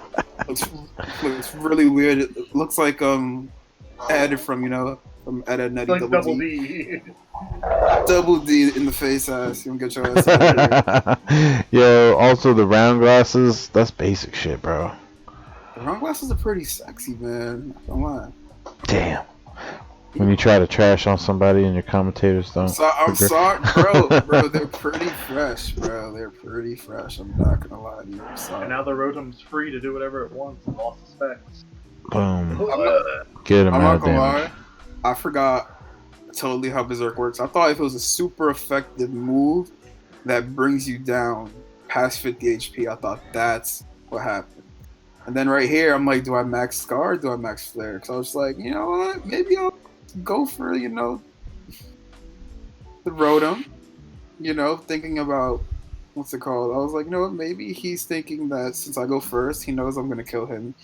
Speaker 4: Looks really weird. It looks like Ed from Ed, Ed, Nettie,
Speaker 6: like Double D.
Speaker 4: Double D in the face ass. You don't get your ass out of here.
Speaker 1: Yo, also the round glasses, that's basic shit, bro.
Speaker 4: The round glasses are pretty sexy, man. Don't lie.
Speaker 1: Damn. When you try to trash on somebody and your commentators don't.
Speaker 4: I'm sorry, bro. They're pretty fresh, bro. They're pretty fresh. I'm not gonna lie to you. I'm sorry.
Speaker 6: And now the Rotom's free to do whatever it wants and lost the specs.
Speaker 1: Boom. Get him
Speaker 4: I'm
Speaker 1: out
Speaker 4: not
Speaker 1: of
Speaker 4: gonna
Speaker 1: damage.
Speaker 4: lie. I forgot totally how Berserk works. I thought if it was a super effective move that brings you down past 50 HP, I thought that's what happened. And then right here, I'm like, do I max Scar or do I max Flare? Because I was like, you know what? Maybe I'll go for, the Rotom. Thinking about, what's it called? I was like, you know what? Maybe he's thinking that since I go first, he knows I'm going to kill him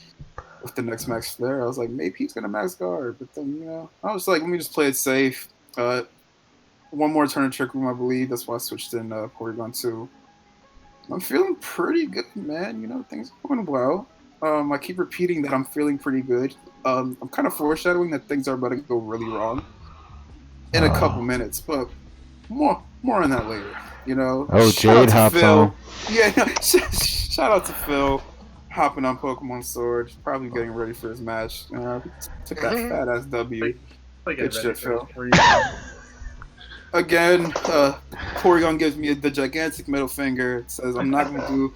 Speaker 4: with the next max Flare. I was like, maybe he's going to max Guard. But then, I was like, let me just play it safe. One more turn of Trick Room, I believe. That's why I switched in Porygon 2. I'm feeling pretty good, man. Things are going well. I keep repeating that I'm feeling pretty good. I'm kind of foreshadowing that things are about to go really wrong in a couple minutes, but more on that later.
Speaker 1: Oh, Jade hops on.
Speaker 4: Yeah, shout out to Phil hopping on Pokemon Sword, probably getting ready for his match. Took that fat ass W. Good shit, Phil. Again, Porygon gives me the gigantic middle finger. Says I'm not gonna do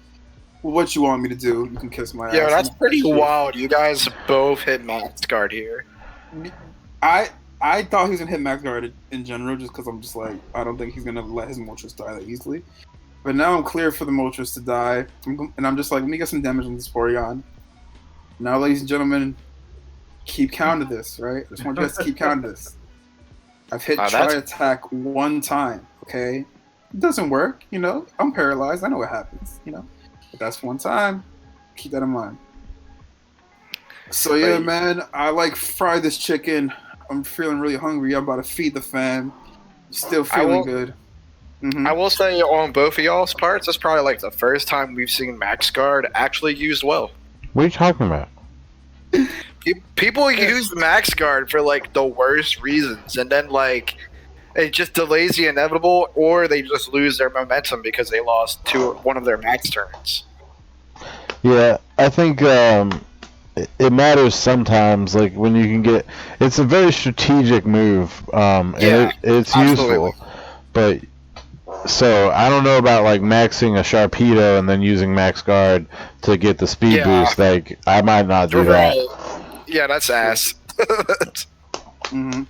Speaker 4: what you want me to do. You can kiss my ass.
Speaker 2: Yeah, that's pretty wild. You guys both hit Max Guard here.
Speaker 4: I thought he was gonna hit Max Guard in general, just because I'm just like, I don't think he's gonna let his Moltres die that easily. But now I'm clear for the Moltres to die, and I'm just like, let me get some damage on this Porygon. Now, ladies and gentlemen, keep count of this, right? I just want you guys to keep count of this. I've hit try attack one time, okay? It doesn't work, I'm paralyzed. I know what happens, But that's one time. Keep that in mind. So yeah, man, I fry this chicken. I'm feeling really hungry. I'm about to feed the fam. Still feeling good. Mm-hmm.
Speaker 2: I will say on both of y'all's parts, that's probably the first time we've seen Max Guard actually used well.
Speaker 1: What are you talking about?
Speaker 2: People use Max Guard for the worst reasons, and then it just delays the inevitable, or they just lose their momentum because they lost one of their max turns.
Speaker 1: Yeah, I think it matters sometimes. When you can get, it's a very strategic move. And it's
Speaker 2: absolutely
Speaker 1: useful, but. So I don't know about maxing a Sharpedo and then using Max Guard to get the speed boost. I might not do that.
Speaker 2: Yeah, that's ass.
Speaker 4: Mm-hmm.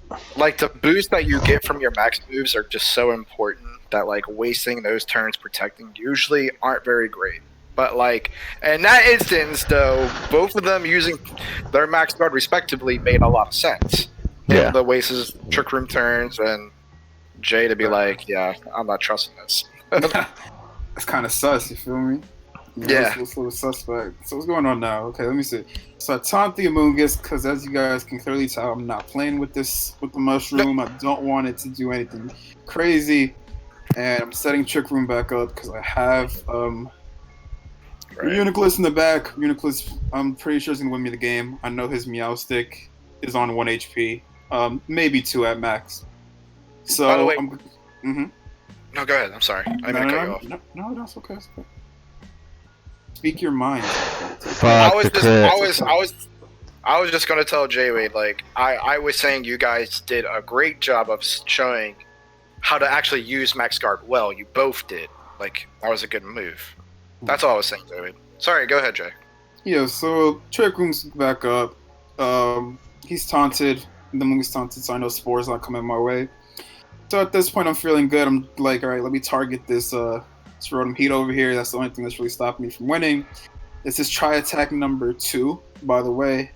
Speaker 2: The boost that you get from your max moves are just so important that wasting those turns protecting usually aren't very great. But in that instance though, both of them using their Max Guard respectively made a lot of sense.
Speaker 1: Yeah.
Speaker 2: The wastes Trick Room turns and Jay to be yeah, I'm not trusting this.
Speaker 4: It's kind of sus, you feel me?
Speaker 2: Yeah.
Speaker 4: It's a little suspect. So what's going on now? Okay, let me see. So I taunt the Amoongus because, as you guys can clearly tell, I'm not playing with the mushroom. I don't want it to do anything crazy, and I'm setting Trick Room back up because I have Uniclus in the back. Uniclus, I'm pretty sure, is gonna win me the game. I know his Meowstic is on 1 HP, maybe 2 at max. So,
Speaker 2: by the way,
Speaker 4: No,
Speaker 2: go ahead. I'm sorry. I didn't mean to cut you off.
Speaker 4: No, that's okay. That's okay. Speak your mind.
Speaker 2: I was just gonna tell Jay-Wade, like, I was saying you guys did a great job of showing how to actually use Max Guard well. You both did. Like, that was a good move. That's all I was saying, Jay-Wade. Sorry, go ahead, Jay.
Speaker 4: Yeah, so Trick Room's back up. He's taunted. The Moon's taunted, so I know Spore's not coming my way. So at this point, I'm feeling good. I'm like, all right, let me target this Rotom Heat over here. That's the only thing that's really stopping me from winning. This is try attack number 2, by the way.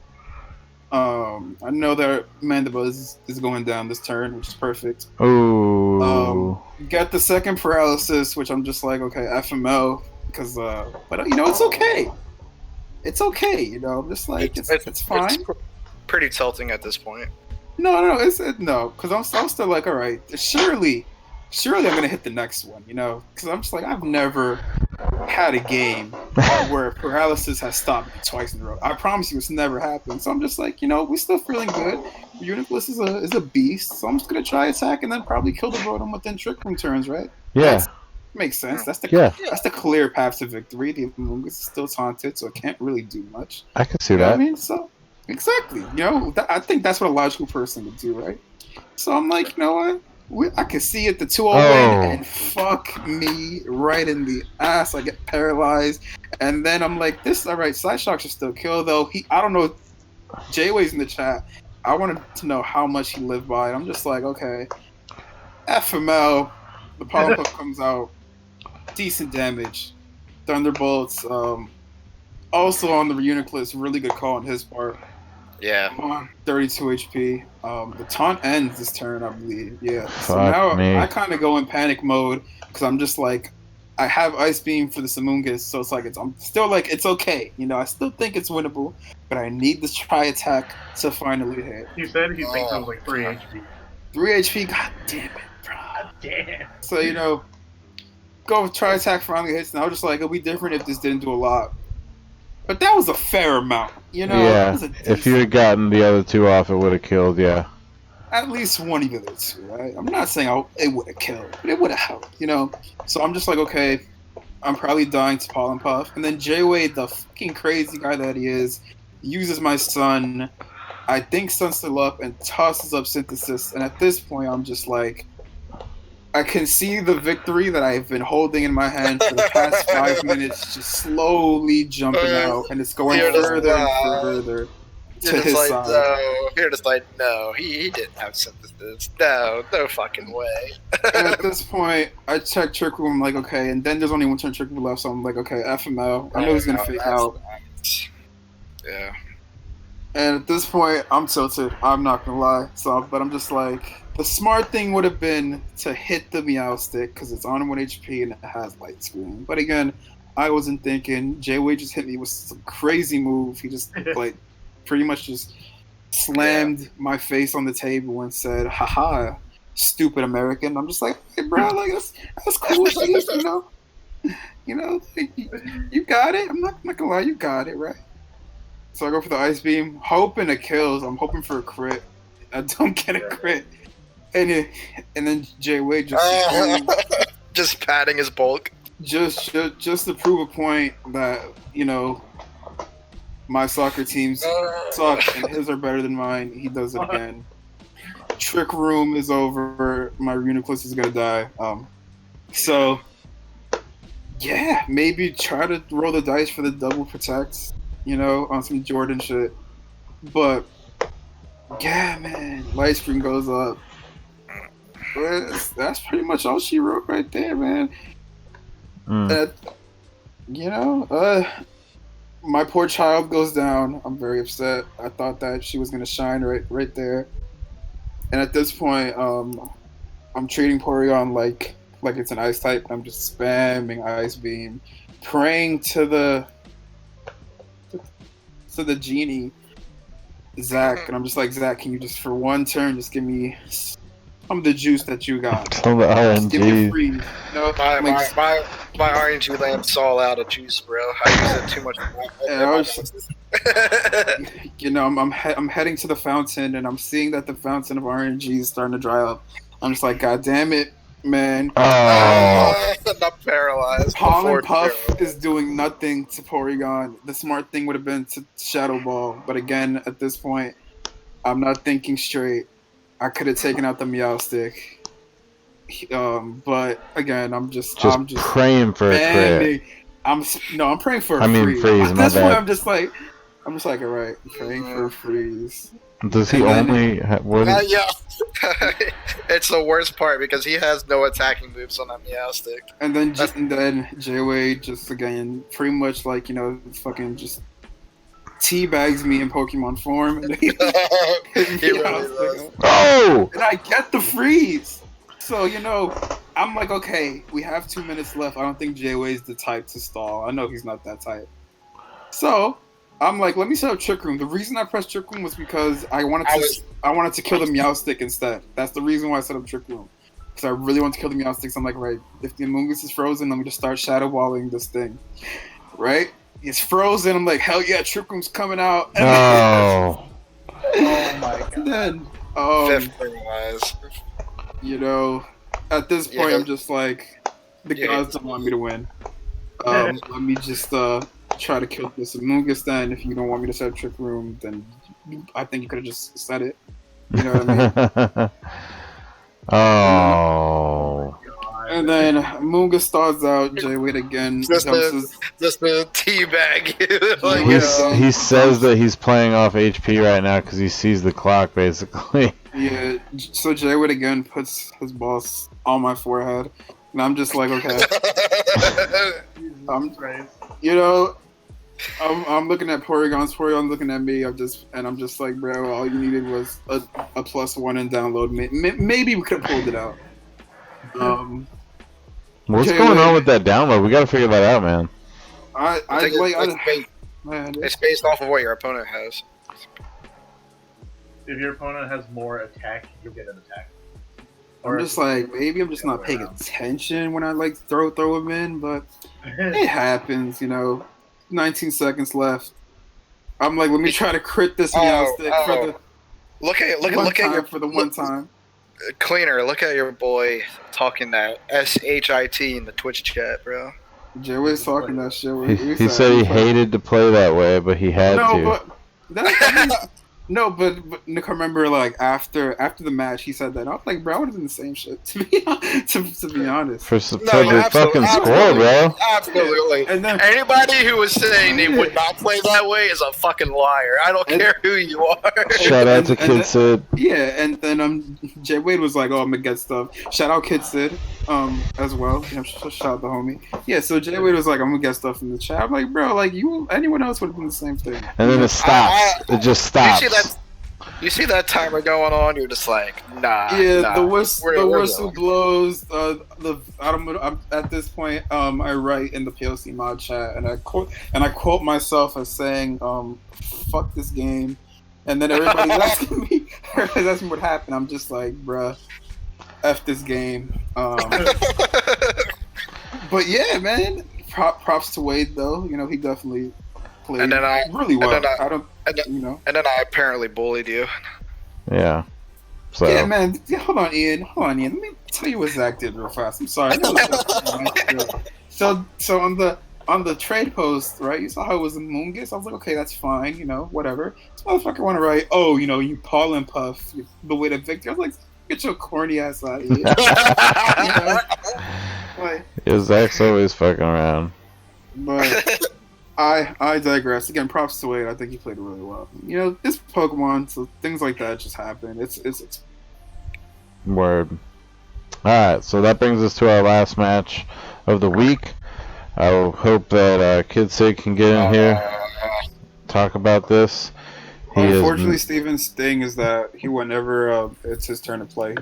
Speaker 4: I know that Mandible is going down this turn, which is perfect.
Speaker 1: Oh.
Speaker 4: Get the second paralysis, which I'm just like, okay, FML, because but you know, it's okay. It's okay, you know. I'm just like, it's fine.
Speaker 2: It's pretty tilting at this point.
Speaker 4: No, because I'm still like, all right, surely I'm gonna hit the next one, you know, because I'm just like, I've never had a game where paralysis has stopped me twice in a row. I promise you, it's never happened. So I'm just like, you know, we're still feeling good. Uniclus is a beast, so I'm just gonna try attack and then probably kill the Rotom within Trick Room turns, right?
Speaker 1: Yeah.
Speaker 4: Makes sense. That's the clear path to victory. The Amoongus is still taunted, so it can't really do much.
Speaker 1: I can see
Speaker 4: You know
Speaker 1: that.
Speaker 4: what I mean? So exactly. You know, I think that's what a logical person would do, right? So I'm like, you know what? I can see it, the 2-0 win, and fuck me right in the ass. I get paralyzed, and then I'm like, this all right. Psyshock should still kill though. I don't know. J-Way's in the chat. I wanted to know how much he lived by. I'm just like, okay, FML. The Pollen Puff comes out, decent damage. Thunderbolts. Also on the Uniclus, really good call on his part.
Speaker 2: Yeah.
Speaker 4: 32 HP. The taunt ends this turn, I believe. Yeah. So
Speaker 1: Fuck
Speaker 4: now
Speaker 1: me.
Speaker 4: I kind of go in panic mode because I'm just like, I have Ice Beam for the Amoongus, so it's like I'm still like, it's okay. You know, I still think it's winnable, but I need this try attack to finally hit.
Speaker 6: He said he thinks it was like 3 HP.
Speaker 4: 3 HP. God damn it, bro.
Speaker 6: God damn.
Speaker 4: So you know, go try attack finally hits, and I was just like, it'll be different if this didn't do a lot. But that was a fair amount, you know?
Speaker 1: Yeah, if you had gotten the other 2 off, it would have killed, yeah.
Speaker 4: At least one of the other 2, right? I'm not saying it would have killed, but it would have helped, you know? So I'm just like, okay, I'm probably dying to Pollen Puff. And then J-Wade, the fucking crazy guy that he is, uses my Sun, I think Sun's still up, and tosses up Synthesis. And at this point, I'm just like, I can see the victory that I've been holding in my hand for the past 5 minutes just slowly jumping out, and it's going further and further to his side.
Speaker 2: No. You're just like, no, he didn't have Synthesis. No fucking way.
Speaker 4: And at this point, I check Trick Room, I'm like, okay, and then there's only one turn Trick Room left, so I'm like, okay, FML. I know he's going to fake out.
Speaker 2: Yeah.
Speaker 4: And at this point, I'm tilted. I'm not going to lie. But I'm just like, the smart thing would have been to hit the Meowstic because it's on 1 HP and it has Light Screen. But again, I wasn't thinking. J-Wade just hit me with some crazy move. He just like pretty much just slammed my face on the table and said, haha, stupid American. I'm just like, hey, bro, like that's cool. You know, you got it. I'm not gonna lie, you got it, right? So I go for the Ice Beam, hoping it kills. I'm hoping for a crit. I don't get a crit. And then J-Wade
Speaker 2: just padding his bulk.
Speaker 4: Just to prove a point that, you know, my soccer teams suck and his are better than mine, he does it again. Trick Room is over. My Uniclus is gonna die. So yeah, maybe try to roll the dice for the double protect, you know, on some Jordan shit. But yeah, man, Light Screen goes up. That's pretty much all she wrote right there, man. You know, my poor child goes down. I'm very upset. I thought that she was gonna shine right there. And at this point, I'm treating Porygon like like it's an ice type. I'm just spamming ice beam, praying to the genie, Zach, and I'm just like, Zach, can you just for one turn just give me some of the juice that you got?
Speaker 1: Some of the
Speaker 4: Just give me a
Speaker 1: RNG.
Speaker 4: freeze. No,
Speaker 2: My RNG lamp's all out of juice, bro. I use it too much.
Speaker 4: I'm heading to the fountain, and I'm seeing that the fountain of RNG is starting to dry up. I'm just like, God damn it, man.
Speaker 1: Oh.
Speaker 2: I'm paralyzed.
Speaker 4: Pollen Puff is doing nothing to Porygon. The smart thing would have been to Shadow Ball, but again, at this point, I'm not thinking straight. I could have taken out the Meowstic. But again, I'm just
Speaker 1: praying for a crit.
Speaker 4: I'm praying for a
Speaker 1: freeze.
Speaker 4: At
Speaker 1: My
Speaker 4: this
Speaker 1: bad.
Speaker 4: point, I'm just like, all right, praying for a freeze.
Speaker 1: Does he only? What?
Speaker 2: Yeah, it's the worst part because he has no attacking moves on that Meowstic.
Speaker 4: And then J-Wade just again, pretty much like fucking just teabags me in Pokemon form. And
Speaker 2: He really does.
Speaker 1: Oh!
Speaker 4: And I get the freeze. So, I'm like, okay, we have 2 minutes left. I don't think J-Wade's the type to stall. I know he's not that type. So, I'm like, let me set up Trick Room. The reason I pressed Trick Room was because I wanted to kill the Meowstic instead. That's the reason why I set up Trick Room. Because I really want to kill the Meowstic. So I'm like, right, if the Amoonguss is frozen, let me just start Shadow Balling this thing. Right? It's frozen. I'm like, hell yeah, Trick Room's coming out.
Speaker 1: Oh.
Speaker 6: Oh my god.
Speaker 4: And then,
Speaker 2: Fifth wise.
Speaker 4: at this point,
Speaker 2: Yeah.
Speaker 4: I'm just like, the gods don't want me to win. Let me just try to kill this Amoonguss then. If you don't want me to set Trick Room, then I think you could have just said it. You know what I mean?
Speaker 1: Oh.
Speaker 4: And then Amoonguss stalls out. J-Wade again
Speaker 2: Just
Speaker 4: jumps
Speaker 2: the teabag.
Speaker 1: He says that he's playing off HP right now because he sees the clock, basically.
Speaker 4: Yeah, so J-Wade again puts his balls on my forehead. And I'm just like, okay. I'm looking at Porygon's looking at me. I'm just like, bro, all you needed was a +1 and download. Maybe we could have pulled it out.
Speaker 1: What's going on with that download? We gotta figure that out, man.
Speaker 2: It's based off of what your opponent has.
Speaker 6: If your opponent has more attack, you'll get an attack.
Speaker 4: I'm just like, maybe I'm just not paying attention when I like throw him in, but it happens, 19 seconds left. I'm like, let me try to crit this Meowstic for the
Speaker 2: look at your
Speaker 4: one time.
Speaker 2: Cleaner, look at your boy talking that SHIT in the Twitch chat, bro.
Speaker 4: J-Wade's talking that shit.
Speaker 1: He said he hated to play that way, but he had to.
Speaker 4: But Nick, I remember like after the match, he said that. I was like, bro, I would have done the same shit. To be honest,
Speaker 1: for the fucking score, bro.
Speaker 2: Absolutely.
Speaker 4: And then,
Speaker 2: anybody who was saying they would not play that way is a fucking liar. I don't care who you are.
Speaker 1: Shout out to Kid Sid.
Speaker 4: Yeah, and then Jay Wade was like, "Oh, I'm gonna get stuff." Shout out Kid Sid, as well. Shout out the homie. Yeah, so Jay Wade was like, "I'm gonna get stuff in the chat." I'm like, bro, like anyone else would have done the same thing.
Speaker 1: And then it stops. It just stops.
Speaker 2: You see that timer going on? You're just like, nah.
Speaker 4: Yeah,
Speaker 2: nah.
Speaker 4: the whistle blows. I'm at this point. I write in the PLC mod chat, and I quote myself as saying, "Fuck this game," and then everybody's asking me what happened. I'm just like, bruh, F this game. But yeah, man. Props to Wade though. He definitely played really well.
Speaker 2: And then I apparently bullied you.
Speaker 1: Yeah. So.
Speaker 4: Yeah, man. Hold on, Ian. Let me tell you what Zach did real fast. I'm sorry. So on the trade post, right? You saw how it was a Moongus. I was like, okay, that's fine. Whatever. This motherfucker want to write, oh, you Pollen Puff, the way to victory. I was like, get your corny ass out of here.
Speaker 1: Yeah, Zach's always fucking around.
Speaker 4: But I digress. Again, props to Wade. I think he played really well. It's Pokemon, so things like that just happen. It's
Speaker 1: Word. Alright, so that brings us to our last match of the week. I hope that Kid Sid can get in here, talk about this.
Speaker 4: Unfortunately, Steven's thing is that whenever it's his turn to play,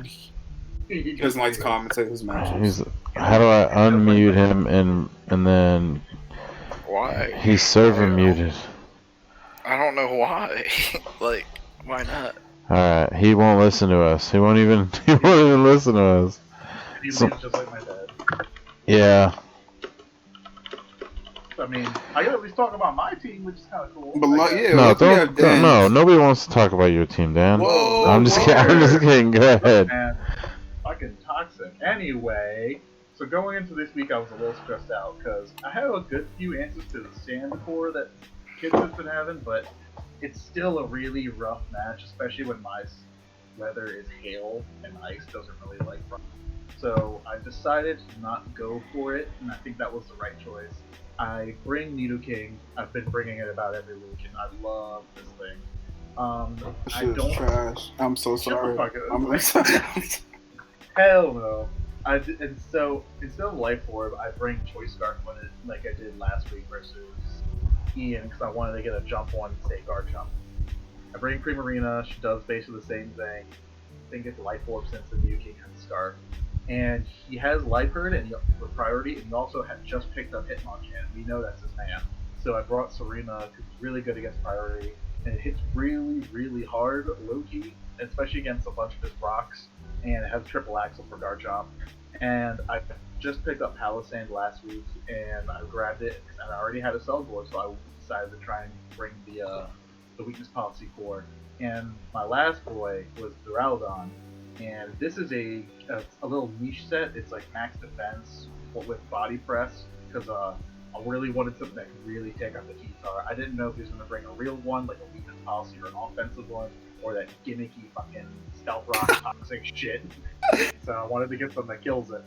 Speaker 4: he doesn't like to commentate his matches.
Speaker 1: How do I unmute him and then
Speaker 2: Why?
Speaker 1: he's server muted?
Speaker 2: I don't know why. Like, why not?
Speaker 1: Alright, he won't listen to us. He won't even listen to us.
Speaker 6: He
Speaker 1: So-
Speaker 6: leaves just like my dad.
Speaker 1: Yeah.
Speaker 6: I mean, I can at least talk about my team, which is kind of cool.
Speaker 4: But
Speaker 6: I guess.
Speaker 4: yeah,
Speaker 1: No,
Speaker 4: look, we have
Speaker 1: don't.
Speaker 4: Dan.
Speaker 1: No, nobody wants to talk about your team, Dan.
Speaker 4: Whoa,
Speaker 1: I'm just kidding. I'm just kidding. Go ahead.
Speaker 6: And fucking toxic. Anyway, so going into this week, I was a little stressed out because I have a good few answers to the sand core that kids have been having, but it's still a really rough match, especially when my weather is hail and ice doesn't really like frost. So I decided to not go for it, and I think that was the right choice. I bring Nidoking. I've been bringing it about every week, and I love this thing.
Speaker 4: This
Speaker 6: I
Speaker 4: shit is
Speaker 6: don't.
Speaker 4: trash. I'm so
Speaker 6: Shut the
Speaker 4: sorry.
Speaker 6: fuck up.
Speaker 4: I'm sorry.
Speaker 6: Hell no. And so instead of Life Orb, I bring Choice Scarf with it, like I did last week versus Ian, because I wanted to get a jump one and stay guard jump. I bring Primarina. She does basically the same thing. I think it's Life Orb since the New King has the Scarf. And he has Life Herd and with priority, and he also had just picked up Hitmonchan. We know that's his man. So I brought Serena because he's really good against priority, and it hits really, really hard, low key, especially against a bunch of his rocks. And it has triple axle for Garchomp. And I just picked up Palisand last week, and I grabbed it, and I already had a cell board, so I decided to try and bring the weakness policy core. And my last boy was Duraludon, and this is a little niche set. It's like max defense with body press, because I really wanted something that could really take out the T-Tar. I didn't know if he was going to bring a real one, like a weakness policy or an offensive one, or that gimmicky fucking stealth rock toxic shit. So I wanted to get something that kills it.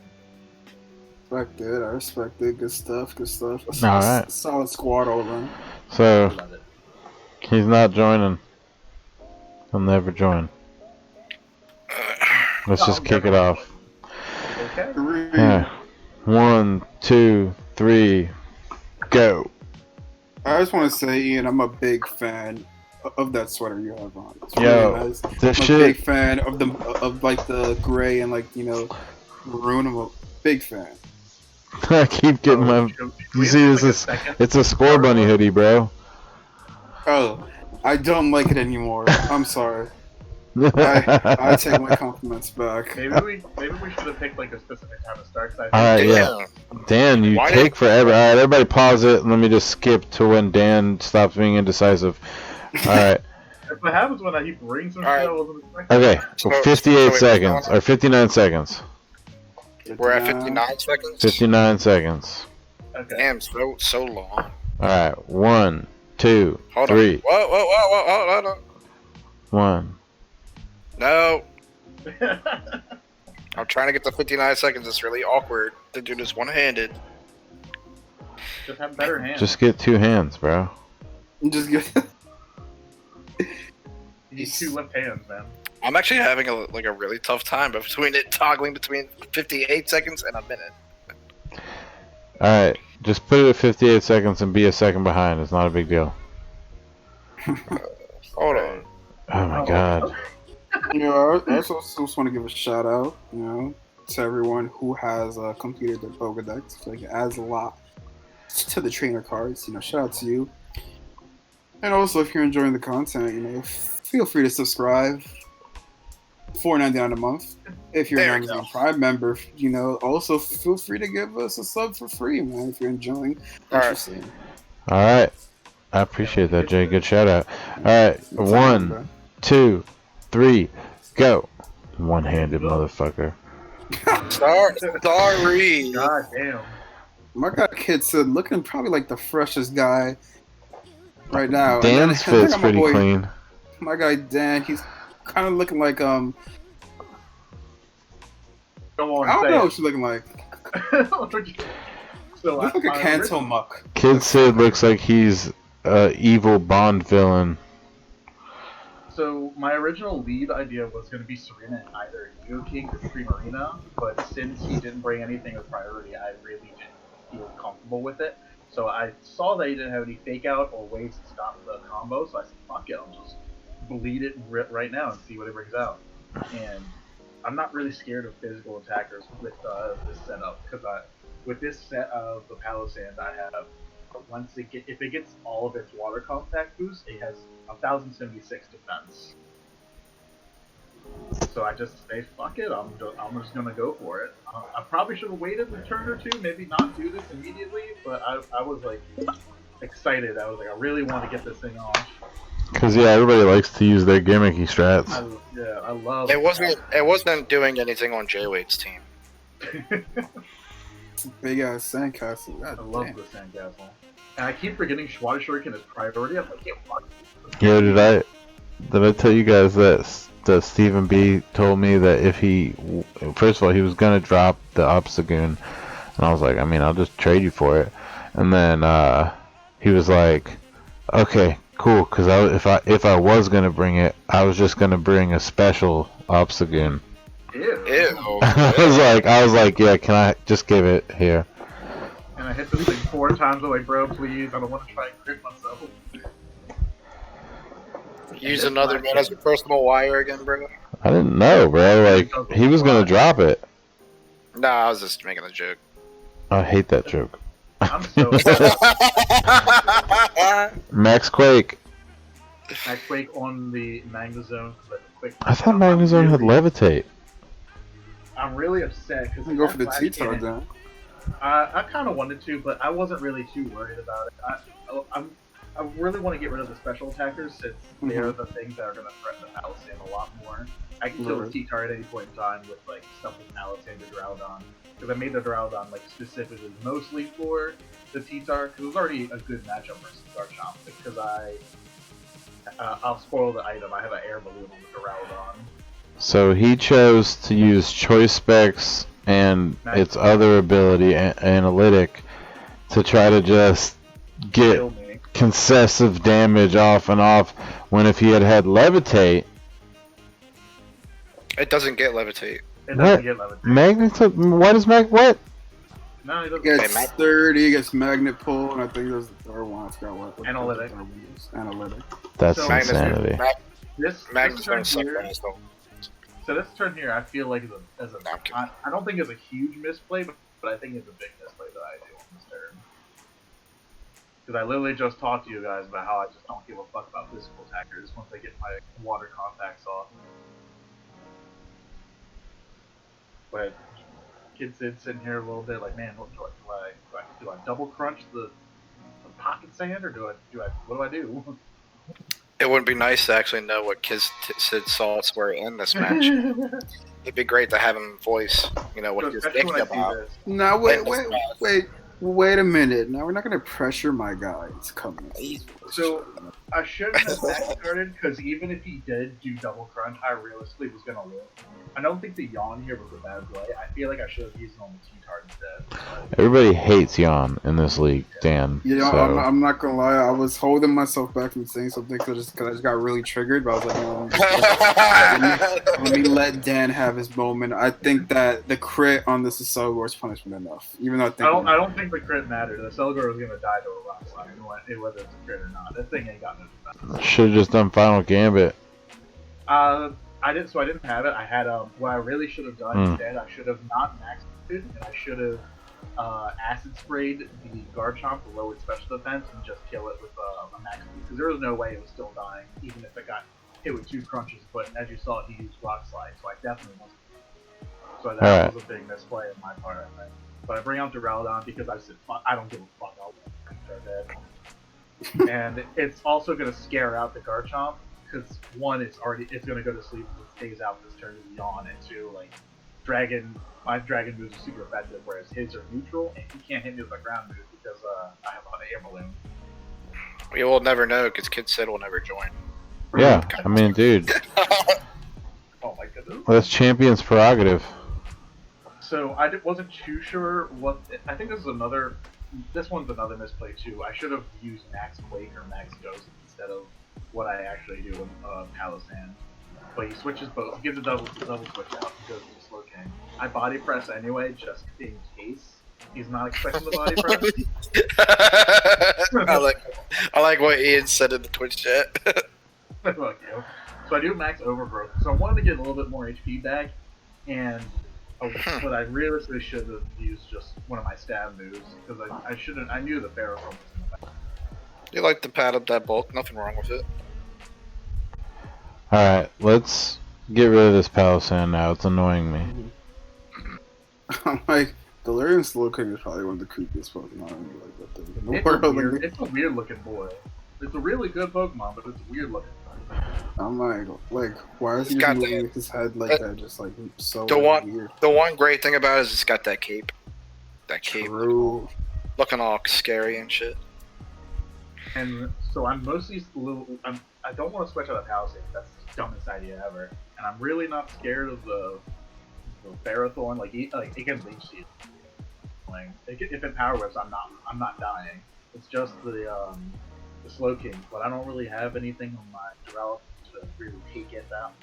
Speaker 4: Respect it. I respect it. Good stuff. Good stuff.
Speaker 1: Alright.
Speaker 4: Solid squad all around.
Speaker 1: So
Speaker 6: I love it.
Speaker 1: he's not joining. He'll never join. Let's just kick it off.
Speaker 6: Okay.
Speaker 1: Yeah. 1, 2, 3, go.
Speaker 4: I just want to say, Ian, I'm a big fan of that sweater you have on. It's
Speaker 1: Yo,
Speaker 4: really nice.
Speaker 1: this
Speaker 4: I'm a
Speaker 1: shit.
Speaker 4: big fan of like the gray and like maroon. I'm a big fan.
Speaker 1: I keep getting my. You see, it's a Score Bunny hoodie, bro.
Speaker 4: Oh, I don't like it anymore. I'm sorry. I take my compliments back.
Speaker 6: Maybe we should have picked like a specific time to start.
Speaker 1: Alright, yeah. Dan, you
Speaker 2: Why
Speaker 1: take
Speaker 2: did-
Speaker 1: forever. Alright, everybody pause it. Let me just skip to when Dan stops being indecisive. Alright.
Speaker 6: That's what happens when he brings some shit I wasn't expecting.
Speaker 1: Okay, so
Speaker 2: So-
Speaker 1: 58
Speaker 2: wait,
Speaker 1: seconds. Or 59 seconds.
Speaker 2: We're at 59 seconds.
Speaker 1: 59 seconds.
Speaker 6: Okay.
Speaker 2: Damn, so long.
Speaker 1: Alright, 1, 2,
Speaker 2: Hold
Speaker 1: 3.
Speaker 2: on. Whoa, hold on.
Speaker 1: 1.
Speaker 2: No, I'm trying to get to 59 seconds. It's really awkward to do this one-handed.
Speaker 6: Just have better hands.
Speaker 1: Just get 2 hands, bro.
Speaker 4: Just get.
Speaker 6: You need 2 left hands, man.
Speaker 2: I'm actually having a really tough time toggling between 58 seconds and a minute.
Speaker 1: Alright, just put it at 58 seconds and be a second behind. It's not a big deal.
Speaker 2: Hold on.
Speaker 1: Oh my god.
Speaker 4: I also just want to give a shout out, to everyone who has completed their Pokedex. I feel like it adds a lot to the trainer cards. Shout out to you. And also, if you're enjoying the content, feel free to subscribe. $4.99 a month. If you're an
Speaker 2: There we
Speaker 4: Amazon
Speaker 2: go.
Speaker 4: Prime member, also feel free to give us a sub for free, man. If you're enjoying what
Speaker 2: Alright.
Speaker 4: you're seeing.
Speaker 1: Alright. I appreciate that, Jay. Good shout out. Alright, 1, 2, 3, go. One-handed motherfucker.
Speaker 2: Sorry.
Speaker 6: God damn.
Speaker 4: My guy Kid said looking probably like the freshest guy right now. And
Speaker 1: Dan's
Speaker 4: then I
Speaker 1: fit's
Speaker 4: got
Speaker 1: pretty clean.
Speaker 4: My guy Dan, he's kind of looking like
Speaker 6: Go on,
Speaker 4: I don't
Speaker 6: say
Speaker 4: know
Speaker 6: it.
Speaker 4: what she's looking like.
Speaker 6: So
Speaker 4: Looks like a Kanto muck.
Speaker 1: Kid Sid looks like he's a evil Bond villain.
Speaker 6: So my original lead idea was going to be Serena and either Nidoking or Primarina, but since he didn't bring anything with priority, I really didn't feel comfortable with it. So I saw that he didn't have any fake out or ways to stop the combo, so I said, fuck it, I'll just bleed it right now and see what it brings out. And I'm not really scared of physical attackers with this setup because with this set of the Palisand I have, if it gets all of its water contact boost, it has 1,076 defense. So I just say fuck it. I'm just gonna go for it. I probably should have waited a turn or two, maybe not do this immediately, but I was like excited. I was like, I really want to get this thing off.
Speaker 1: Cause yeah, everybody likes to use their gimmicky strats.
Speaker 6: I love.
Speaker 2: It wasn't doing anything on J-Wade's team.
Speaker 4: Big ass sandcastle. God
Speaker 6: I love
Speaker 4: damn.
Speaker 6: the sandcastle. And I keep forgetting Schwatter Shuriken is priority. I'm like, yeah, fuck.
Speaker 1: Yeah, did I tell you guys that Stephen B told me that if he, first of all, he was gonna drop the Obstagoon, and I was like, I mean, I'll just trade you for it, and then he was like, okay, cool, because if I was gonna bring it, I was just gonna bring a special Obstagoon.
Speaker 6: Ew.
Speaker 1: I was like, yeah, can I just give it here?
Speaker 6: And I hit this thing 4 times. I'm like, bro, please, I don't want to try and crit myself.
Speaker 2: Use another man as a personal wire again, bro.
Speaker 1: I didn't know, bro. Like, he was gonna drop it.
Speaker 2: Nah, I was just making a joke.
Speaker 1: I hate that joke.
Speaker 6: I'm so
Speaker 1: Max Quake.
Speaker 6: Max Quake on the Magnezone.
Speaker 1: I thought Magnezone had levitate.
Speaker 6: I'm really upset because
Speaker 4: I'm gonna go for the T-Tar then.
Speaker 6: I kind of wanted to, but I wasn't really too worried about it. I really want to get rid of the special attackers since they're the things that are going to threaten the Palisand a lot more. I can kill the T-Tar at any point in time with like stuff with Palisand or Droudon. Because I made the Droudon like specifically mostly for the T-Tar, because it was already a good matchup versus Garchomp. Because I'll spoil the item, I have an air balloon on the Droudon.
Speaker 1: So he chose to use Choice Specs and its other ability, Analytic, to try to just get concessive damage off and off, when if he had Levitate...
Speaker 2: It doesn't get Levitate.
Speaker 6: It doesn't get Levitate.
Speaker 1: Magnet... What is what?
Speaker 6: No, it doesn't.
Speaker 4: It gets 30, it gets Magnet Pull, and I think there's the third one. I forgot what
Speaker 6: Analytic.
Speaker 4: Analytic.
Speaker 1: That's
Speaker 6: So-
Speaker 1: insanity.
Speaker 6: This turn here, so this turn here, I feel like I don't think it's a huge misplay, but I think it's a big misplay that I do on this turn. Because I literally just talked to you guys about how I just don't give a fuck about physical attackers once I get my water contacts off. But Kid Sid's sitting here a little bit like, man, what do I double crunch the pocket sand, or what do I do?
Speaker 2: It would be nice to actually know what Kid Sid's thoughts were in this match. It'd be great to have him voice, what he was thinking about.
Speaker 4: Now wait a minute. Now we're not gonna pressure my guy. It's coming.
Speaker 6: So I shouldn't have back started, because even if he did do double crunch, I realistically was gonna live. I don't think the yawn here was a bad play. I feel like I should have used it on the T-Tar instead.
Speaker 1: Everybody hates Yawn in this league, Dan.
Speaker 4: Yeah,
Speaker 1: so.
Speaker 4: I'm not gonna lie. I was holding myself back from saying something because I just got really triggered. But I was like, let me let Dan have his moment. I think that the crit on this is Cellgor's punishment enough. Even though
Speaker 6: I don't think the crit mattered. The Cellgor was gonna die to a rock slide, whether it's a crit or not. That thing ain't got no defense.
Speaker 1: Should have just done Final Gambit.
Speaker 6: I didn't have it. I had what I really should have done instead. I should have not maxed it, and I should have acid sprayed the Garchomp to lower its special defense and just kill it with a max boost. Because there was no way it was still dying, even if it got hit with 2 crunches. But as you saw, he used Rock Slide, so I definitely wasn't. So that was a big misplay on my part, I think. But I bring out Duraludon because I said, fuck, I don't give a fuck. I'll dead. And it's also going to scare out the Garchomp. Because one, it's going to go to sleep and it stays out this turn to Yawn, and 2, like, my dragon moves are super effective, whereas his are neutral, and he can't hit me with my ground move because I have an air balloon.
Speaker 2: We will never know because Kid Sid will never join.
Speaker 1: Yeah, I mean, dude.
Speaker 6: Oh my goodness.
Speaker 1: That's champion's prerogative.
Speaker 6: So I wasn't too sure what. I think this one's another misplay too. I should have used Max Quake or Max Ghost instead of what I actually do in Palisand. But he switches both. He gives a double switch out. He goes to Slow King. I body press anyway, just in case he's not expecting the body press.
Speaker 2: I like what Ian said in the Twitch chat.
Speaker 6: Fuck you. So I do Max Overgrowth. So I wanted to get a little bit more HP back. And but I realistically should have used just one of my stab moves because I shouldn't. I knew the Pharaoh was in the back.
Speaker 2: You like to pad up that bulk, nothing wrong with it.
Speaker 1: Alright, let's get rid of this Palisand now. It's annoying me.
Speaker 4: I'm like, Delirium Slowking is probably one of the creepiest Pokemon in the
Speaker 6: It's
Speaker 4: world.
Speaker 6: it's a weird looking boy. It's a really good Pokemon, but it's weird looking.
Speaker 4: I'm like, why is he
Speaker 2: It's got
Speaker 4: moving
Speaker 2: that-
Speaker 4: his head like that? Just like so
Speaker 2: The one,
Speaker 4: weird.
Speaker 2: the one great thing about it is it's got that cape. That cape
Speaker 4: True.
Speaker 2: looking all scary and shit.
Speaker 6: And so I'm mostly I don't want to switch out of Palisade. That's the dumbest idea ever. And I'm really not scared of the Ferrothorn. Like it can leech seed. Like if it power whips, I'm not dying. It's just the Slow King, but I don't really have anything on my Durell to really take it out,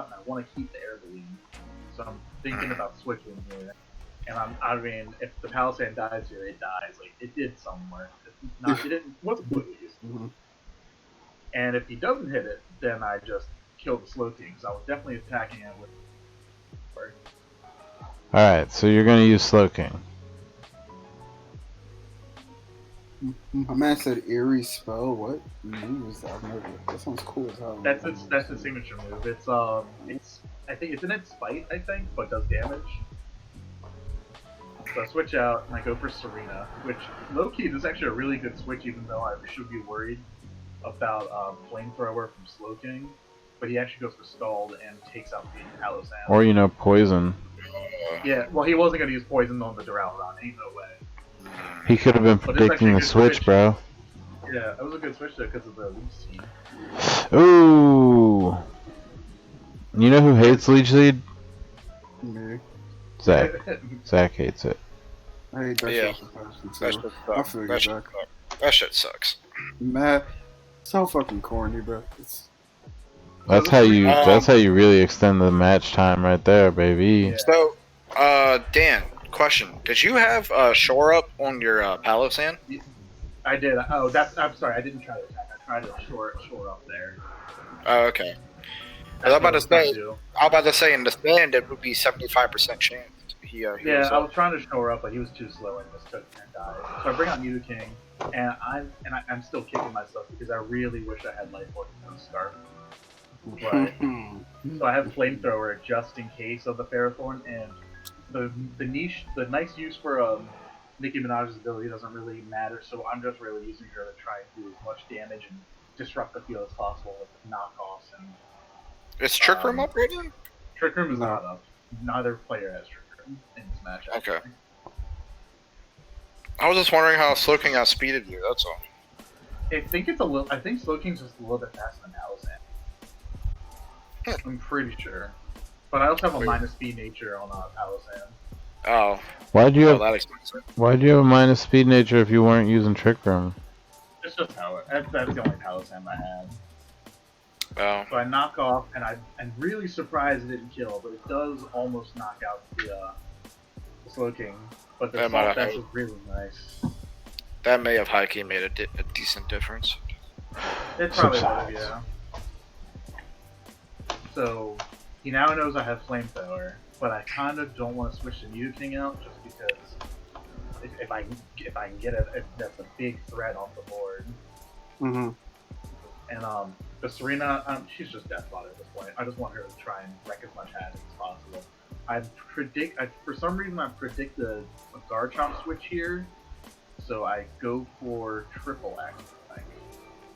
Speaker 6: and I want to keep the Air Balloon. So I'm thinking about switching here. And I mean, if the Palisade dies here, it dies. Like it did somewhere. It wasn't completely useless. And if he doesn't hit it, then I just kill the Slow King. So I was definitely attacking it with.
Speaker 1: Alright, so you're gonna use Slowking.
Speaker 4: My man said eerie spell. What move is that? That sounds cool as hell.
Speaker 6: That's its signature move. It's I think it's in its spite, I think, but does damage. So I switch out and I go for Serena, which low-key is actually a really good switch, even though I should be worried about Flamethrower from Slowking. But he actually goes for Scald and takes out the Palisand.
Speaker 1: Or, Poison.
Speaker 6: Yeah, well, he wasn't going to use Poison on the Duraludon. Ain't no way.
Speaker 1: He could have been predicting the switch, bro.
Speaker 6: Yeah, that was a good switch though because of the Leech Seed.
Speaker 1: Ooh. You know who hates Leech Seed?
Speaker 4: Me.
Speaker 1: Zach. Zach hates it.
Speaker 4: I hate that
Speaker 2: Yeah.
Speaker 4: shit. I feel you, Zach.
Speaker 2: That shit sucks.
Speaker 4: Man, so fucking corny, bro.
Speaker 1: That's how you really extend the match time right there, baby.
Speaker 6: Yeah.
Speaker 2: So, Dan, question: did you have Shore Up on your Palisand?
Speaker 6: I did. Oh, I'm sorry. I didn't try to attack. I tried to shore up there.
Speaker 2: Oh, okay. I was about to say in the stand it would be 75% chance. He
Speaker 6: I was trying to shore up, but he was too slow and just took and died. So I bring out Nidoking, and I'm still kicking myself because I really wish I had Life Orb on Scarf. But so I have Flamethrower just in case of the Ferrothorn, and the nice use for Nicki Minaj's ability doesn't really matter. So I'm just really using her to try and do as much damage and disrupt the field as possible with knockoffs and.
Speaker 2: Is Trick Room up right now?
Speaker 6: Trick Room is not up. Neither player has Trick Room in this match. Actually.
Speaker 2: Okay. I was just wondering how Slowking outspeeded you. That's all.
Speaker 6: I think Slowking's just a little bit faster than Palisand. I'm pretty sure. But I also have a minus speed nature on Palisand.
Speaker 2: Oh.
Speaker 1: Why'd you have
Speaker 2: that
Speaker 1: a minus speed nature if you weren't using Trick Room?
Speaker 6: It's just how that's the only Palisand I had.
Speaker 2: Oh.
Speaker 6: So I knock off, and I'm really surprised it didn't kill, but it does almost knock out the Slowking. But the salt dash was really nice.
Speaker 2: That may have high key made a decent difference.
Speaker 6: It probably would have, yeah. So he now knows I have Flamethrower, but I kind of don't want to switch the Nidoking out just because if I can get it, that's a big threat off the board. And the Serena, she's just death bot at this point. I just want her to try and wreck as much havoc as possible. For some reason I predict a Garchomp switch here, so I go for triple axe attack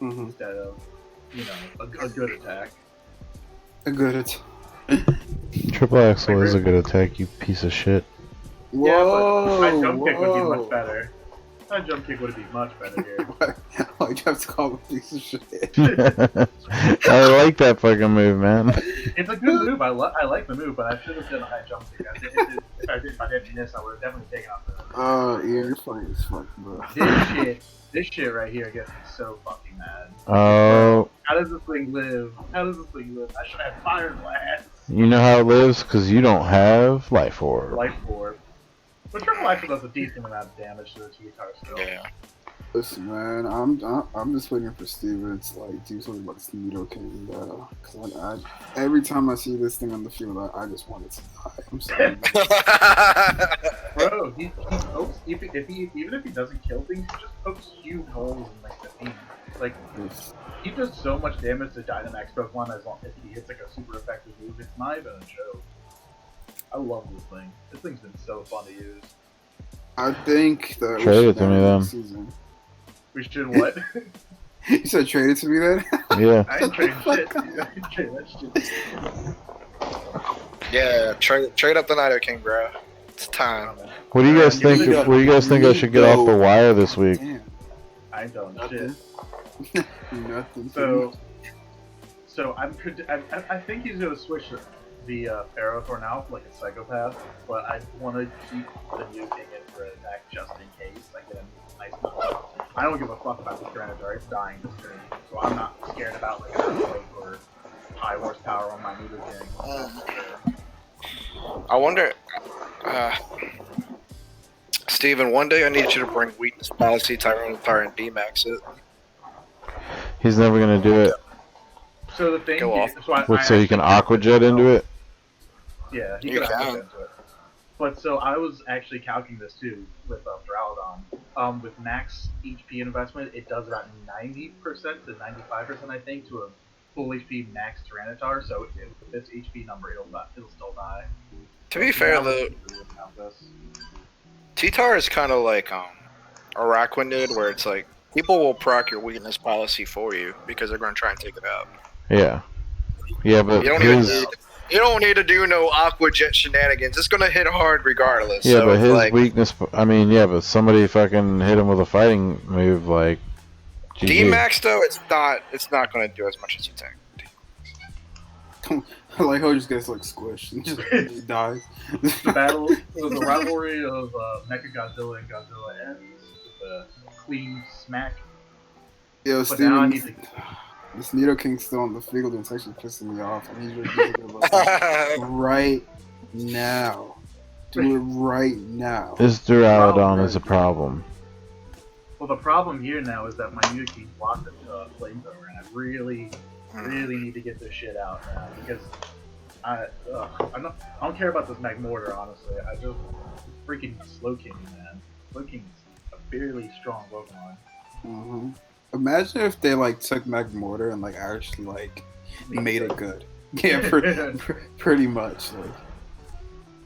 Speaker 6: instead of a good attack.
Speaker 4: A good attack.
Speaker 1: Triple Axel is a good attack, you piece of shit.
Speaker 6: Yeah, but my jump kick would be much better. My jump kick would be much better here.
Speaker 4: Why'd you have to call him a piece of shit?
Speaker 1: I like that fucking move, man.
Speaker 6: It's a good move. I like the move, but I should have done a high jump kick. If I didn't miss, I would have definitely taken off the.
Speaker 4: Yeah, you're funny as fuck, bro.
Speaker 6: This shit right here gets me so fucking mad.
Speaker 1: Oh.
Speaker 6: How does this thing live? I should have Fire Blast.
Speaker 1: You know how it lives? Because you don't have Life Orb.
Speaker 6: Life Orb. But Triple Axel does a decent amount of damage to the T-Tar still.
Speaker 2: Yeah.
Speaker 4: Listen, man, I'm just waiting for Steven to like do something about this Nido King, because every time I see this thing on the field, I just want it to die. I'm sorry.
Speaker 6: Bro, he pokes, even if he doesn't kill things, he just pokes huge holes in like the team. Like he does so much damage to Dynamax Pokemon as long as he hits like a super effective move. It's not even a joke. I love this thing. This thing's been so fun to use.
Speaker 4: I think that
Speaker 1: Trade it to me then.
Speaker 4: Season.
Speaker 6: We should what?
Speaker 4: You said trade it to me then?
Speaker 1: Yeah.
Speaker 6: I ain't trading shit. I ain't trading that shit.
Speaker 2: Yeah, trade up the Nido King, bro. It's time.
Speaker 1: What do you guys think? What do you guys think I should get off the wire this week?
Speaker 4: Damn.
Speaker 6: I ain't done
Speaker 4: Nothing.
Speaker 6: shit.
Speaker 4: Nothing.
Speaker 6: So I think he's gonna switch the Ferrothorn out like a psychopath, but I want to keep the new King in for an attack just in case. Like get a nice number. I don't give a fuck about the Tyranitar. It's dying this turn, so I'm not scared about like an earthquake or high horsepower on my Nido King.
Speaker 2: I wonder, Steven, one day I need you to bring Weakness Policy, Tyranitar, and D-Max it.
Speaker 1: He's never gonna do it.
Speaker 6: So the thing
Speaker 2: Go
Speaker 6: is,
Speaker 1: What? So you can Aqua Jet into it?
Speaker 6: Yeah, he
Speaker 2: You
Speaker 6: could
Speaker 2: can.
Speaker 6: Aqua Jet into it. But so I was actually calculating this too with Duraludon. With max HP investment, it does about 90% to 95%, I think, to a full HP max Tyranitar. So with this HP number, it'll still die.
Speaker 2: To be fair, though, T-Tar is kind of like Araquanid, where it's like people will proc your Weakness Policy for you because they're going to try and take it out.
Speaker 1: Yeah. Yeah, but
Speaker 2: You don't need to do no Aqua Jet shenanigans. It's gonna hit hard regardless.
Speaker 1: Yeah,
Speaker 2: so
Speaker 1: but his
Speaker 2: like,
Speaker 1: weakness. I mean, yeah, but somebody fucking hit him with a fighting move like. GG.
Speaker 2: D-Max though, it's not gonna do as much as you think.
Speaker 4: I like how he just gets like squished and just dies.
Speaker 6: The rivalry of Mecha Godzilla and Godzilla ends with a clean smack.
Speaker 4: Yo,
Speaker 6: But now I
Speaker 4: Steven,
Speaker 6: need to.
Speaker 4: this Nido King's still on the field and it's actually pissing me off. I need you to do something about that right now. Do it right now.
Speaker 1: This Duraludon is a problem.
Speaker 6: Well, the problem here now is that my Nido King blocked the flamethrower, and I really need to get this shit out now because I don't care about this Magmortar, honestly. I just freaking Slowking, man. Slowking's a fairly strong Pokemon.
Speaker 4: Mm-hmm. Imagine if they like took Magmortar and like actually like made it good. Yeah, pretty much. Like,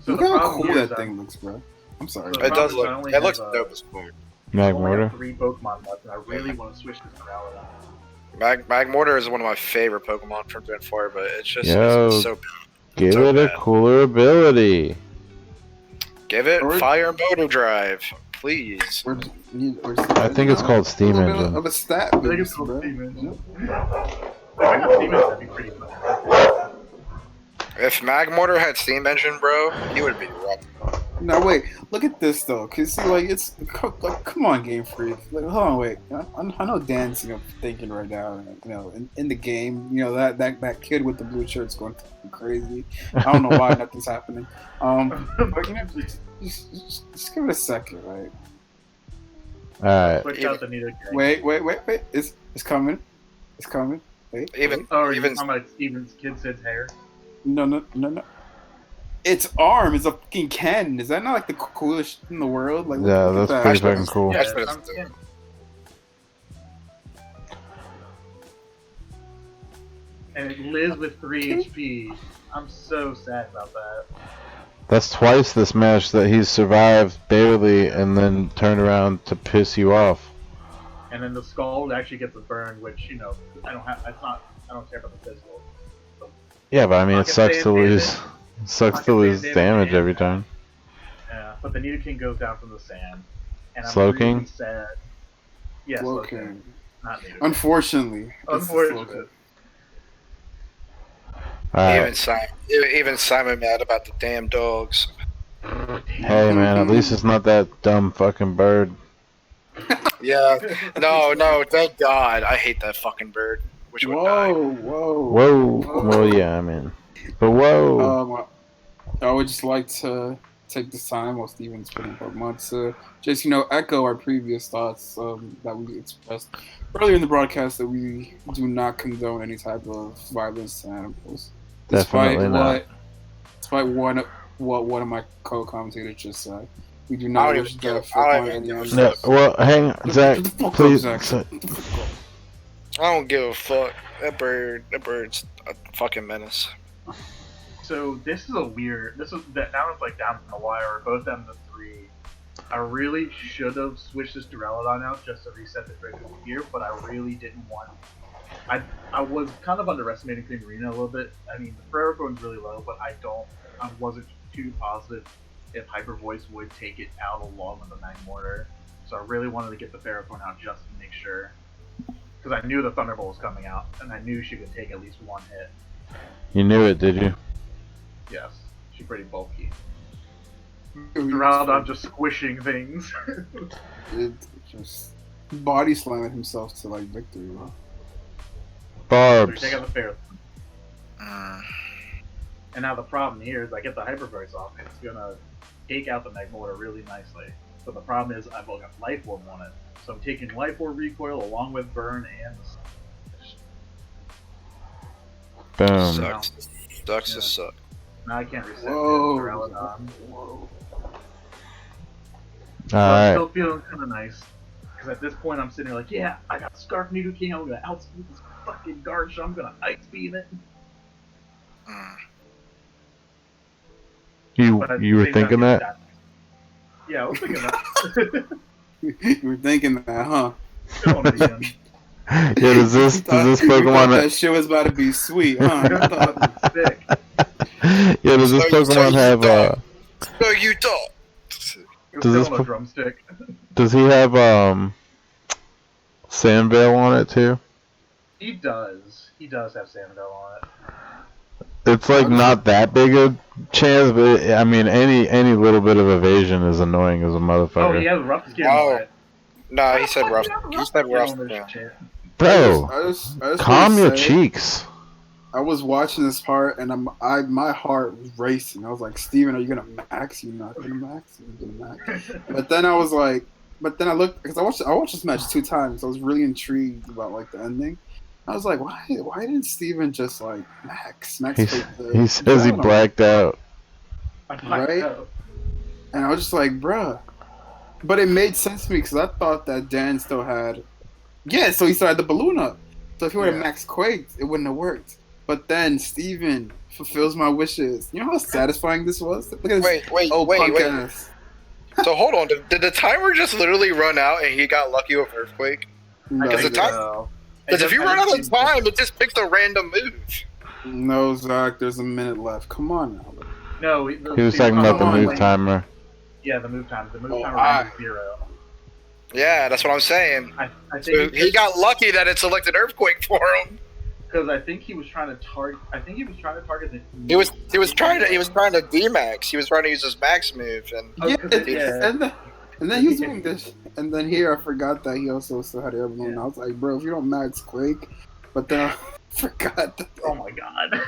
Speaker 6: So
Speaker 4: look
Speaker 6: the
Speaker 4: how
Speaker 6: problem
Speaker 4: cool
Speaker 6: here is
Speaker 4: that thing looks, bro. I'm sorry.
Speaker 6: So
Speaker 2: It does
Speaker 6: I
Speaker 2: look.
Speaker 6: only
Speaker 2: It looks
Speaker 6: have,
Speaker 2: dope as fuck.
Speaker 6: I only
Speaker 1: Magmortar.
Speaker 6: have 3 Pokemon left, and I really want to switch this Duraludon.
Speaker 2: Magmortar is one of my favorite Pokemon from Gen 4, but it's just
Speaker 1: Yo.
Speaker 2: it's so.
Speaker 1: Give
Speaker 2: So
Speaker 1: it a
Speaker 2: bad.
Speaker 1: cooler ability.
Speaker 2: Give it
Speaker 4: Or-
Speaker 2: Fire Motor Drive, please.
Speaker 1: I think it's called Steam Engine.
Speaker 4: Of a stat
Speaker 6: I think it's
Speaker 4: boost,
Speaker 6: called
Speaker 4: bro.
Speaker 6: Steam Engine. If I got Steam Engine, that'd be pretty fun.
Speaker 2: If Magmortar had Steam Engine, bro, he would be rough.
Speaker 4: Now wait, look at this though, cause see, like it's like, come on, Game Freak. Like, hold on, wait. I know Dan's thinking right now, in the game, that kid with the blue shirt's going crazy. I don't know why nothing's happening. But just give it a second, right?
Speaker 1: Alright.
Speaker 6: Switch out the Nido King.
Speaker 4: Wait. It's coming. It's coming. Wait.
Speaker 2: Even
Speaker 6: Oh, are you
Speaker 2: even
Speaker 6: talking about Steven's Kid Sid's hair?
Speaker 4: No. Its arm is a fucking Ken. Is that not like the coolest shit in the world? Like,
Speaker 1: Yeah,
Speaker 4: look at
Speaker 1: that's
Speaker 4: that.
Speaker 1: pretty fucking cool.
Speaker 2: That's what
Speaker 6: I'm
Speaker 2: it's
Speaker 6: saying. And it lives with 3 HP. I'm so sad about that.
Speaker 1: That's twice this match that he's survived barely and then turned around to piss you off.
Speaker 6: And then the Scald actually gets a burn, which I don't care about the physical.
Speaker 1: Yeah, but I mean, it
Speaker 6: Pocket
Speaker 1: sucks to
Speaker 6: Sand
Speaker 1: lose.
Speaker 6: Bandit.
Speaker 1: Sucks
Speaker 6: Pocket
Speaker 1: to lose
Speaker 6: Sand
Speaker 1: damage
Speaker 6: Bandit.
Speaker 1: every time.
Speaker 6: Yeah, but the Nido King goes down from the sand. And I'm
Speaker 1: Slowking?
Speaker 6: really sad. Yeah, Slowking.
Speaker 4: Okay.
Speaker 6: Not Nido King.
Speaker 4: Unfortunately.
Speaker 6: Unfortunate.
Speaker 1: Alright.
Speaker 2: even Simon mad about the damn dogs.
Speaker 1: Hey man, at least it's not that dumb fucking bird.
Speaker 2: Yeah, no, thank God. I hate that fucking bird. Which would die.
Speaker 4: Whoa.
Speaker 1: Whoa. Well, yeah, I mean. But whoa.
Speaker 4: I would just like to take this time while Steven's putting Pokemon to just echo our previous thoughts that we expressed earlier in the broadcast that we do not condone any type of violence to animals.
Speaker 1: Definitely not.
Speaker 4: Despite what one of my co-commentators just said, we do not wish death upon any animals.
Speaker 1: No, well, hang on, Zach, please.
Speaker 2: I don't give a fuck. That bird's a fucking menace.
Speaker 6: So this is a weird. That one's like down in the wire. Both down to 3. I really should have switched this Duraludon out just to reset the trigger here, but I really didn't want. I was kind of underestimating Primarina a little bit. I mean, the Ferrothorn's one's really low, but I wasn't too positive if Hyper Voice would take it out along with the Magmortar. So I really wanted to get the Ferrothorn out just to make sure. Because I knew the Thunderbolt was coming out, and I knew she could take at least 1 hit.
Speaker 1: You knew it, did you?
Speaker 6: Yes, she's pretty bulky. Duraludon just squishing things.
Speaker 4: It just body slamming himself to like victory.
Speaker 1: Barbs.
Speaker 6: So you take out the Ferrothorn. And now the problem here is I get the Hyper Voice off, and it's gonna take out the Magmortar really nicely. But the problem is I've got Life Orb on it. So I'm taking Life Orb recoil along with Burn and
Speaker 1: Boom.
Speaker 2: Sucks to suck.
Speaker 6: now I can't reset
Speaker 4: Whoa.
Speaker 6: I'm
Speaker 1: Alright.
Speaker 6: still feeling kind of nice. Because at this point I'm sitting here like, yeah, I got Scarf Nidoking, I'm gonna outspeed this fucking Garch, I'm gonna Ice Beam it.
Speaker 1: You
Speaker 6: But at the
Speaker 1: were
Speaker 6: same
Speaker 1: thinking
Speaker 6: time,
Speaker 1: that?
Speaker 6: Yeah, I was thinking that.
Speaker 4: You were thinking that, huh?
Speaker 6: Good on me, Ian.
Speaker 1: Yeah, does this
Speaker 4: You thought
Speaker 1: Pokemon
Speaker 4: that shit was about to be sweet, huh? You thought-
Speaker 6: Sick.
Speaker 1: Yeah, does this Pokemon have
Speaker 2: No, you don't.
Speaker 1: Does this
Speaker 6: Still on a drumstick.
Speaker 1: does he have Sandvale on it too?
Speaker 6: He does. He does have Sandvale on it.
Speaker 1: It's like not that big a chance, but I mean any little bit of evasion is annoying as a
Speaker 6: Oh, he
Speaker 1: motherfucker.
Speaker 6: has rough skin
Speaker 2: Oh.
Speaker 6: on it.
Speaker 2: Nah, he said rough. He said rough.
Speaker 6: On this
Speaker 2: Yeah.
Speaker 6: shit.
Speaker 1: Bro,
Speaker 4: I just
Speaker 1: calm
Speaker 4: wanna
Speaker 1: your
Speaker 4: say,
Speaker 1: cheeks.
Speaker 4: I was watching this part and my heart was racing. I was like, Steven, are you gonna max? You're not gonna max. You're gonna max. But then I was like, I looked because I watched this match 2 times. I was really intrigued about like the ending. I was like, why didn't Steven just like max?
Speaker 1: He says he blacked out.
Speaker 6: I blacked
Speaker 4: Right?
Speaker 6: out.
Speaker 4: And I was just like, bruh. But it made sense to me because I thought that Dan still had. Yeah, so he still had the balloon up. So if he would have max Quaked, it wouldn't have worked. But then Steven fulfills my wishes. You know how satisfying this was? Look at this
Speaker 2: Wait.
Speaker 4: punk ass.
Speaker 2: So hold on. Did the timer just literally run out and he got lucky with Earthquake?
Speaker 4: No,
Speaker 2: Because the time- Because if you run out of time, it just picks a random move.
Speaker 4: no, Zach, there's a minute left. Come on now.
Speaker 6: No,
Speaker 1: He was talking about the move timer.
Speaker 6: Yeah, the move time. The move
Speaker 4: Oh,
Speaker 6: timer ran to 0.
Speaker 2: Yeah, that's what I'm saying.
Speaker 6: I
Speaker 2: So
Speaker 6: think
Speaker 2: he got lucky that it selected Earthquake for him.
Speaker 6: because I think he was trying to target. I think he was trying to target the.
Speaker 2: He was trying to D-max. He was trying to use his max move, and
Speaker 6: Oh,
Speaker 4: Yeah,
Speaker 6: 'cause it- yeah.
Speaker 4: and then he was doing this. And then here I forgot that he also still had air balloon. I was like, bro, if you don't max Quake. But then I forgot that.
Speaker 6: Oh my god.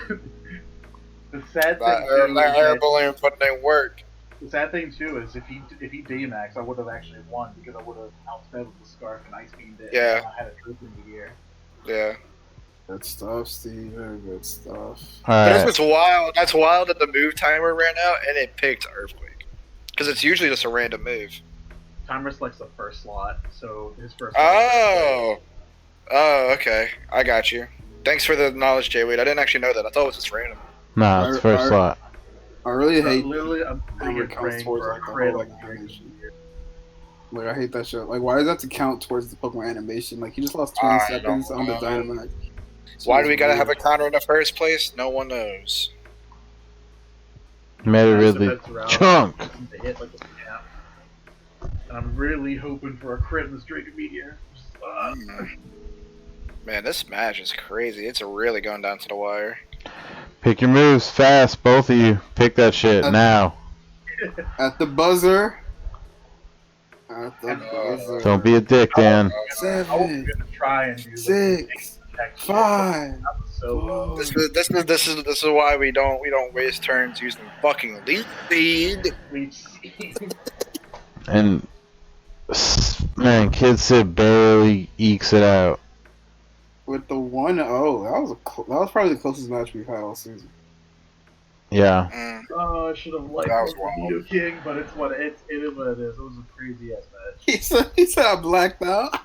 Speaker 6: The sad
Speaker 2: that
Speaker 6: thing.
Speaker 2: air balloon putting in work.
Speaker 6: The sad thing too is if he D-max, I would have actually won because I would have outsped with the Scarf and Ice Beamed it.
Speaker 2: Yeah.
Speaker 6: And I had a troop in the gear.
Speaker 2: Yeah.
Speaker 4: Good stuff, Steven. Good stuff.
Speaker 1: Alright.
Speaker 2: That's wild. That's wild that the move timer ran out and it picked Earthquake. Because it's usually just a random move.
Speaker 6: Timer selects the first slot, so his first.
Speaker 2: Oh, okay. I got you. Thanks for the knowledge, Jay Wade. I didn't actually know that. I thought it was just random.
Speaker 1: Nah, it's first slot.
Speaker 4: I really
Speaker 6: So
Speaker 4: hate
Speaker 6: literally, I'm
Speaker 4: how it counts
Speaker 6: praying
Speaker 4: towards
Speaker 6: for a
Speaker 4: like the
Speaker 6: crit
Speaker 4: whole
Speaker 6: on
Speaker 4: like
Speaker 6: the Dragon
Speaker 4: animation.
Speaker 6: Gear.
Speaker 4: Like I hate that shit. Like why does that have to count towards the Pokemon animation? Like he just lost 20
Speaker 2: I
Speaker 4: seconds
Speaker 2: don't
Speaker 4: on the
Speaker 2: know.
Speaker 4: Dynamax.
Speaker 2: Why do we gotta have a counter in the first place? No one knows.
Speaker 1: Made it
Speaker 6: Most of
Speaker 1: really
Speaker 6: it's around
Speaker 1: chunk.
Speaker 6: to hit like a snap. And I'm really hoping for a crit in this Dragon Meteor.
Speaker 2: Man, this match is crazy. It's really going down to the wire.
Speaker 1: Pick your moves fast, both of you. Pick that shit now.
Speaker 4: At the buzzer. At the buzzer.
Speaker 1: Don't be a dick, Dan.
Speaker 6: I was
Speaker 4: 7,
Speaker 6: gonna try and do
Speaker 4: 6, 5,
Speaker 6: So
Speaker 2: This is why we don't waste turns using fucking lead speed.
Speaker 1: And man, Kid Sid barely ekes it out.
Speaker 4: With the 1-0, that was probably the closest match we've had all season.
Speaker 1: Yeah.
Speaker 6: I should have liked Video King, but it's what it is. What it is. It was a crazy ass match.
Speaker 4: He said I blacked out.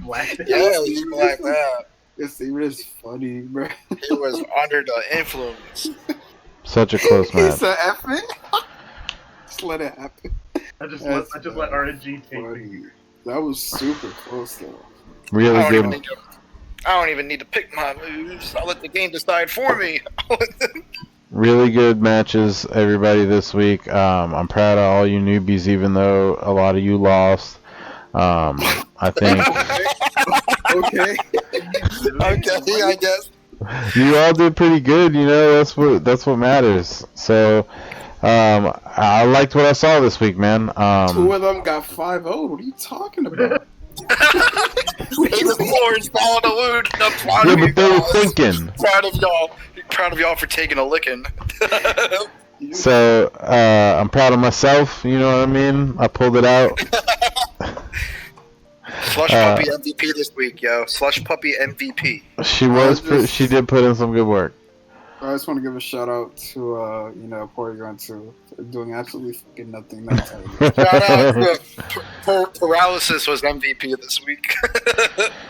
Speaker 6: Blacked out.
Speaker 2: Yeah, you blacked out.
Speaker 4: It's funny, bro.
Speaker 2: He was under the influence.
Speaker 1: Such a close
Speaker 4: He
Speaker 1: match.
Speaker 4: said F it. Just let it happen.
Speaker 6: I just let RNG take me.
Speaker 4: That was super close though.
Speaker 1: Really good.
Speaker 2: I don't even need to pick my moves. I'll let the game decide for me.
Speaker 1: Really good matches, everybody, this week. I'm proud of all you newbies, even though a lot of you lost. I think
Speaker 4: Okay.
Speaker 2: Okay, I guess.
Speaker 1: you all did pretty good. You know, that's what matters. So, I liked what I saw this week, man.
Speaker 4: 2 of them got 5-0. What are you talking about?
Speaker 2: The floor is falling a wound. I'm proud
Speaker 1: Yeah,
Speaker 2: of you
Speaker 1: but they were
Speaker 2: guys.
Speaker 1: thinking.
Speaker 2: Proud of y'all for taking a licking.
Speaker 1: So, I'm proud of myself. You know what I mean? I pulled it out.
Speaker 2: Slush Puppy MVP this week, yo. Slush Puppy MVP.
Speaker 1: She did put in some good work.
Speaker 4: I just want to give a shout out to Porygon too, for doing absolutely fucking nothing that time.
Speaker 2: Shout out to Paralysis was MVP this week.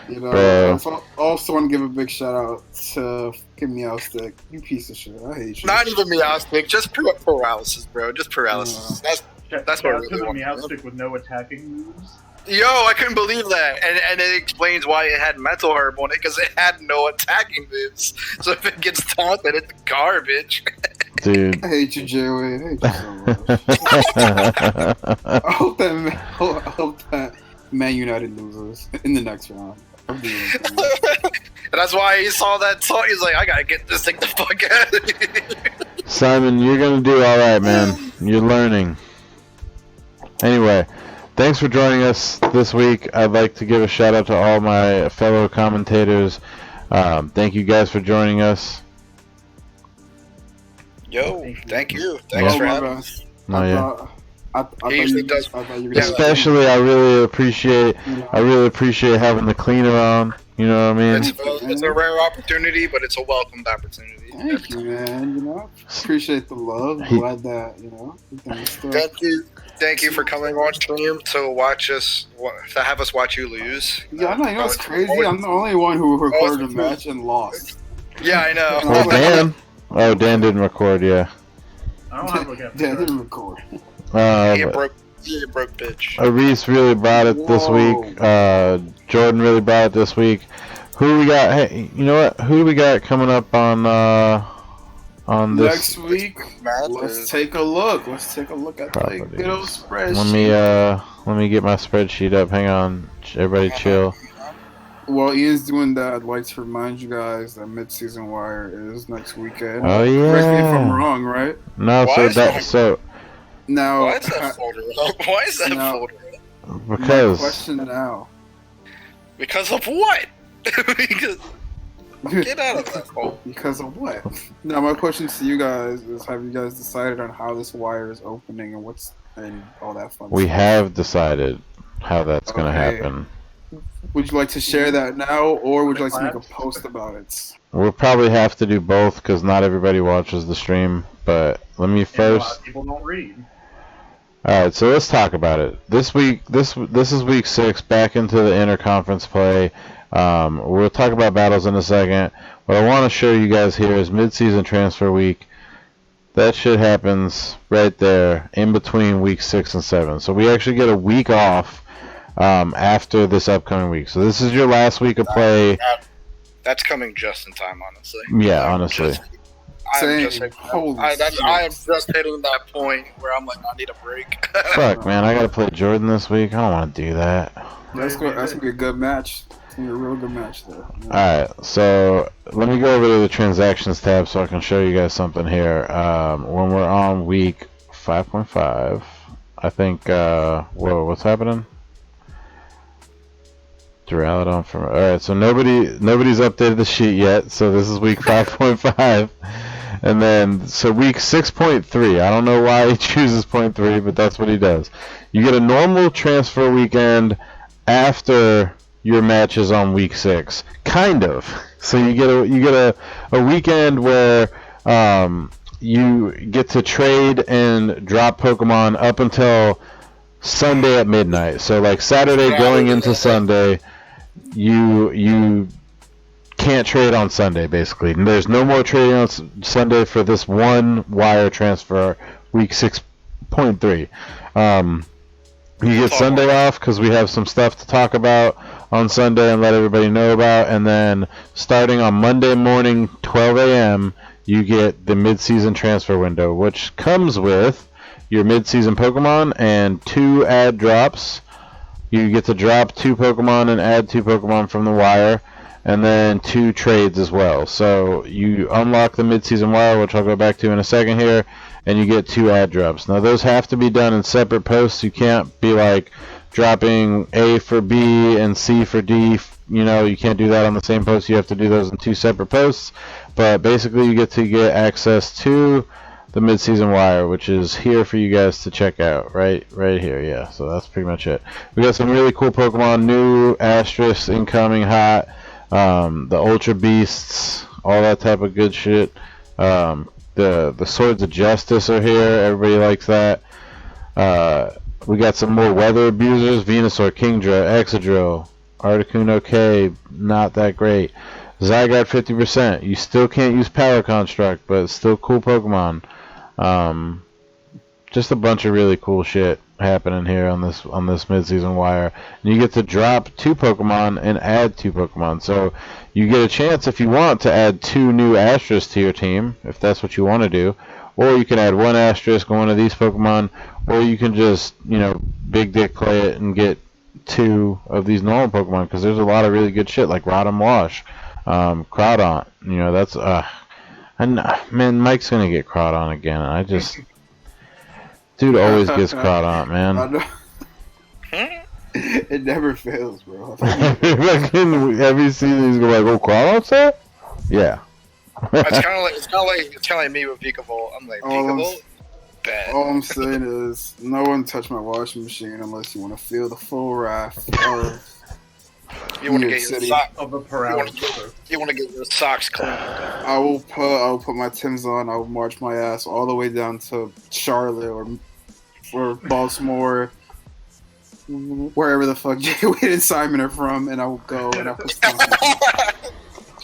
Speaker 4: I also want to give a big shout out to fucking Meowstick. You piece of shit. I hate you.
Speaker 2: Not even Meowstick, just Paralysis, bro. Just Paralysis. That's what I really want.
Speaker 6: Meowstick with no attacking moves.
Speaker 2: Yo, I couldn't believe that, and it explains why it had Mental Herb on it, because it had no attacking moves. So if it gets taunted, it's garbage.
Speaker 1: Dude.
Speaker 4: I hate you, J-Way. I hate you so much. I hope that Man United loses in the next round.
Speaker 2: And that's why he saw that taunt. He's like, I gotta get this thing the fuck out of here.
Speaker 1: Simon, you're gonna do all right, man. You're learning. Anyway. Thanks for joining us this week. I'd like to give a shout out to all my fellow commentators. Thank you guys for joining us.
Speaker 2: Yo, thank you. Thanks for having us.
Speaker 1: He usually does. Especially, I really appreciate having the cleaner on. You know what I mean?
Speaker 2: It's a rare opportunity, but it's a welcomed opportunity.
Speaker 4: Thank you, man. Appreciate the love. Glad that
Speaker 2: Thank you for coming on stream to have us watch you lose.
Speaker 4: Yeah, I know. It's crazy. I'm the only one who recorded a match and lost.
Speaker 2: Yeah, I know.
Speaker 1: Well, Dan. Oh, Dan didn't record. Yeah.
Speaker 6: I don't have a capture.
Speaker 4: Dan didn't record.
Speaker 2: He a broke bitch.
Speaker 1: Reese really brought it this week. Jordan really brought it this week. Who do we got? Hey, you know what? Who do we got coming up on this
Speaker 4: next week? Let's take a look. Let's take a look at the good old spreadsheet.
Speaker 1: Let me get my spreadsheet up. Hang on, everybody, chill.
Speaker 4: While Ian's doing that, I'd like to remind you guys that Mid-Season Wire is next weekend.
Speaker 1: Oh yeah.
Speaker 4: Correct me if I'm wrong, right?
Speaker 1: No,
Speaker 4: now.
Speaker 2: Why is that folder up? Why is that folder up?
Speaker 1: Because.
Speaker 4: Question now.
Speaker 2: Because of what? Get out of that hole.
Speaker 4: Because of what? Now, my question to you guys is: have you guys decided on how this wire is opening and all that fun
Speaker 1: We
Speaker 4: stuff?
Speaker 1: have decided how that's going to happen.
Speaker 4: Would you like to share that now, or would you like to make a post about it?
Speaker 1: We'll probably have to do both because not everybody watches the stream. But let me first.
Speaker 6: A lot of people don't read.
Speaker 1: All right, so let's talk about it. This week, this is week 6, back into the interconference play. We'll talk about battles in a second. What I want to show you guys here is mid-season transfer week. That shit happens right there in between week 6 and 7. So we actually get a week off after this upcoming week. So this is your last week of play.
Speaker 2: That's coming just in time, honestly.
Speaker 1: Yeah, honestly.
Speaker 2: I am just hitting that point where I'm like, I need a break.
Speaker 1: Fuck, man, I gotta play Jordan this week. I don't want to do that.
Speaker 4: That's gonna be a good match. It's gonna be a real good match, though. Yeah.
Speaker 1: Alright, so let me go over to the transactions tab so I can show you guys something here. When we're on week 5.5, I think, whoa, what's happening? Duraludon from. All right, so nobody's updated the sheet yet. So this is week 5.5, and then so week 6.3. I don't know why he chooses 0.3, but that's what he does. You get a normal transfer weekend after your matches on week 6, kind of. So you get a weekend where you get to trade and drop Pokemon up until Sunday at midnight. So like Saturday going into Sunday, you can't trade on Sunday basically. And there's no more trading on Sunday for this one wire transfer week 6.3. You get Sunday off because we have some stuff to talk about on Sunday and let everybody know about. And then starting on Monday morning, 12 a.m., you get the mid-season transfer window, which comes with your mid-season Pokemon and 2 add drops. You get to drop 2 Pokemon and add 2 Pokemon from the wire, and then 2 trades as well. So you unlock the mid-season wire, which I'll go back to in a second here, and you get 2 add drops. Now those have to be done in separate posts. You can't be like dropping A for B and C for D. You know, you can't do that on the same post. You have to do those in 2 separate posts. But basically you get to get access to the mid-season wire, which is here for you guys to check out, right here. Yeah, so that's pretty much it. We got some really cool Pokemon, new Asterisk incoming hot, the Ultra Beasts, all that type of good shit. The Swords of Justice are here. Everybody likes that. We got some more Weather Abusers, Venusaur, Kingdra, Excadrill, Articuno K, not that great. Zygarde 50%. You still can't use Power Construct, but it's still cool Pokemon. Just a bunch of really cool shit happening here on this mid-season wire. And you get to drop 2 Pokemon and add 2 Pokemon. So you get a chance if you want to add 2 new Asterisks to your team, if that's what you want to do. Or you can add 1 Asterisk on one of these Pokemon, or you can just, big dick play it and get 2 of these normal Pokemon, because there's a lot of really good shit like Rotom Wash, Crawdaunt. That's and man, Mike's gonna get Crawdaunt again. I just, dude always gets Crawdaunt, man.
Speaker 4: I know. It never fails, bro.
Speaker 1: Every season he's going like, "Oh, Crawdaunt's there?" Yeah.
Speaker 2: It's kind of like me with Vikavolt. I'm like, Vikavolt? Bad.
Speaker 4: All I'm saying is, no one touch my washing machine unless you want to feel the full wrath of
Speaker 2: you want to get your socks
Speaker 6: of a paralysis.
Speaker 2: You want to get your socks clean.
Speaker 4: I will put my Timbs on. I will march my ass all the way down to Charlotte or Baltimore, wherever the fuck Jay Wade and Simon are from, and I will go and I will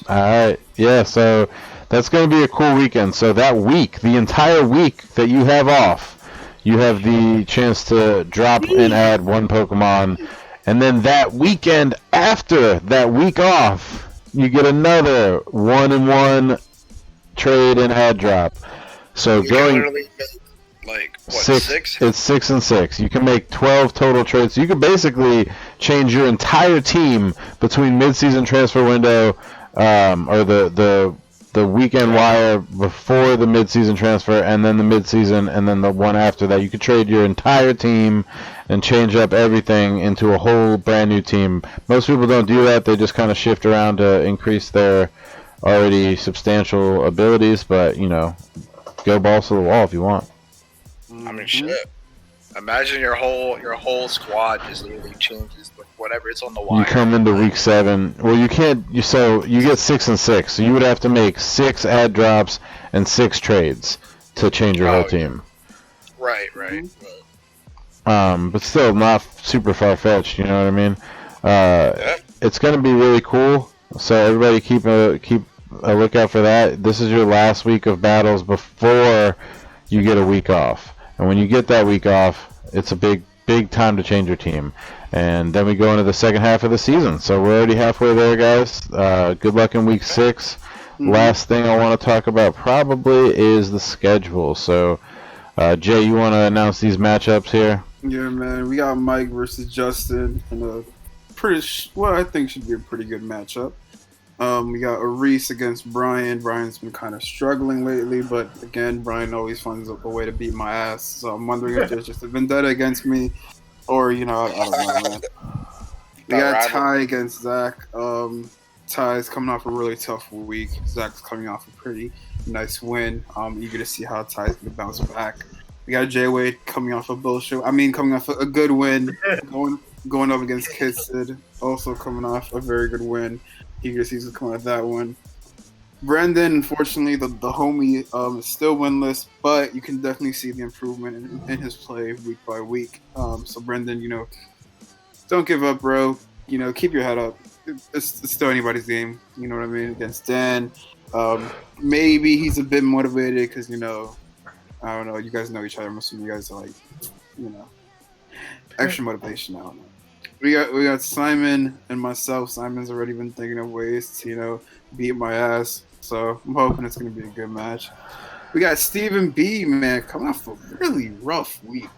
Speaker 1: Alright, yeah, so that's going to be a cool weekend. So that week, the entire week that you have off, you have the chance to drop and add 1 Pokemon. And then that weekend after that week off, you get another 1-in-1 trade and add drop. So
Speaker 2: you
Speaker 1: going...
Speaker 2: can literally make, like, what, 6?
Speaker 1: It's 6 and 6. You can make 12 total trades. So you can basically change your entire team between mid-season transfer window, or the weekend wire before the mid-season transfer, and then the mid-season, and then the one after that. You could trade your entire team and change up everything into a whole brand new team. Most people don't do that. They just kind of shift around to increase their already substantial abilities, but, go balls to the wall if you want.
Speaker 2: I mean, shit. Imagine your whole squad just literally changes with whatever it's on the wire.
Speaker 1: You come into week 7. Well, you can't. So you get 6 and 6. So you would have to make 6 add drops and 6 trades to change your whole team.
Speaker 2: Right.
Speaker 1: But still not super far fetched. You know what I mean?
Speaker 2: Yeah.
Speaker 1: It's gonna be really cool. So everybody keep a lookout for that. This is your last week of battles before you get a week off. And when you get that week off, it's a big time to change your team. And then we go into the second half of the season. So we're already halfway there, guys. Good luck in week 6. Last thing I want to talk about probably is the schedule. So, Jay, you want to announce these matchups here?
Speaker 4: Yeah, man. We got Mike versus Justin in a I think should be a pretty good matchup. We got Reese against Brian. Brian's been kind of struggling lately, but again, Brian always finds a way to beat my ass. So I'm wondering if there's just a vendetta against me, or I don't know, man. We got Ty against Zach. Ty's coming off a really tough week. Zach's coming off a pretty nice win. Eager to see how Ty's gonna bounce back. We got Jay Wade coming off a bullshit. Coming off a good win, going up against Kid Sid, also coming off a very good win. Eager to see who's coming out that one. Brendan, unfortunately, the homie is still winless, but you can definitely see the improvement in his play week by week. So Brendan, don't give up, bro. Keep your head up. It's still anybody's game. You know what I mean? Against Dan, maybe he's a bit motivated because I don't know. You guys know each other. I'm assuming you guys are extra motivation. I don't know. We got Simon and myself. Simon's already been thinking of ways to beat my ass. So I'm hoping it's gonna be a good match. We got Stephen B, man, coming off a really rough week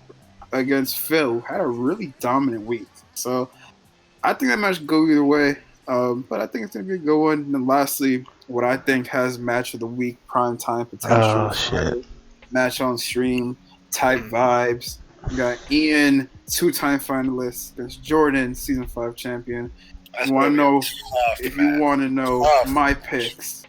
Speaker 4: against Phil. Had a really dominant week. So I think that match could go either way. But I think it's gonna be a good one. And then lastly, what I think has match of the week, prime time potential.
Speaker 1: Oh shit!
Speaker 4: Match on stream, type vibes. We got Ian, 2-time finalist, against Jordan, season 5 champion. If you want to know my picks,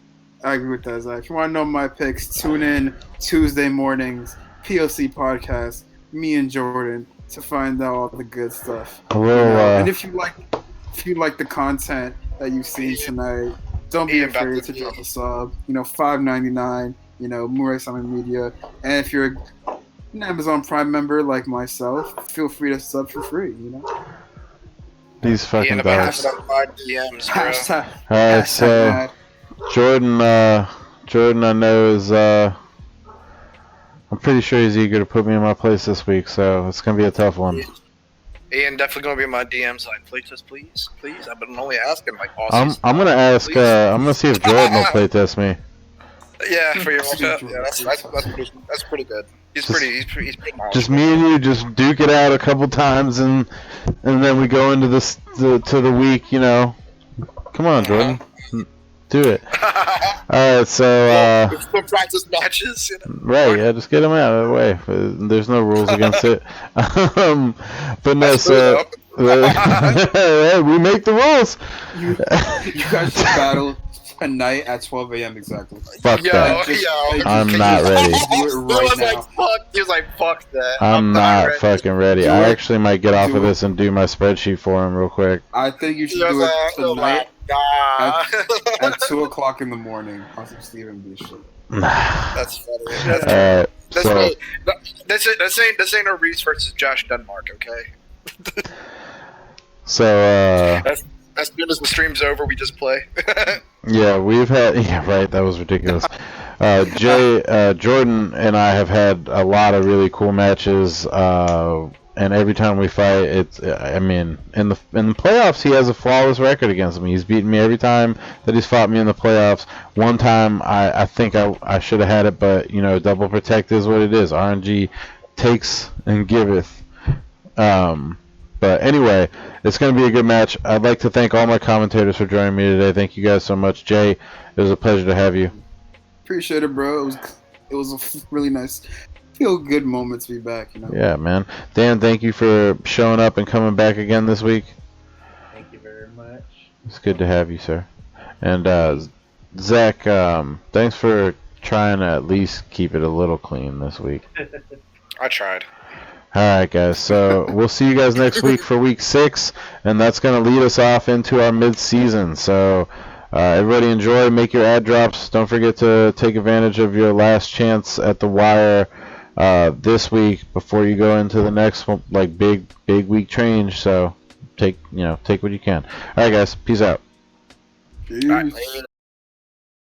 Speaker 4: I agree with that, Zach. If you want to know my picks, tune in Tuesday mornings, PLC podcast, me and Jordan, to find out all the good stuff. And if you like the content that you've seen tonight, don't be afraid to drop a sub. $5.99. Murai Simon Media, and if you're an Amazon Prime member like myself, feel free to sub for free.
Speaker 1: These fucking dogs.
Speaker 2: DMs,
Speaker 1: Alright, so Jordan, I know is I'm pretty sure he's eager to put me in my place this week, so it's gonna be a tough one.
Speaker 2: Ian definitely gonna be in my DMs like, playtest, please. I've been only asking like
Speaker 1: I'm gonna ask. I'm gonna see if Jordan will playtest me.
Speaker 2: Yeah, for your matchup. Yeah, that's pretty good. He's pretty knowledgeable.
Speaker 1: Just me and you just duke it out a couple times, and then we go into the week. Come on, Jordan, do it. All right, so
Speaker 2: we still practice matches.
Speaker 1: Right? Yeah, just get them out of the way. There's no rules against it. But no, so we make the rules.
Speaker 4: You guys should battle tonight at 12 a.m. exactly.
Speaker 1: Fuck that. I'm not ready.
Speaker 2: He was like, fuck that.
Speaker 1: I'm not fucking ready. I actually might get off of this and do my spreadsheet for him real quick.
Speaker 4: I think you should do it tonight at 2 o'clock in the morning on some Stephen B shit.
Speaker 2: That's
Speaker 1: Alright,
Speaker 2: funny. This ain't no Reese versus Josh Denmark, okay?
Speaker 1: So,
Speaker 2: as soon as the stream's over, we just play.
Speaker 1: Yeah, right, that was ridiculous. Jordan and I have had a lot of really cool matches, and every time we fight, in the playoffs, he has a flawless record against me. He's beaten me every time that he's fought me in the playoffs. One time, I think I should have had it, but, double protect is what it is. RNG takes and giveth. But anyway, it's going to be a good match. I'd like to thank all my commentators for joining me today. Thank you guys so much. Jay, it was a pleasure to have you.
Speaker 4: Appreciate it, bro. It was a really nice, feel good moment to be back.
Speaker 1: Yeah, man. Dan, thank you for showing up and coming back again this week.
Speaker 6: Thank you very much.
Speaker 1: It's good to have you, sir. And Zach, thanks for trying to at least keep it a little clean this week.
Speaker 2: I tried.
Speaker 1: Alright guys, so we'll see you guys next week for week 6, and that's going to lead us off into our mid-season. So everybody enjoy, make your ad drops. Don't forget to take advantage of your last chance at the wire this week before you go into the next one, like big week change. So take what you can. Alright guys, peace out.
Speaker 4: Peace.